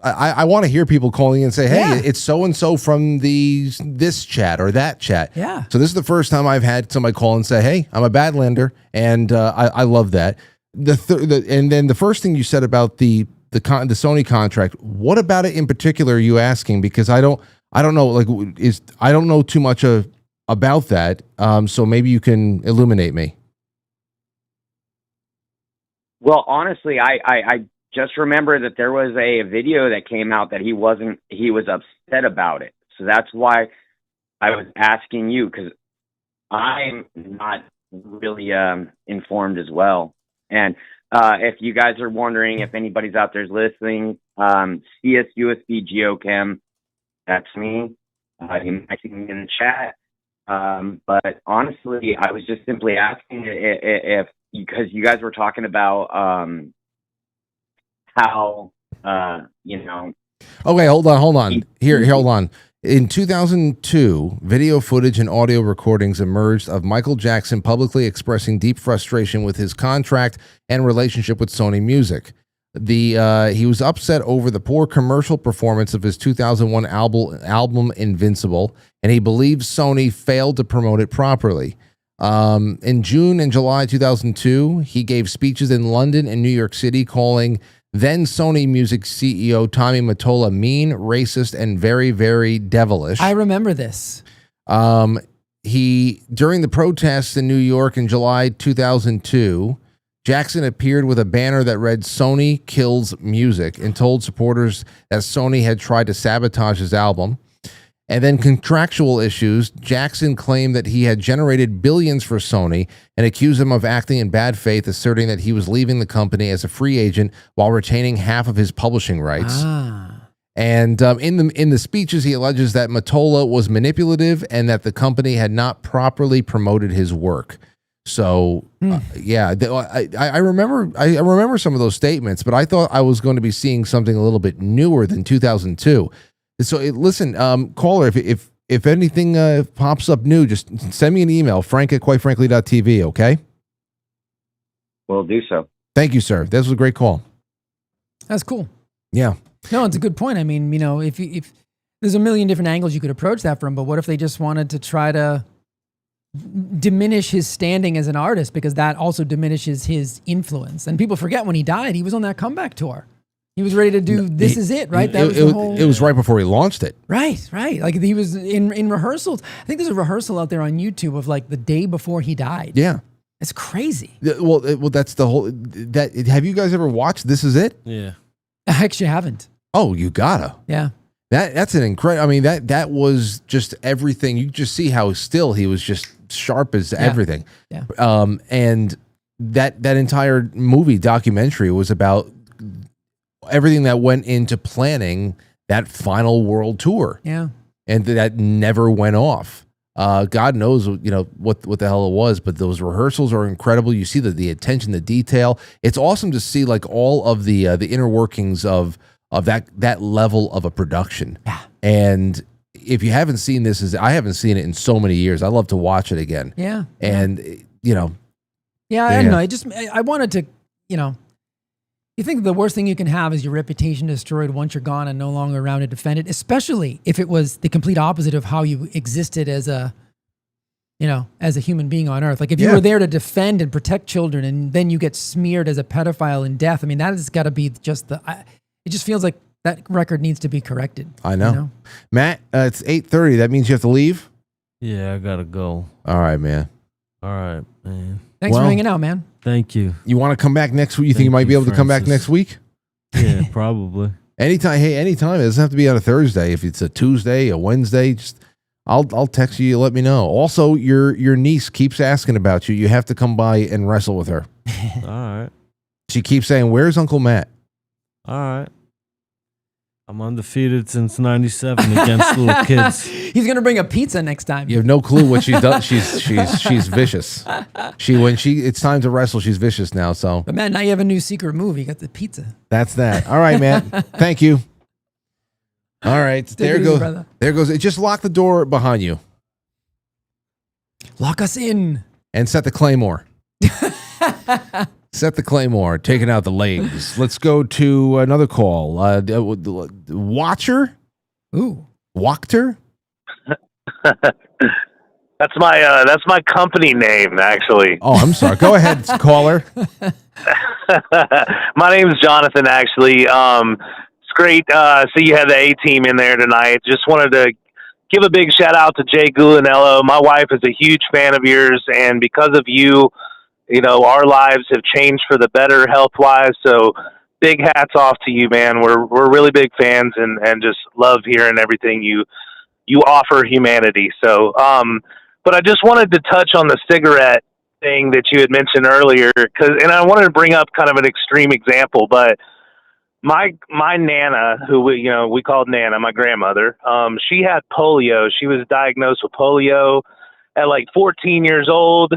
I want to hear people calling in and say, hey, it's so-and-so from this chat or that chat. Yeah. So this is the first time I've had somebody call and say, hey, I'm a Badlander, and I love that. And then the first thing you said about the Sony contract, what about it in particular are you asking? Because I don't know, I don't know too much about that. So maybe you can illuminate me. Well, honestly, I just remember that there was a video that came out that he was upset about it. So that's why I was asking you, because I'm not really informed as well. And if you guys are wondering, if anybody's out there listening, CS USB Geochem, that's me. You might see me in the chat. But honestly, I was just simply asking if because you guys were talking about how Okay, hold on. Here, hold on. In 2002, video footage and audio recordings emerged of Michael Jackson publicly expressing deep frustration with his contract and relationship with Sony Music. He was upset over the poor commercial performance of his 2001 album Invincible, and he believes Sony failed to promote it properly. In June and July 2002, he gave speeches in London and New York City calling then Sony Music CEO Tommy Mottola mean, racist, and very, very devilish. I remember this. During the protests in New York in July 2002, Jackson appeared with a banner that read "Sony kills music" and told supporters that Sony had tried to sabotage his album. And then contractual issues, Jackson claimed that he had generated billions for Sony and accused them of acting in bad faith, asserting that he was leaving the company as a free agent while retaining half of his publishing rights. And in the speeches, he alleges that Mottola was manipulative and that the company had not properly promoted his work. So, I remember some of those statements, but I thought I was going to be seeing something a little bit newer than 2002. So listen, caller, if anything pops up new, just send me an email, frank@quitefrankly.tv, okay? We'll do so. Thank you, sir. This was a great call. That's cool. Yeah. No, it's a good point. I mean, if there's a million different angles you could approach that from, but what if they just wanted to try to diminish his standing as an artist, because that also diminishes his influence? And people forget when he died, he was on that comeback tour. He was ready to do This Is It, right? That was the whole... It was right before he launched it. Right. Like he was in rehearsals. I think there's a rehearsal out there on YouTube of like the day before he died. Yeah. It's crazy. Well, that's the whole... Have you guys ever watched This Is It? Yeah. I actually haven't. Oh, you gotta. Yeah. That's an incredible... I mean, that was just everything. You just see how still he was, just sharp as everything. Yeah. And that entire movie documentary was about everything that went into planning that final world tour. Yeah. And that never went off. God knows, what the hell it was, but those rehearsals are incredible. You see the attention, the detail. It's awesome to see like all of the inner workings of that level of a production. Yeah. And if you haven't seen this, I haven't seen it in so many years. I love to watch it again. Yeah. And Yeah, I don't know. I wanted to, you think the worst thing you can have is your reputation destroyed once you're gone and no longer around to defend it, especially if it was the complete opposite of how you existed as a human being on earth. Like if you were there to defend and protect children and then you get smeared as a pedophile in death, I mean, that has got to be just it just feels like that record needs to be corrected. I know. Matt, it's 8:30. That means you have to leave? Yeah, I got to go. All right, man. All right, man. Thanks for hanging out, man. Think you. You want to come back next week? You think you might be able to come back next week? Yeah, probably. Anytime. Hey, anytime. It doesn't have to be on a Thursday. If it's a Tuesday, a Wednesday, just I'll text you. Let me know. Also, your niece keeps asking about you. You have to come by and wrestle with her. All right. She keeps saying, "Where's Uncle Matt?" All right. I'm undefeated since '97 against little kids. He's gonna bring a pizza next time. You have no clue what she's done. She's vicious. It's time to wrestle. She's vicious now. So, but man, now you have a new secret move. You got the pizza. That's that. All right, man. Thank you. All right, there goes. Brother. There goes. Just lock the door behind you. Lock us in and set the claymore. Set the claymore, taking out the legs. Let's go to another call. Watcher? Ooh. Wachter? That's my company name, actually. Oh, I'm sorry. Go ahead, caller. My name is Jonathan, actually. It's great. See you had the A-team in there tonight. Just wanted to give a big shout out to Jay Gulinello. My wife is a huge fan of yours, and because of you, our lives have changed for the better health-wise. So big hats off to you, man. We're really big fans and just love hearing everything you offer humanity. So, but I just wanted to touch on the cigarette thing that you had mentioned earlier, and I wanted to bring up kind of an extreme example, but my Nana, who we called Nana, my grandmother, she had polio. She was diagnosed with polio at like 14 years old,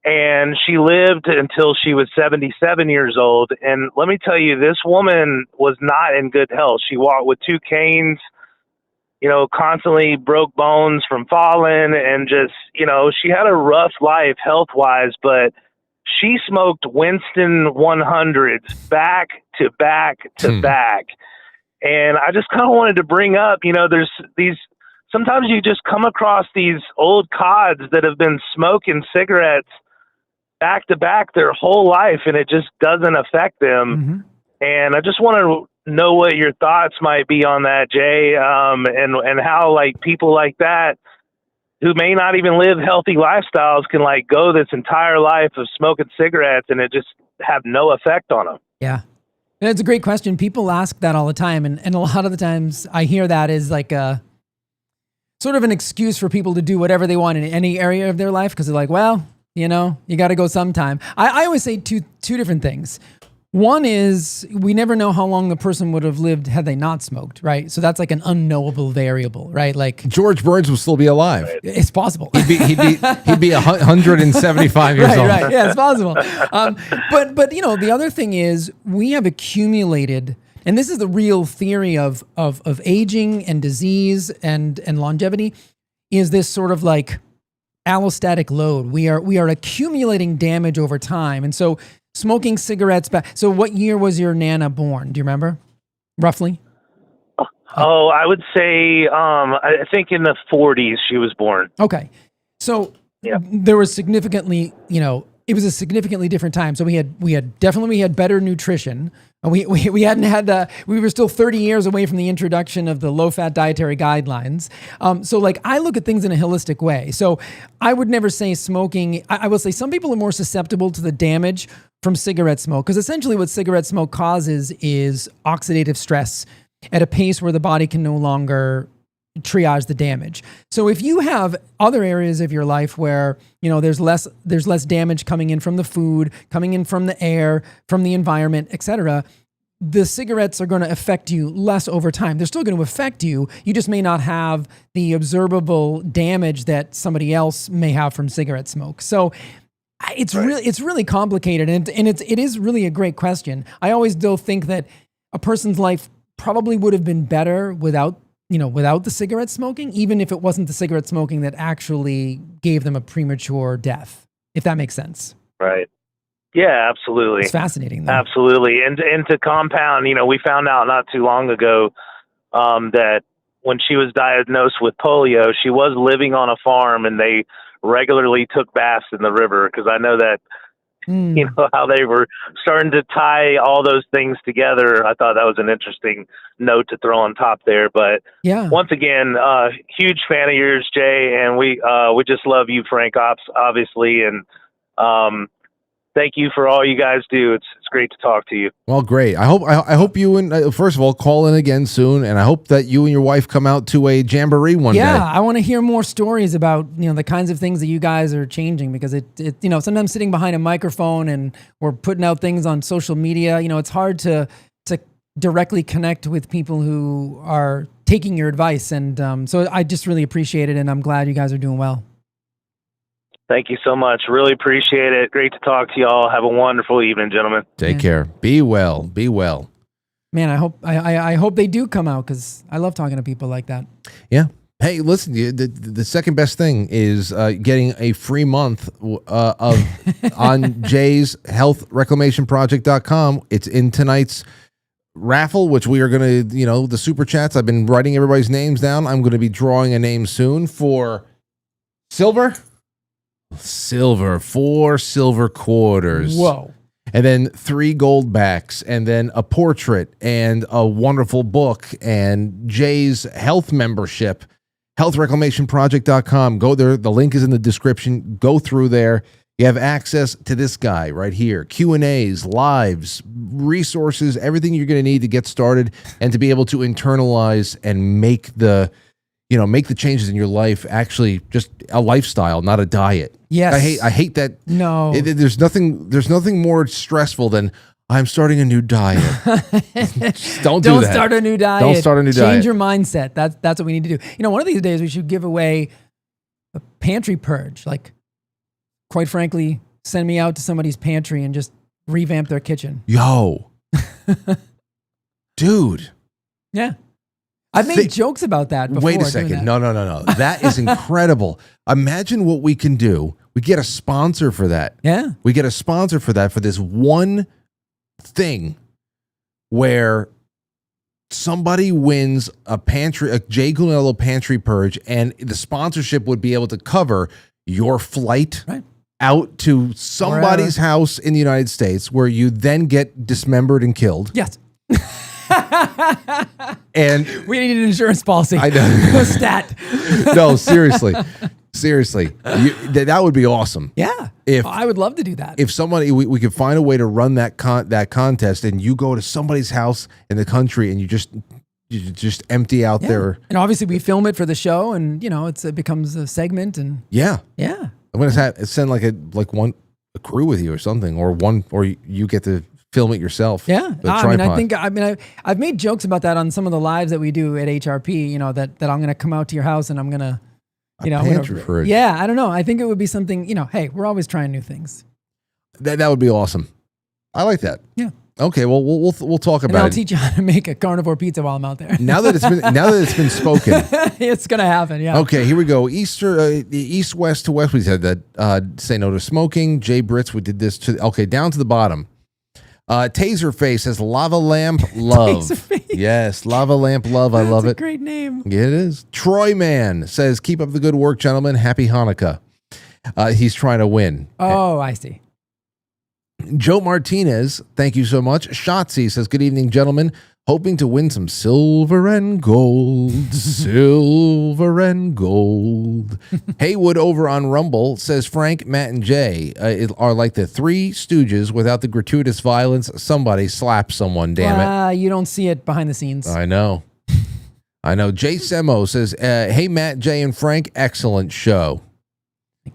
and she lived until she was 77 years old. And let me tell you, this woman was not in good health. She walked with 2 canes, constantly broke bones from falling, and just, she had a rough life health-wise, but she smoked Winston 100s back to back to back. And I just kind of wanted to bring up, there's these, sometimes you just come across these old cods that have been smoking cigarettes back to back their whole life, and it just doesn't affect them. And I just want to know what your thoughts might be on that, Jay, and how like people like that who may not even live healthy lifestyles can like go this entire life of smoking cigarettes and it just have no effect on them. Yeah. And it's a great question. People ask that all the time. And a lot of the times I hear that is like a sort of an excuse for people to do whatever they want in any area of their life. Cause they're like, well, you got to go sometime. I always say two different things. One is we never know how long the person would have lived had they not smoked, right? So that's like an unknowable variable, right? Like George Burns will still be alive. It's possible. He'd be 175 years old. Right. Yeah, it's possible. But the other thing is we have accumulated, and this is the real theory of aging and disease and longevity, is this sort of like allostatic load. We are accumulating damage over time, and so. Smoking cigarettes back. So what year was your Nana born? Do you remember? Roughly? Oh, I would say, I think in the 40s she was born. Okay. So there was significantly, it was a significantly different time. So we had better nutrition. We hadn't had we were still 30 years away from the introduction of the low-fat dietary guidelines. So like I look at things in a holistic way. So I would never say smoking. I will say some people are more susceptible to the damage from cigarette smoke, because essentially what cigarette smoke causes is oxidative stress at a pace where the body can no longer triage the damage. So if you have other areas of your life where, there's less damage coming in from the food, coming in from the air, from the environment, etc., the cigarettes are going to affect you less over time. They're still going to affect you. You just may not have the observable damage that somebody else may have from cigarette smoke. So it's really complicated, and it is really a great question. I always do think that a person's life probably would have been better without the cigarette smoking, even if it wasn't the cigarette smoking that actually gave them a premature death, if that makes sense. Right. Yeah, absolutely. It's fascinating, though. Absolutely. And to compound, we found out not too long ago that when she was diagnosed with polio, she was living on a farm, and they regularly took baths in the river, because I know that how they were starting to tie all those things together. I thought that was an interesting note to throw on top there. But once again, huge fan of yours, Jay, and we just love you, Frank, obviously, and thank you for all you guys do. It's great to talk to you. Well, great. I hope you and first of all call in again soon, and I hope that you and your wife come out to a jamboree one day. Yeah, I want to hear more stories about the kinds of things that you guys are changing, because it sometimes sitting behind a microphone and we're putting out things on social media. It's hard to directly connect with people who are taking your advice, and so I just really appreciate it, and I'm glad you guys are doing well. Thank you so much. Really appreciate it. Great to talk to y'all. Have a wonderful evening, gentlemen. Take care. Be well. Be well. Man, I hope they do come out, because I love talking to people like that. Yeah. Hey, listen, the second best thing is getting a free month on Jay's healthreclamationproject.com. It's in tonight's raffle, which we are going to, the super chats. I've been writing everybody's names down. I'm going to be drawing a name soon for Silver, 4 silver quarters. Whoa. And then 3 gold backs, and then a portrait, and a wonderful book, and Jay's health membership, healthreclamationproject.com. Go there. The link is in the description. Go through there. You have access to this guy right here. Q&As, lives, resources, everything you're going to need to get started and to be able to internalize and make the changes in your life actually just a lifestyle, not a diet. Yes. I hate that. No. There's nothing more stressful than, I'm starting a new diet. Don't Don't that. start a new diet. Don't start a new diet. Change your mindset. That's what we need to do. You know, one of these days we should give away a pantry purge. Like, quite frankly, send me out to somebody's pantry and just revamp their kitchen. Yo. Dude. Yeah. I've made jokes about that before. Wait a second. No. That is incredible. Imagine what we can do. We get a sponsor for that. Yeah. We get a sponsor for that, for this one thing where somebody wins a Jay Gulinello pantry purge, and the sponsorship would be able to cover your flight out to somebody's house in the United States, where you then get dismembered and killed. Yes. And we need an insurance policy. I know. Stat. No, seriously. That would be awesome. Yeah. I would love to do that. If somebody, we could find a way to run that contest, and you go to somebody's house in the country and you just empty out their. And obviously we film it for the show, and it becomes a segment, and yeah. I'm gonna send a crew with you or something, or you get to film it yourself. Yeah. I've made jokes about that on some of the lives that we do at HRP, that I'm going to come out to your house and I'm going to, pantry purge. Yeah, I don't know. I think it would be something, hey, we're always trying new things. That would be awesome. I like that. Yeah. Okay, well we'll talk about it. I'll teach you how to make a carnivore pizza while I'm out there. Now that it's been spoken, it's gonna happen. Yeah. Okay, here we go. The east west to west. We said that say no to smoking. Jay Britz, we did this down to the bottom. Taserface says lava lamp love. Yes, lava lamp love. I love it. Great name. Yeah, it is. Troy Man says keep up the good work, gentlemen. Happy Hanukkah. He's trying to win. Oh, I see. Joe Martinez, thank you so much. Shotzi says, good evening, gentlemen. Hoping to win some silver and gold. Silver and gold. Haywood over on Rumble says, Frank, Matt, and Jay are like the Three Stooges without the gratuitous violence. Somebody slap someone, damn it. You don't see it behind the scenes. I know. Jay Semo says, hey, Matt, Jay, and Frank, excellent show.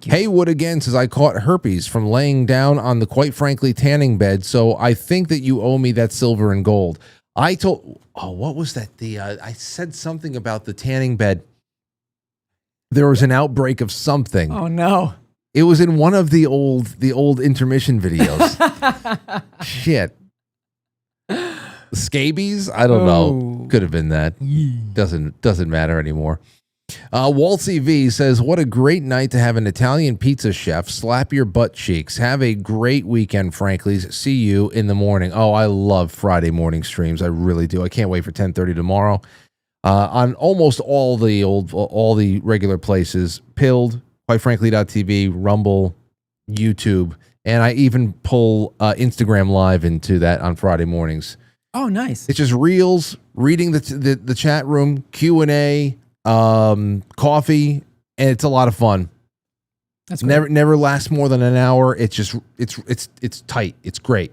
Haywood again says, I caught herpes from laying down on the Quite Frankly tanning bed, so I think that you owe me that silver and gold. What was that? I said something about the tanning bed. There was an outbreak of something. Oh no. It was in one of the old intermission videos. Shit. Scabies? I don't know. Could have been that. Doesn't matter anymore. Waltzy V says, what a great night to have an Italian pizza chef slap your butt cheeks. Have a great weekend, Franklies. See you in the morning. Oh, I love Friday morning streams. I really do. I can't wait for 10:30 tomorrow. On almost all the regular places, Pilled, QuiteFrankly.tv, Rumble, YouTube, and I even pull Instagram Live into that on Friday mornings. Oh, nice. It's just reels, reading the chat room, Q&A, coffee, and it's a lot of fun. That's great. Never lasts more than an hour. It's just it's tight. It's great.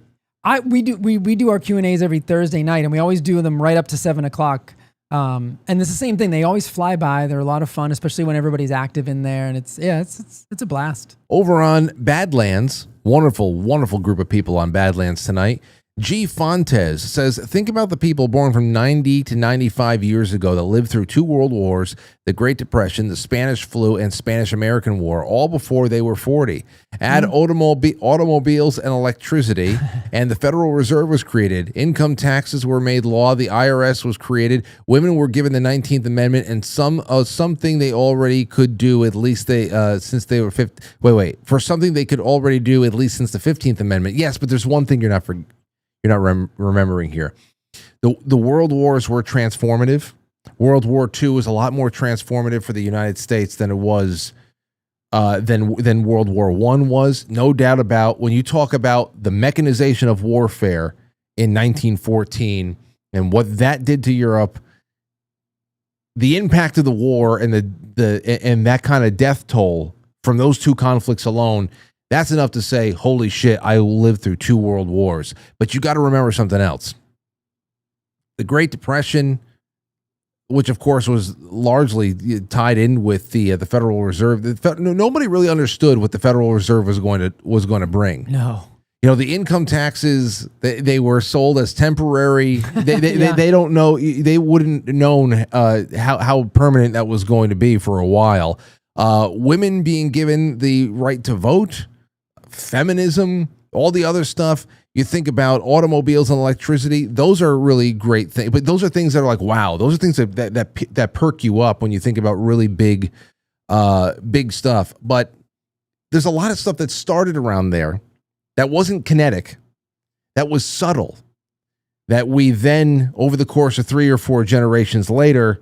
We do our Q&As every Thursday night, and we always do them right up to 7:00. And it's the same thing. They always fly by. They're a lot of fun, especially when everybody's active in there, and it's a blast. Over on Badlands, wonderful group of people on Badlands tonight. G. Fontes says, think about the people born from 90 to 95 years ago that lived through 2 world wars, the Great Depression, the Spanish flu, and Spanish-American War, all before they were 40. Add automobiles and electricity, and the Federal Reserve was created. Income taxes were made law. The IRS was created. Women were given the 19th Amendment, and something they already could do at least since they were 50. For something they could already do at least since the 15th Amendment. Yes, but there's one thing you're not remembering here. The world wars were transformative. World War II was a lot more transformative for the United States than it was than World War I was. No doubt about when you talk about the mechanization of warfare in 1914 and what that did to Europe, the impact of the war and and that kind of death toll from those 2 conflicts alone. That's enough to say, holy shit, I lived through 2 world wars. But you got to remember something else. The Great Depression, which of course was largely tied in with the Federal Reserve. Nobody really understood what the Federal Reserve was going to bring. No. the income taxes, they were sold as temporary. They don't know. They wouldn't known how permanent that was going to be for a while. Women being given the right to vote, feminism, all the other stuff. You think about automobiles and electricity; those are really great things. But those are things that are like, wow. Those are things that perk you up when you think about really big stuff. But there's a lot of stuff that started around there that wasn't kinetic, that was subtle, that we then, over the course of 3 or 4 generations later,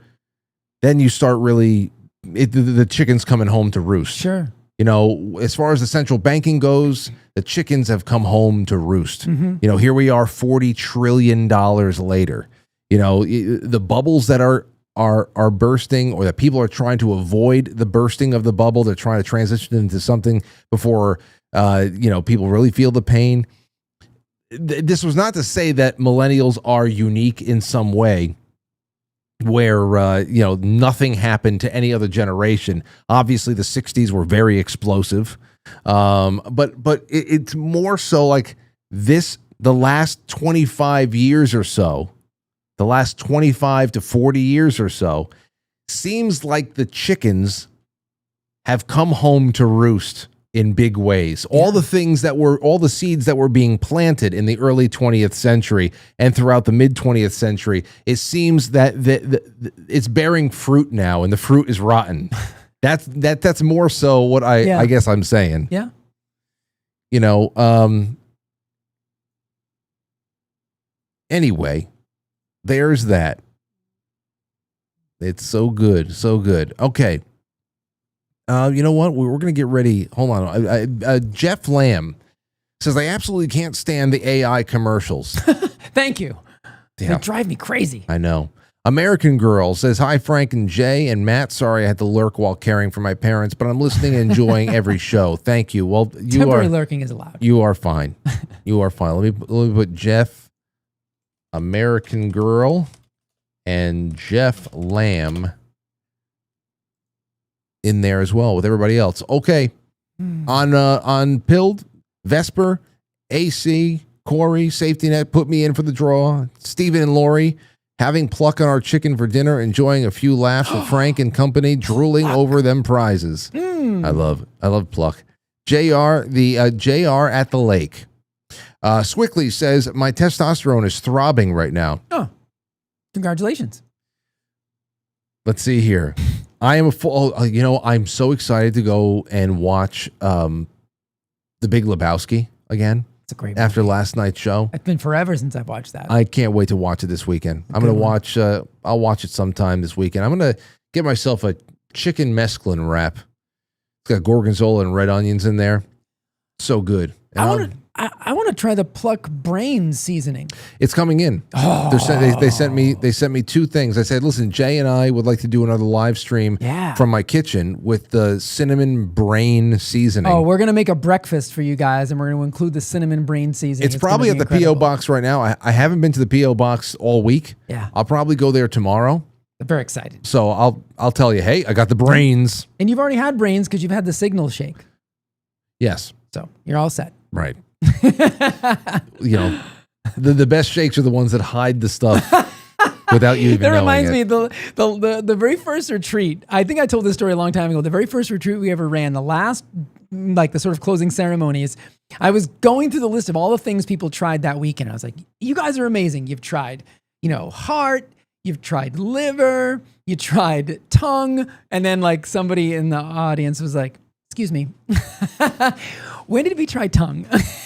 then you start really, the chicken's coming home to roost. Sure. As far as the central banking goes, the chickens have come home to roost. Mm-hmm. Here we are $40 trillion later. The bubbles that are bursting, or that people are trying to avoid the bursting of the bubble. They're trying to transition into something before people really feel the pain. This was not to say that millennials are unique in some way where, nothing happened to any other generation. Obviously, the 60s were very explosive. But it's more so like the last 25 years or so, the last 25 to 40 years or so, seems like the chickens have come home to roost in big ways. All the seeds that were being planted in the early 20th century and throughout the mid 20th century, it seems that it's bearing fruit now, and the fruit is rotten. That's more so what I guess I'm saying. Yeah. Anyway, there's that. It's so good, so good. Okay. You know what? We're going to get ready. Hold on. Jeff Lamb says, I absolutely can't stand the AI commercials. Thank you. Yeah. They drive me crazy. I know. American Girl says, hi, Frank and Jay and Matt. Sorry I had to lurk while caring for my parents, but I'm listening and enjoying every show. Thank you. Well, temporary lurking is allowed. You are fine. You are fine. Let me put Jeff, American Girl, and Jeff Lamb in there as well with everybody else. Okay. On Pilled, Vesper, AC, Corey, Safety Net, put me in for the draw. Steven and Lori, having pluck on our chicken for dinner, enjoying a few laughs with Frank and company, drooling over them prizes. I love pluck. JR at the lake. Swickly says, my testosterone is throbbing right now. Oh, congratulations. Let's see here. I am I'm so excited to go and watch The Big Lebowski again. It's a great movie. After movie. Last night's show. It's been forever since I've watched that. I can't wait to watch it this weekend. I'm going to watch, I'll watch it sometime this weekend. I'm going to get myself a chicken mesclun wrap. It's got gorgonzola and red onions in there. So good. And I want to try the Pluck Brainz seasoning. It's coming in. Oh. They sent me 2 things. I said, listen, Jay and I would like to do another live stream from my kitchen with the cinnamon brain seasoning. Oh, we're going to make a breakfast for you guys, and we're going to include the cinnamon brain seasoning. It's probably at the P.O. box right now. I haven't been to the P.O. box all week. Yeah. I'll probably go there tomorrow. I'm very excited. So I'll tell you, hey, I got the brains. And you've already had brains because you've had the signal shake. Yes. So you're all set. Right. The best shakes are the ones that hide the stuff without you even knowing reminds it. me the very first retreat. I think I told this story a long time ago. The very first retreat we ever ran, the last, like the sort of closing ceremonies, I was going through the list of all the things people tried that weekend. I was like, you guys are amazing. You've tried, heart, you've tried liver, you tried tongue. And then like somebody in the audience was like, excuse me, when did we try tongue?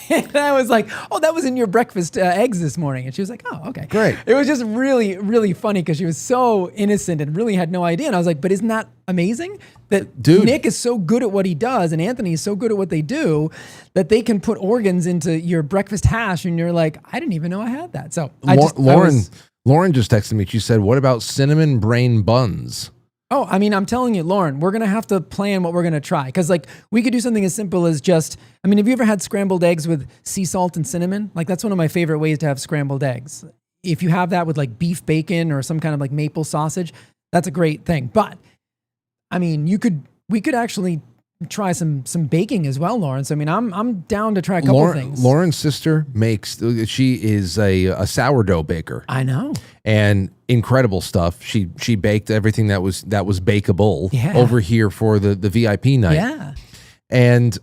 And I was like, oh, that was in your breakfast eggs this morning. And she was like, oh, okay. Great. It was just really, really funny because she was so innocent and really had no idea. And I was like, but isn't that amazing? That Nick is so good at what he does and Anthony is so good at what they do that they can put organs into your breakfast hash and you're like, I didn't even know I had that. So Lauren just texted me. She said, what about cinnamon brain buns? Oh, I mean, I'm telling you, Lauren, we're going to have to plan what we're going to try. Because, like, we could do something as simple as just, have you ever had scrambled eggs with sea salt and cinnamon? Like, that's one of my favorite ways to have scrambled eggs. If you have that with, like, beef bacon or some kind of, like, maple sausage, that's a great thing. But, I mean, we could actually try some baking as well, Lawrence. I mean, I'm down to try a couple things. Lauren's sister she is a sourdough baker. I know. And incredible stuff. She baked everything that was bakeable over here for the VIP night. Yeah. And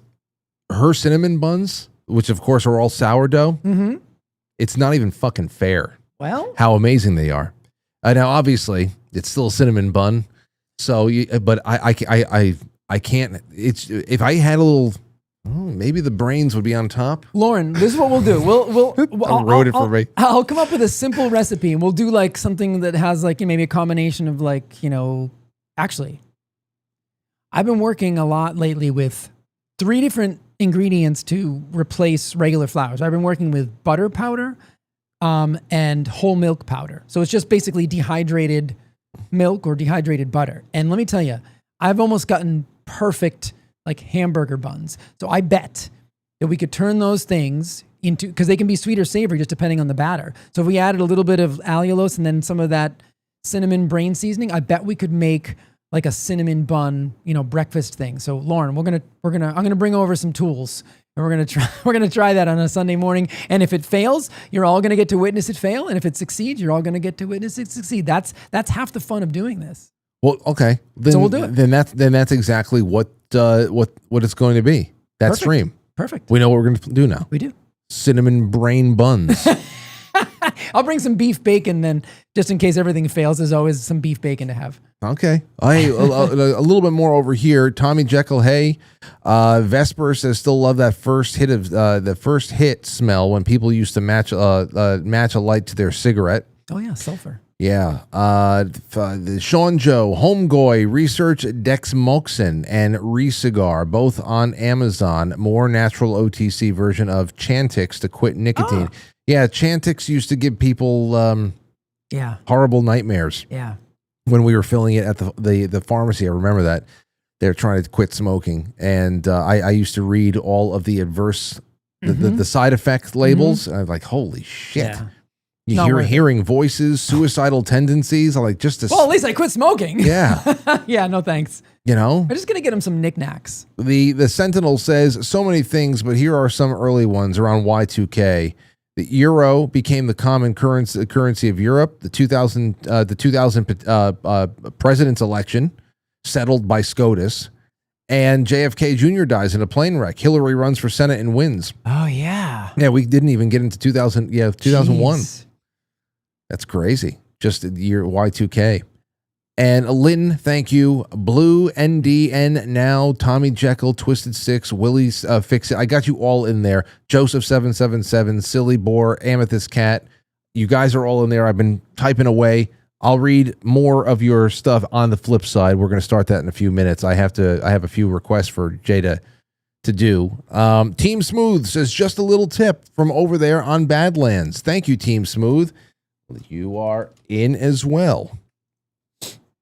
her cinnamon buns, which of course are all sourdough, it's not even fucking fair. Well, how amazing they are. Now, obviously, it's still a cinnamon bun. So, but I can't. It's if I had a little, maybe the Brainz would be on top. Lauren, this is what we'll do. I'll wrote it for me. I'll come up with a simple recipe, and we'll do like something that has like maybe a combination of like Actually, I've been working a lot lately with 3 different ingredients to replace regular flour. So I've been working with butter powder, and whole milk powder. So it's just basically dehydrated milk or dehydrated butter. And let me tell you, I've almost gotten perfect like hamburger buns. So I bet that we could turn those things into, because they can be sweet or savory just depending on the batter. So if we added a little bit of allulose and then some of that cinnamon Brainz seasoning, I bet we could make like a cinnamon bun, breakfast thing. So Lauren, I'm gonna bring over some tools and we're gonna try that on a Sunday morning. And if it fails, you're all gonna get to witness it fail. And if it succeeds, you're all gonna get to witness it succeed. That's half the fun of doing this. Well, okay. Then, so we'll do it. Then that's exactly what it's going to be. That Perfect. stream. Perfect. We know what we're going to do now. We do. Cinnamon brain buns. I'll bring some beef bacon then, just in case everything fails. There's always some beef bacon to have. Okay. A little bit more over here. Tommy Jekyll, hey. Vesper says still love that first hit of the first hit smell when people used to match a light to their cigarette. Oh yeah, sulfur. Yeah. Sean Joe, Homegoy, Research Dexmoxin, and Recigar, both on Amazon. More natural OTC version of Chantix to quit nicotine. Oh. Yeah, Chantix used to give people horrible nightmares. Yeah. When we were filling it at the pharmacy, I remember that. They were trying to quit smoking. And I used to read all of the adverse, the side effect labels. And I was like, holy shit. Yeah. Hearing voices, suicidal tendencies. I'm like, just to... Well, at least I quit smoking. Yeah. Yeah, no thanks. I'm just going to get him some knickknacks. The Sentinel says, so many things, but here are some early ones around Y2K. The euro became the common currency of Europe. The 2000 president's election settled by SCOTUS. And JFK Jr. dies in a plane wreck. Hillary runs for Senate and wins. Oh, yeah. Yeah, we didn't even get into 2001. Jeez. That's crazy. Just the year Y2K. And Lynn, thank you. Blue, NDN, now, Tommy Jekyll, Twisted Six, Willie's Fix It. I got you all in there. Joseph777, Silly Boar, Amethyst Cat. You guys are all in there. I've been typing away. I'll read more of your stuff on the flip side. We're going to start that in a few minutes. I have a few requests for Jay to do. Team Smooth says, just a little tip from over there on Badlands. Thank you, Team Smooth. You are in as well.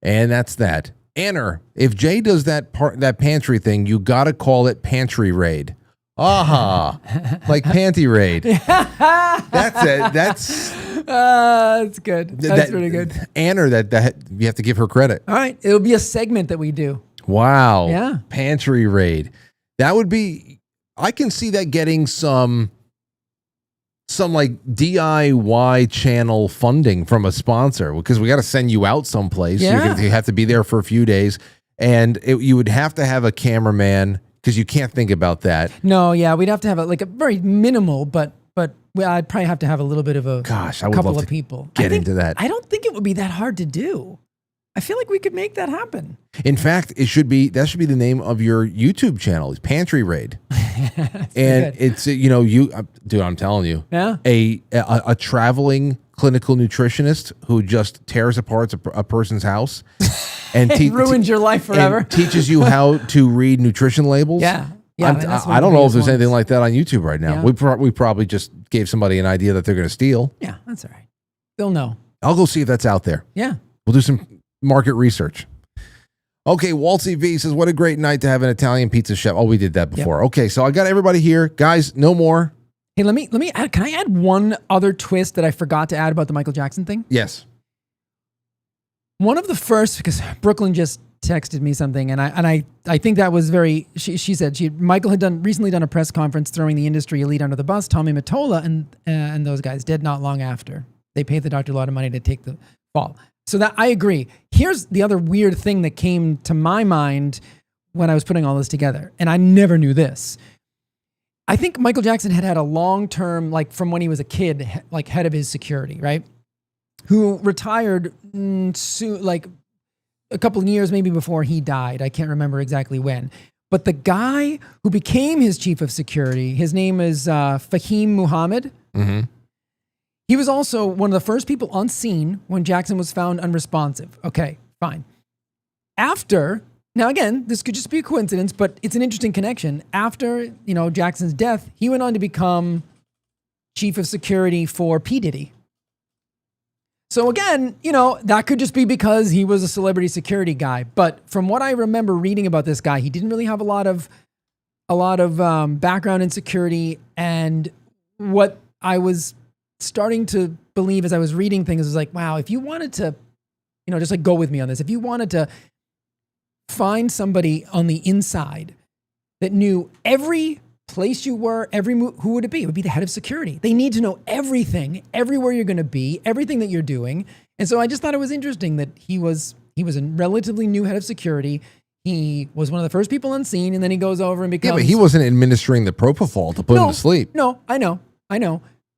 And that's that. Anner, if Jay does that pantry thing, you got to call it Pantry Raid. Aha. Like Panty Raid. That's it. That's good. That's pretty good. Anner, that you have to give her credit. All right. It'll be a segment that we do. Wow. Yeah. Pantry Raid. That would be, I can see that getting some like DIY channel funding from a sponsor, because we got to send you out someplace. Yeah. You have to be there for a few days, and you would have to have a cameraman, because you can't think about that. No, yeah, we'd have to have a very minimal, but I'd probably have to have a little bit of a couple of people. Get into that. I don't think it would be that hard to do. I feel like we could make that happen. In fact, that should be the name of your YouTube channel. It's Pantry Raid. And it's dude, I'm telling you. Yeah. A traveling clinical nutritionist who just tears apart a person's house and ruins your life forever. And teaches you how to read nutrition labels. Yeah. I don't know if there's anything like that on YouTube right now. Yeah. We probably just gave somebody an idea that they're going to steal. Yeah, that's all right. They'll know. I'll go see if that's out there. Yeah. We'll do some market research. Okay, Waltzy V says, what a great night to have an Italian pizza chef. Oh, we did that before. Yep. Okay, so I got everybody here. Guys, no more. Hey, let me add, can I add one other twist that I forgot to add about the Michael Jackson thing? Yes. One of the first, because Brooklyn just texted me something, and I think that was very. She said Michael had recently done a press conference throwing the industry elite under the bus. Tommy Mottola and those guys did not long after. They paid the doctor a lot of money to take the fall. So that I agree. Here's the other weird thing that came to my mind when I was putting all this together, and I never knew this. I think Michael Jackson had a long-term, like from when he was a kid, like head of his security, right? Who retired soon, like a couple of years maybe before he died. I can't remember exactly when. But the guy who became his chief of security, his name is Fahim Muhammad. Mm-hmm. He was also one of the first people on scene when Jackson was found unresponsive. Okay, fine. After, now again, this could just be a coincidence, but it's an interesting connection. After, Jackson's death, he went on to become chief of security for P. Diddy. So again, that could just be because he was a celebrity security guy. But from what I remember reading about this guy, he didn't really have a lot of background in security. And what I was starting to believe as I was reading things was like, wow, if you wanted to, just like go with me on this. If you wanted to find somebody on the inside that knew every place you were, who would it be? It would be the head of security. They need to know everything, everywhere you're going to be, everything that you're doing. And so I just thought it was interesting that he was a relatively new head of security. He was one of the first people on scene, and then he goes over and becomes. Yeah, but he wasn't administering the propofol to put him to sleep. No, I know,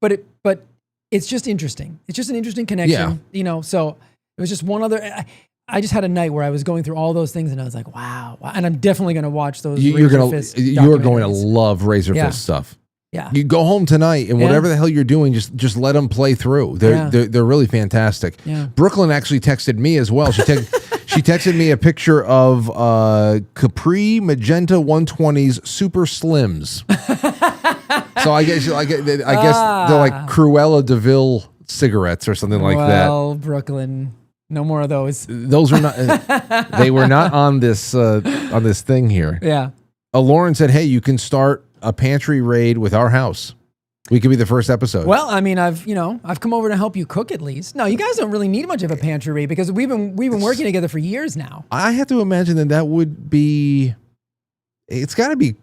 but it's just interesting. It's just an interesting connection, So it was just one other. I just had a night where I was going through all those things, and I was like, "Wow!" And I'm definitely going to watch those. You're going to love Razor Fist stuff. Yeah. You go home tonight, and whatever the hell you're doing, just let them play through. They're really fantastic. Yeah. Brooklyn actually texted me as well. She texted me a picture of Capri Magenta 120s Super Slims. So I guess they're like Cruella DeVille cigarettes or something like that. Well, Brooklyn. No more of those. Those are not. They were not on this thing here. Yeah. Lauren said, "Hey, you can start a pantry raid with our house. We could be the first episode." Well, I mean, I've come over to help you cook at least. No, you guys don't really need much of a pantry raid because we've been working together for years now. I have to imagine that would be. It's got to be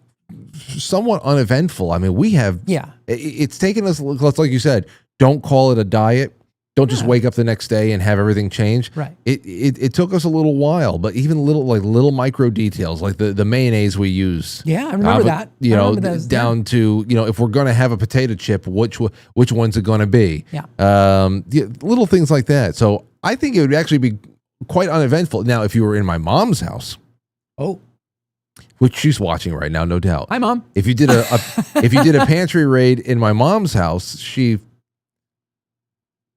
somewhat uneventful. I mean, we have. Yeah. It's taken us. Like you said, don't call it a diet. Don't just wake up the next day and have everything change. Right. It took us a little while, but even little micro details like the mayonnaise we use. Yeah, I remember that. Down to if we're going to have a potato chip, which one's it going to be? Yeah. Little things like that. So I think it would actually be quite uneventful. Now, if you were in my mom's house. Oh. Which she's watching right now, no doubt. Hi, Mom. If you did a pantry raid in my mom's house, she.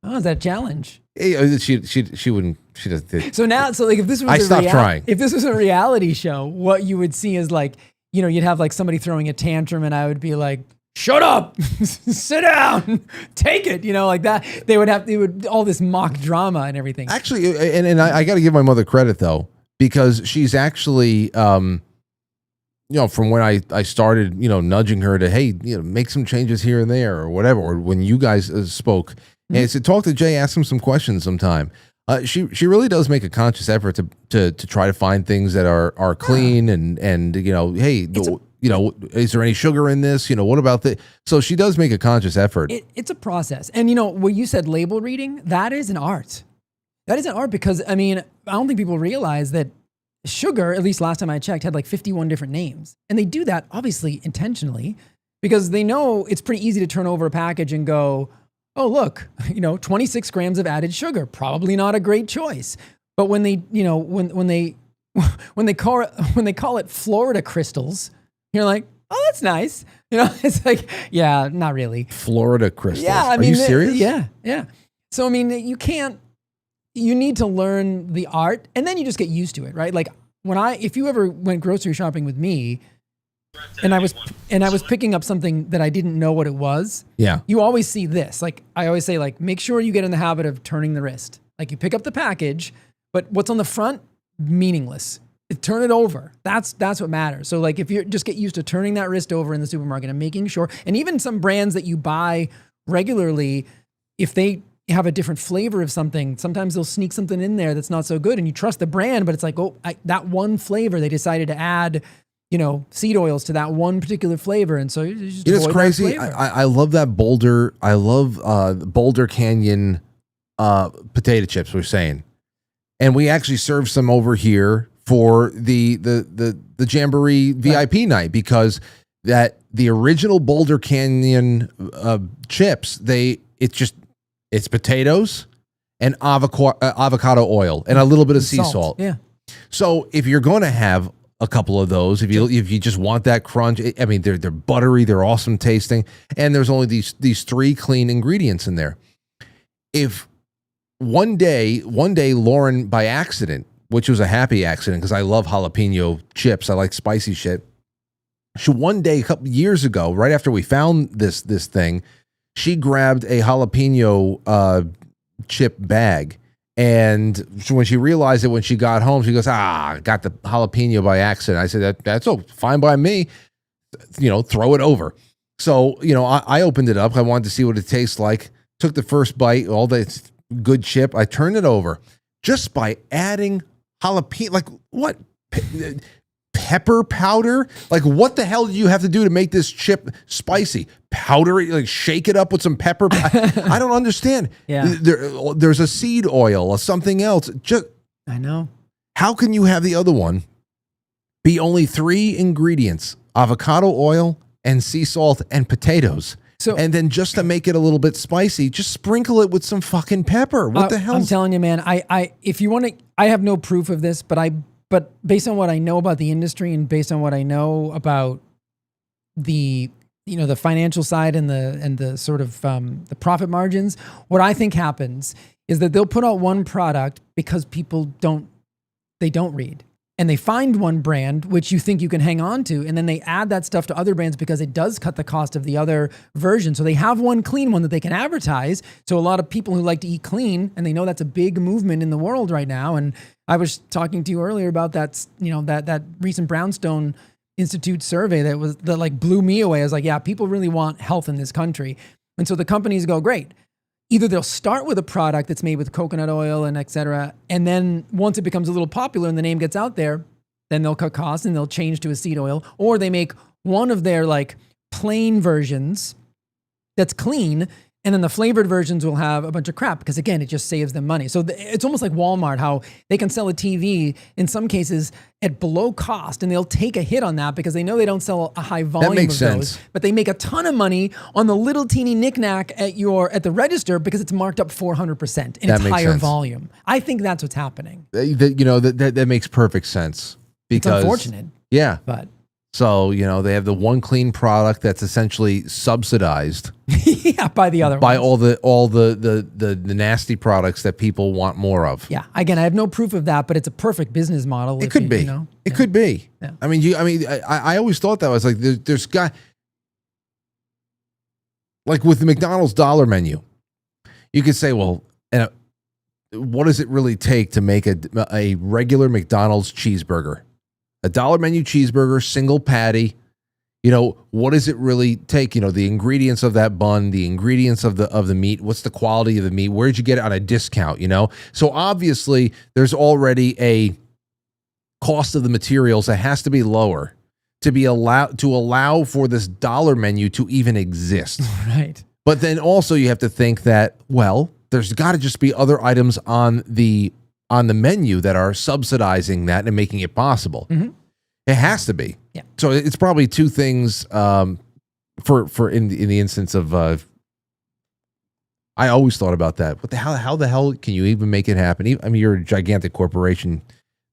Oh, is that a challenge? She wouldn't. She doesn't. So like if this was trying. If this was a reality show, what you would see is like you'd have like somebody throwing a tantrum, and I would be like, "Shut up, sit down, take it," like that. They would all this mock drama and everything. Actually, and I got to give my mother credit though, because she's actually from when I started nudging her to hey make some changes here and there or whatever, or when you guys spoke. And so talk to Jay, ask him some questions sometime. She really does make a conscious effort to try to find things that are clean and hey, is there any sugar in this? What about this? So she does make a conscious effort. It's a process. And what you said, label reading, that is an art. That is an art because, I mean, I don't think people realize that sugar, at least last time I checked, had like 51 different names. And they do that obviously intentionally because they know it's pretty easy to turn over a package and go, oh, look, 26 grams of added sugar, probably not a great choice. But when they, when they call it Florida crystals, you're like, oh, that's nice. It's like, yeah, not really. Florida crystals. Yeah, Are you serious? Yeah. So, I mean, you need to learn the art and then you just get used to it, right? Like if you ever went grocery shopping with me, and I was picking up something that I didn't know what it was. Yeah. You always see this. Like I always say, like make sure you get in the habit of turning the wrist. Like you pick up the package, but what's on the front, meaningless. Turn it over. That's what matters. So like if you just get used to turning that wrist over in the supermarket and making sure, and even some brands that you buy regularly, if they have a different flavor of something. Sometimes they'll sneak something in there that's not so good, and you trust the brand, but it's like, that one flavor they decided to add, seed oils to that one particular flavor, and so you just It's avoid that crazy. flavor. I love that Boulder. I love Boulder Canyon potato chips. We're saying, and we actually served some over here for the Jamboree VIP night because the original Boulder Canyon chips, it's potatoes and avocado oil and a little bit of sea salt. Yeah. So if you're going to have a couple of those, if you just want that crunch, I mean they're buttery, they're awesome tasting, and there's only these 3 clean ingredients in there. If one day Lauren by accident, which was a happy accident because I love jalapeno chips, I like spicy shit. She one day a couple years ago, right after we found this thing, she grabbed a jalapeno chip bag, and when she realized it, when she got home, she goes, I got the jalapeno by accident. I said, that's fine by me. Throw it over. So, I opened it up. I wanted to see what it tastes like. Took the first bite, all the good chip. I turned it over just by adding jalapeno. Like what? Pepper powder? Like what the hell do you have to do to make this chip spicy? Powder it, like shake it up with some pepper. I don't understand. Yeah. There's a seed oil or something else. I know. How can you have the other one be only 3 ingredients? Avocado oil and sea salt and potatoes. And then just to make it a little bit spicy, just sprinkle it with some fucking pepper. What the hell? I'm telling you, man, if you want to, I have no proof of this, but based on what I know about the industry and based on what I know about the financial side and the sort of the profit margins, what I think happens is that they'll put out one product because people don't read. And they find one brand which you think you can hang on to, and then they add that stuff to other brands because it does cut the cost of the other version. So they have one clean one that they can advertise. So a lot of people who like to eat clean, and they know that's a big movement in the world right now. And I was talking to you earlier about that, that recent Brownstone Institute survey that blew me away. I was like, yeah, people really want health in this country. And so the companies go, great. Either they'll start with a product that's made with coconut oil and et cetera, and then once it becomes a little popular and the name gets out there, then they'll cut costs and they'll change to a seed oil, or they make one of their plain versions that's clean, and then the flavored versions will have a bunch of crap because, again, it just saves them money. So it's almost like Walmart, how they can sell a TV in some cases at below cost, and they'll take a hit on that because they know they don't sell a high volume of those, but they make a ton of money on the little teeny knickknack at the register because it's marked up 400% in its higher volume. I think that's what's happening. That makes perfect sense. Because, it's unfortunate. Yeah. But so, they have the one clean product that's essentially subsidized yeah, by the other by ones. all the nasty products that people want more of. Yeah. Again, I have no proof of that, but it's a perfect business model. It could be. It could be. Yeah. I mean, I always thought that was like there's got with the McDonald's dollar menu. You could say, well, what does it really take to make a regular McDonald's cheeseburger? A dollar menu cheeseburger, single patty. What does it really take? The ingredients of that bun, the ingredients of the meat. What's the quality of the meat? Where'd you get it on a discount? So obviously there's already a cost of the materials that has to be lower to allow for this dollar menu to even exist. Right. But then also you have to think that, well, there's got to just be other items on the menu that are subsidizing that and making it possible. Mm-hmm. It has to be. Yeah. So it's probably 2 things for in the instance of I always thought about that. What the hell? How the hell can you even make it happen? I mean, you're a gigantic corporation.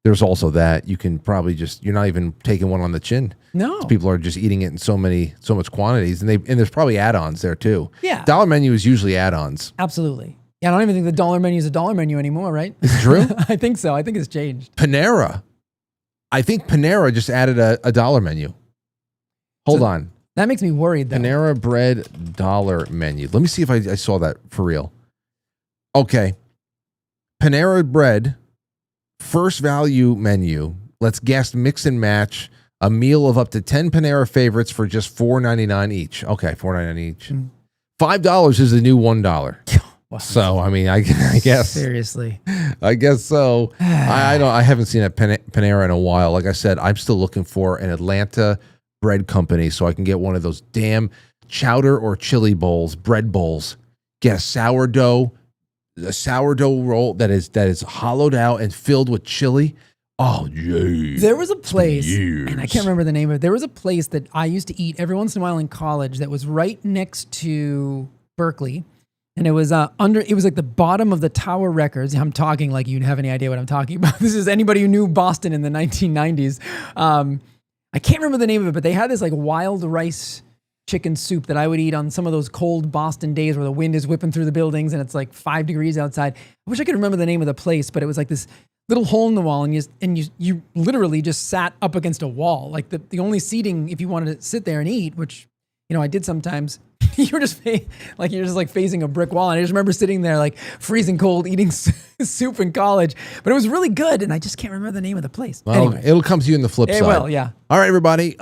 There's also that you can probably you're not even taking one on the chin. No. People are just eating it in so much quantities, and there's probably add-ons there too. Yeah. Dollar menu is usually add-ons. Absolutely. Yeah, I don't even think the dollar menu is a dollar menu anymore, right? Is it true? I think so. I think it's changed. Panera. I think Panera just added a dollar menu. Hold on. That makes me worried, though. Panera bread dollar menu. Let me see if I saw that for real. Okay. Panera bread, first value menu. Let's guess, mix and match. A meal of up to 10 Panera favorites for just $4.99 each. Okay, $4.99 each. $5 is the new $1. So I mean, I guess Seriously. I guess so. I haven't seen a Panera in a while. Like I said, I'm still looking for an Atlanta bread company so I can get one of those damn chowder or chili bowls, bread bowls. Get a sourdough roll that is hollowed out and filled with chili. Oh, geez. There was a place, and I can't remember the name of it. There was a place that I used to eat every once in a while in college that was right next to Berkeley. And it was it was like the bottom of the Tower Records. I'm talking like you'd have any idea what I'm talking about. This is anybody who knew Boston in the 1990s. I can't remember the name of it, but they had this like wild rice chicken soup that I would eat on some of those cold Boston days where the wind is whipping through the buildings and it's like 5 degrees outside. I wish I could remember the name of the place, but it was like this little hole in the wall, and you literally just sat up against a wall. Like the only seating, if you wanted to sit there and eat, which I did sometimes. You're just facing a brick wall, and I just remember sitting there like freezing cold, eating soup in college. But it was really good, and I just can't remember the name of the place. Well, anyway, it'll come to you in the flip side. It will, yeah. All right, everybody,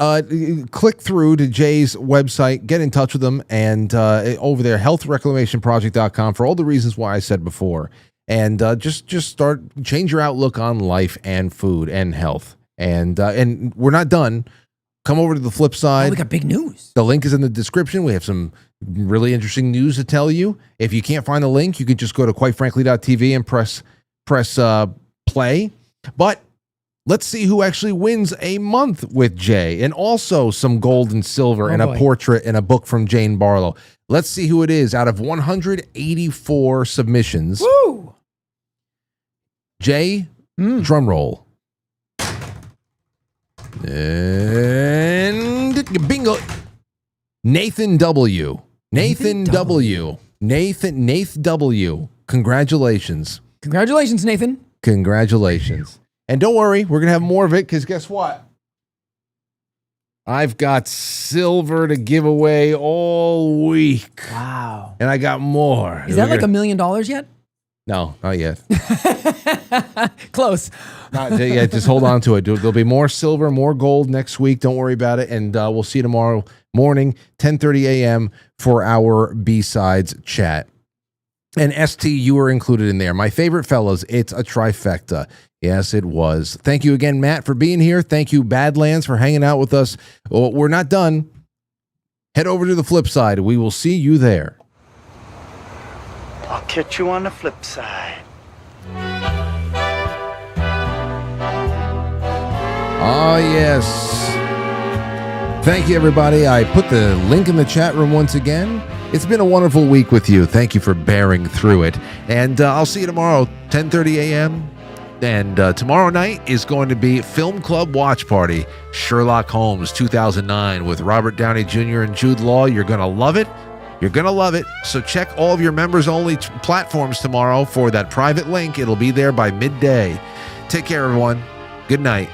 click through to Jay's website, get in touch with him, and over there, healthreclamationproject.com for all the reasons why I said before. And just change your outlook on life and food and health. And we're not done. Come over to the flip side. Oh, we got big news. The link is in the description. We have some really interesting news to tell you. If you can't find the link, you can just go to quitefrankly.tv and press play. But let's see who actually wins a month with Jay, and also some gold and silver and a portrait and a book from Jane Barlow. Let's see who it is out of 184 submissions. Woo! Jay, drum roll. And bingo. Nathan W. Nathan W. Congratulations. Congratulations, Nathan. Congratulations. And don't worry, we're going to have more of it, because guess what? I've got silver to give away all week. Wow. And I got more. Is that like $1 million yet? No, not yet. Close. Not yet. Just hold on to it. There'll be more silver, more gold next week. Don't worry about it. And we'll see you tomorrow morning, 10:30 a.m. for our B-Sides chat. And ST, you were included in there. My favorite fellas, it's a trifecta. Yes, it was. Thank you again, Matt, for being here. Thank you, Badlands, for hanging out with us. Well, we're not done. Head over to the flip side. We will see you there. I'll catch you on the flip side. Oh, yes. Thank you, everybody. I put the link in the chat room once again. It's been a wonderful week with you. Thank you for bearing through it. And I'll see you tomorrow, 10:30 a.m. And tomorrow night is going to be Film Club Watch Party, Sherlock Holmes 2009 with Robert Downey Jr. and Jude Law. You're going to love it. You're going to love it. So check all of your members-only platforms tomorrow for that private link. It'll be there by midday. Take care, everyone. Good night.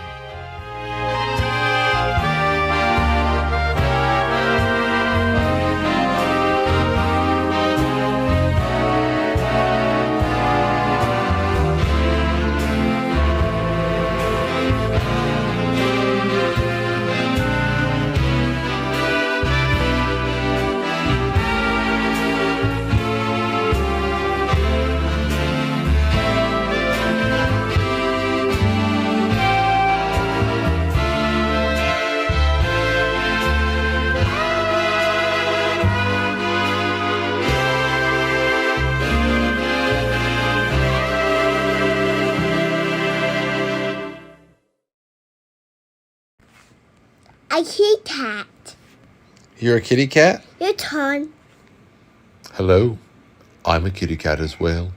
I hear cat. You're a kitty cat? Your turn. Hello. I'm a kitty cat as well.